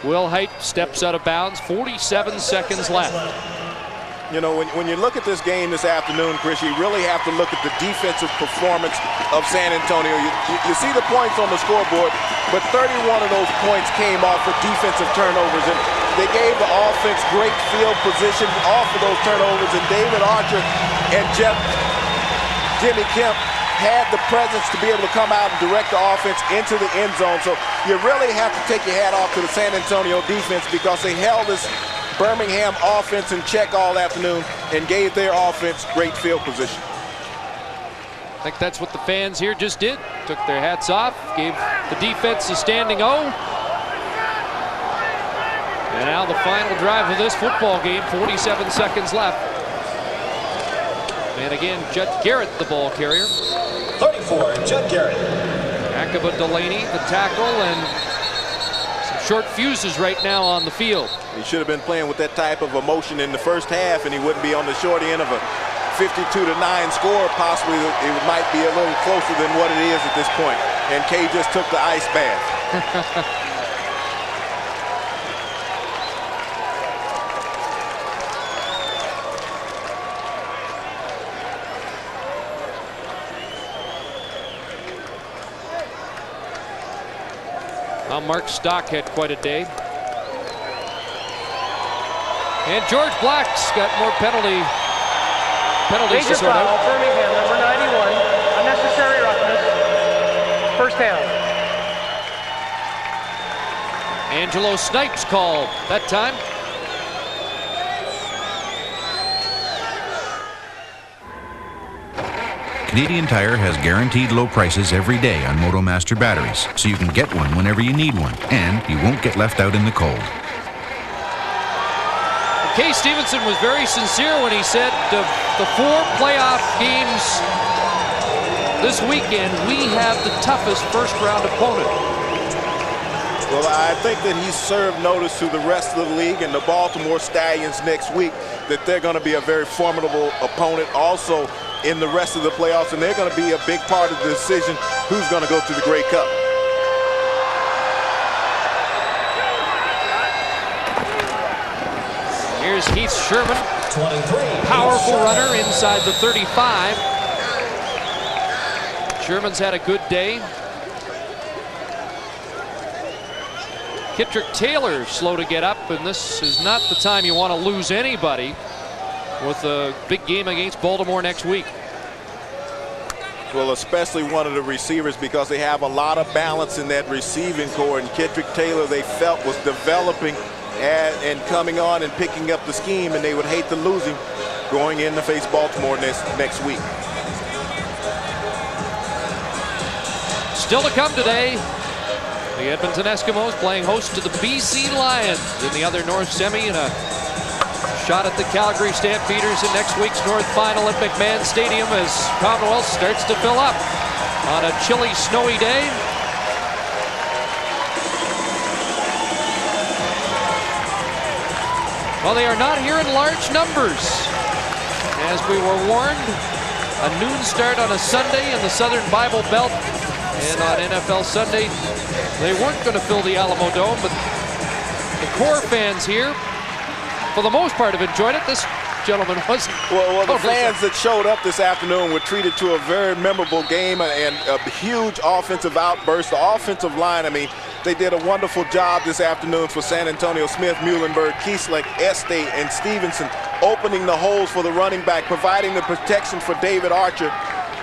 Will Height steps out of bounds, 47 seconds left. You know, when you look at this game this afternoon, Chris, you really have to look at the defensive performance of San Antonio. You see the points on the scoreboard, but 31 of those points came off of defensive turnovers, and they gave the offense great field position off of those turnovers, and David Archer and Jimmy Kemp had the presence to be able to come out and direct the offense into the end zone. So you really have to take your hat off to the San Antonio defense because they held this Birmingham offense in check all afternoon and gave their offense great field position. I think that's what the fans here just did. Took their hats off, gave the defense a standing O. And now the final drive of this football game, 47 seconds left. And again, Judd Garrett, the ball carrier. 34, Judd Garrett. Akaba Delaney, the tackle, and some short fuses right now on the field. He should have been playing with that type of emotion in the first half, and he wouldn't be on the short end of a 52-9 score. Possibly it might be a little closer than what it is at this point. And Kay just took the ice bath. Mark Stock had quite a day. And George Black's got more penalties to sort out. Birmingham, number 91, unnecessary roughness, first down. Angelo Snipes called that time. Canadian Tire has guaranteed low prices every day on MotoMaster batteries, so you can get one whenever you need one, and you won't get left out in the cold. Kay Stevenson was very sincere when he said the 4 playoff games this weekend, we have the toughest first-round opponent. Well, I think that he served notice to the rest of the league and the Baltimore Stallions next week that they're going to be a very formidable opponent also in the rest of the playoffs, and they're going to be a big part of the decision who's going to go to the Grey Cup. Here's Heath Sherman, powerful runner inside the 35. Sherman's had a good day. Kittrick Taylor slow to get up, and this is not the time you want to lose anybody with a big game against Baltimore next week. Well, especially one of the receivers, because they have a lot of balance in that receiving core, and Kittrick Taylor they felt was developing and coming on and picking up the scheme, and they would hate to lose him going in to face Baltimore next week. Still to come today, the Edmonton Eskimos playing host to the BC Lions in the other North Semi, and a shot at the Calgary Stampeders in next week's North Final at McMahon Stadium as Commonwealth starts to fill up on a chilly, snowy day. Well, they are not here in large numbers. As we were warned, a noon start on a Sunday in the Southern Bible Belt, and on NFL Sunday, they weren't going to fill the Alamo Dome, but the core fans here, for the most part, have enjoyed it. This gentleman wasn't. Well, the fans that showed up this afternoon were treated to a very memorable game and a huge offensive outburst. The offensive line, I mean, they did a wonderful job this afternoon for San Antonio. Smith, Muhlenberg, Kieslick, Estate, and Stevenson opening the holes for the running back, providing the protection for David Archer.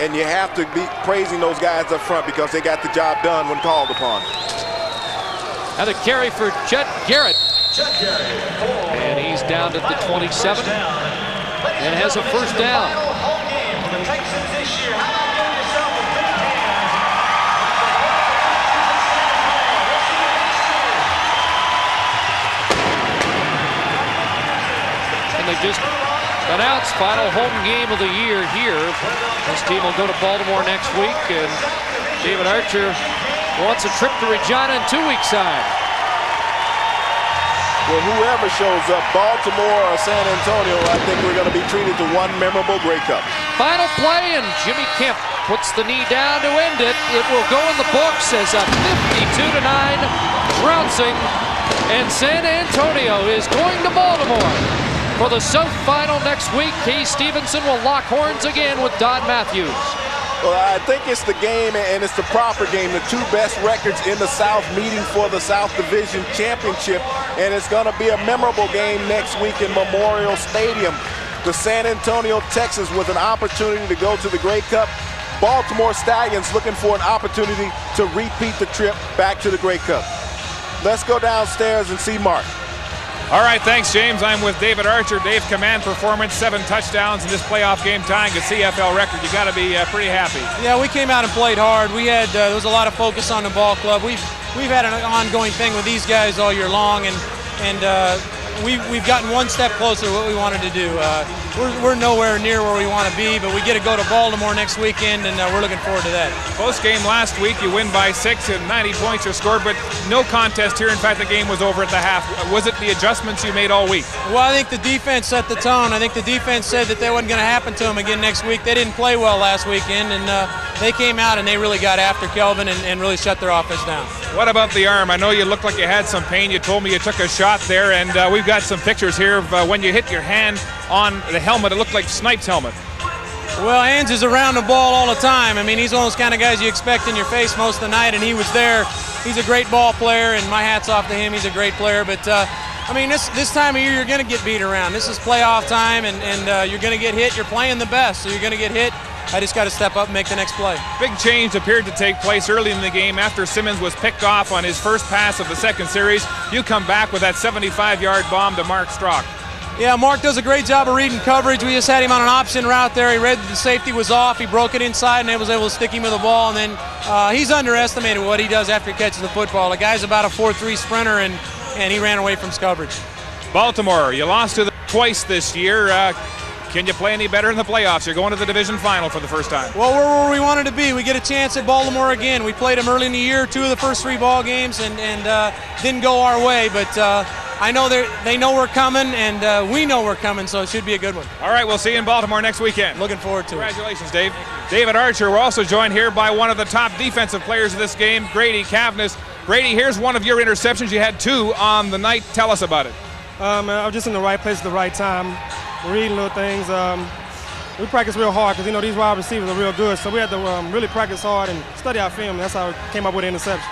And you have to be praising those guys up front because they got the job done when called upon. Now the carry for Judd Garrett. And he's down to the 27 and has a first down. And they just announced final home game of the year here. This team will go to Baltimore next week, and David Archer wants a trip to Regina in 2 weeks' time. Well, whoever shows up, Baltimore or San Antonio, I think we're going to be treated to one memorable Grey Cup. Final play, and Jimmy Kemp puts the knee down to end it. It will go in the books as a 52-9 trouncing, and San Antonio is going to Baltimore for the South Final next week. Kay Stevenson will lock horns again with Don Matthews. Well, I think it's the game, and it's the proper game. The two best records in the South meeting for the South Division Championship, and it's going to be a memorable game next week in Memorial Stadium. The San Antonio Texans with an opportunity to go to the Grey Cup. Baltimore Stallions looking for an opportunity to repeat the trip back to the Grey Cup. Let's go downstairs and see Mark. All right, thanks, James. I'm with David Archer. Dave, command performance, 7 touchdowns in this playoff game, tying a CFL record. You got to be pretty happy. Yeah, we came out and played hard. We had there was a lot of focus on the ball club. We've had an ongoing thing with these guys all year long, and we've gotten one step closer to what we wanted to do. We're nowhere near where we want to be, but we get to go to Baltimore next weekend, and we're looking forward to that. Post game last week, you win by 6 and 90 points are scored, but no contest here. In fact, the game was over at the half. Was it the adjustments you made all week? Well, I think the defense set the tone. I think the defense said that that wasn't going to happen to them again next week. They didn't play well last weekend, and they came out and they really got after Kelvin and really shut their offense down. What about the arm? I know you looked like you had some pain. You told me you took a shot there, and we've got some pictures here of when you hit your hand on the helmet. It looked like Snipe's helmet. Well, Hans is around the ball all the time. I mean, he's one of those kind of guys you expect in your face most of the night, and he was there. He's a great ball player, and my hat's off to him. He's a great player. But, I mean, this time of year, you're going to get beat around. This is playoff time, and you're going to get hit. You're playing the best, so you're going to get hit. I just got to step up and make the next play. Big change appeared to take place early in the game after Simmons was picked off on his first pass of the second series. You come back with that 75-yard bomb to Mark Strock. Yeah, Mark does a great job of reading coverage. We just had him on an option route there. He read that the safety was off. He broke it inside and was able to stick him with the ball. And then he's underestimated what he does after he catches the football. The guy's about a 4.3 sprinter, and he ran away from his coverage. Baltimore, you lost to them twice this year. Can you play any better in the playoffs? You're going to the division final for the first time. Well, we're where we wanted to be. We get a chance at Baltimore again. We played them early in the year, 2 of the first 3 ball games, and didn't go our way. But I know they know we're coming, and we know we're coming, so it should be a good one. All right, we'll see you in Baltimore next weekend. Looking forward to it. Congratulations, Dave. David Archer, we're also joined here by one of the top defensive players of this game, Grady Cavness. Grady, here's one of your interceptions. You had 2 on the night. Tell us about it. I was just in the right place at the right time. We're reading little things. We practice real hard because, these wide receivers are real good. So we had to really practice hard and study our film. That's how we came up with the interception.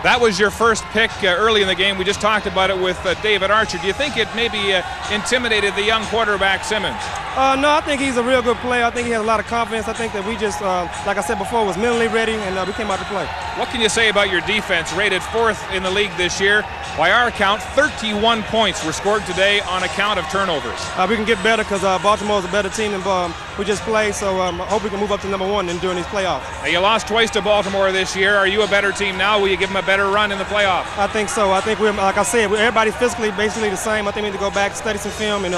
That was your first pick early in the game. We just talked about it with David Archer. Do you think it maybe intimidated the young quarterback Simmons? No, I think he's a real good player. I think he has a lot of confidence. I think that we just, like I said before, was mentally ready, and we came out to play. What can you say about your defense? Rated 4th in the league this year. By our count, 31 points were scored today on account of turnovers. We can get better because Baltimore is a better team than we just played, so I hope we can move up to #1 during these playoffs. Now, you lost twice to Baltimore this year. Are you a better team now? Will you give them a better run in the playoffs? I think so. I think we're, like I said, everybody's physically basically the same. I think we need to go back, study some film, and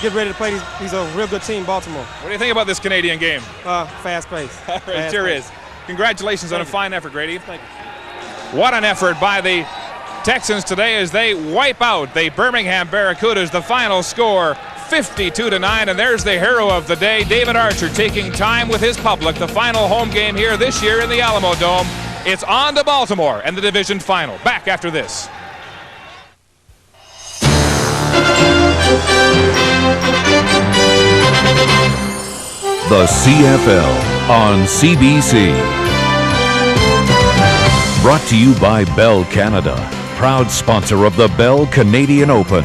get ready to play these a real good team, Baltimore. What do you think about this Canadian game? Fast pace. It sure is. Congratulations on a fine effort, Grady. Thank you. What an effort by the Texans today as they wipe out the Birmingham Barracudas. The final score, 52-9, and there's the hero of the day, David Archer, taking time with his public. The final home game here this year in the Alamo Dome. It's on to Baltimore and the division final. Back after this. The CFL on CBC. Brought to you by Bell Canada, proud sponsor of the Bell Canadian Open.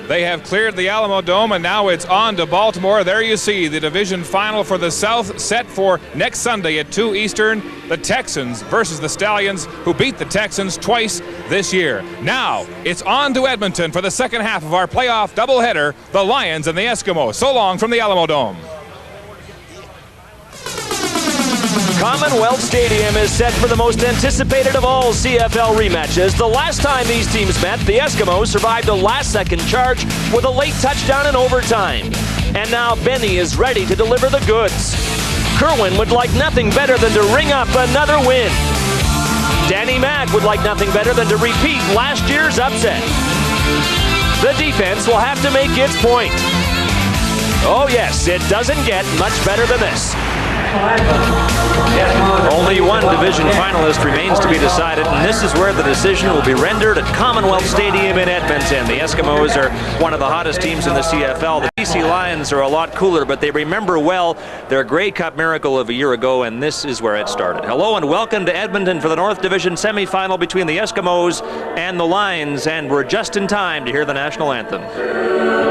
They have cleared the Alamo Dome, and now it's on to Baltimore. There you see the division final for the South, set for next Sunday at 2 Eastern. The Texans versus the Stallions, who beat the Texans twice this year. Now it's on to Edmonton for the second half of our playoff doubleheader, the Lions and the Eskimos. So long from the Alamo Dome. Commonwealth Stadium is set for the most anticipated of all CFL rematches. The last time these teams met, the Eskimos survived a last-second charge with a late touchdown in overtime. And now Benny is ready to deliver the goods. Kerwin would like nothing better than to ring up another win. Danny Mack would like nothing better than to repeat last year's upset. The defense will have to make its point. Oh yes, it doesn't get much better than this. Only one division finalist remains to be decided, and this is where the decision will be rendered at Commonwealth Stadium in Edmonton. The Eskimos are one of the hottest teams in the CFL. The BC Lions are a lot cooler, but they remember well their Grey Cup miracle of a year ago, and this is where it started. Hello and welcome to Edmonton for the North Division semifinal between the Eskimos and the Lions, and we're just in time to hear the national anthem.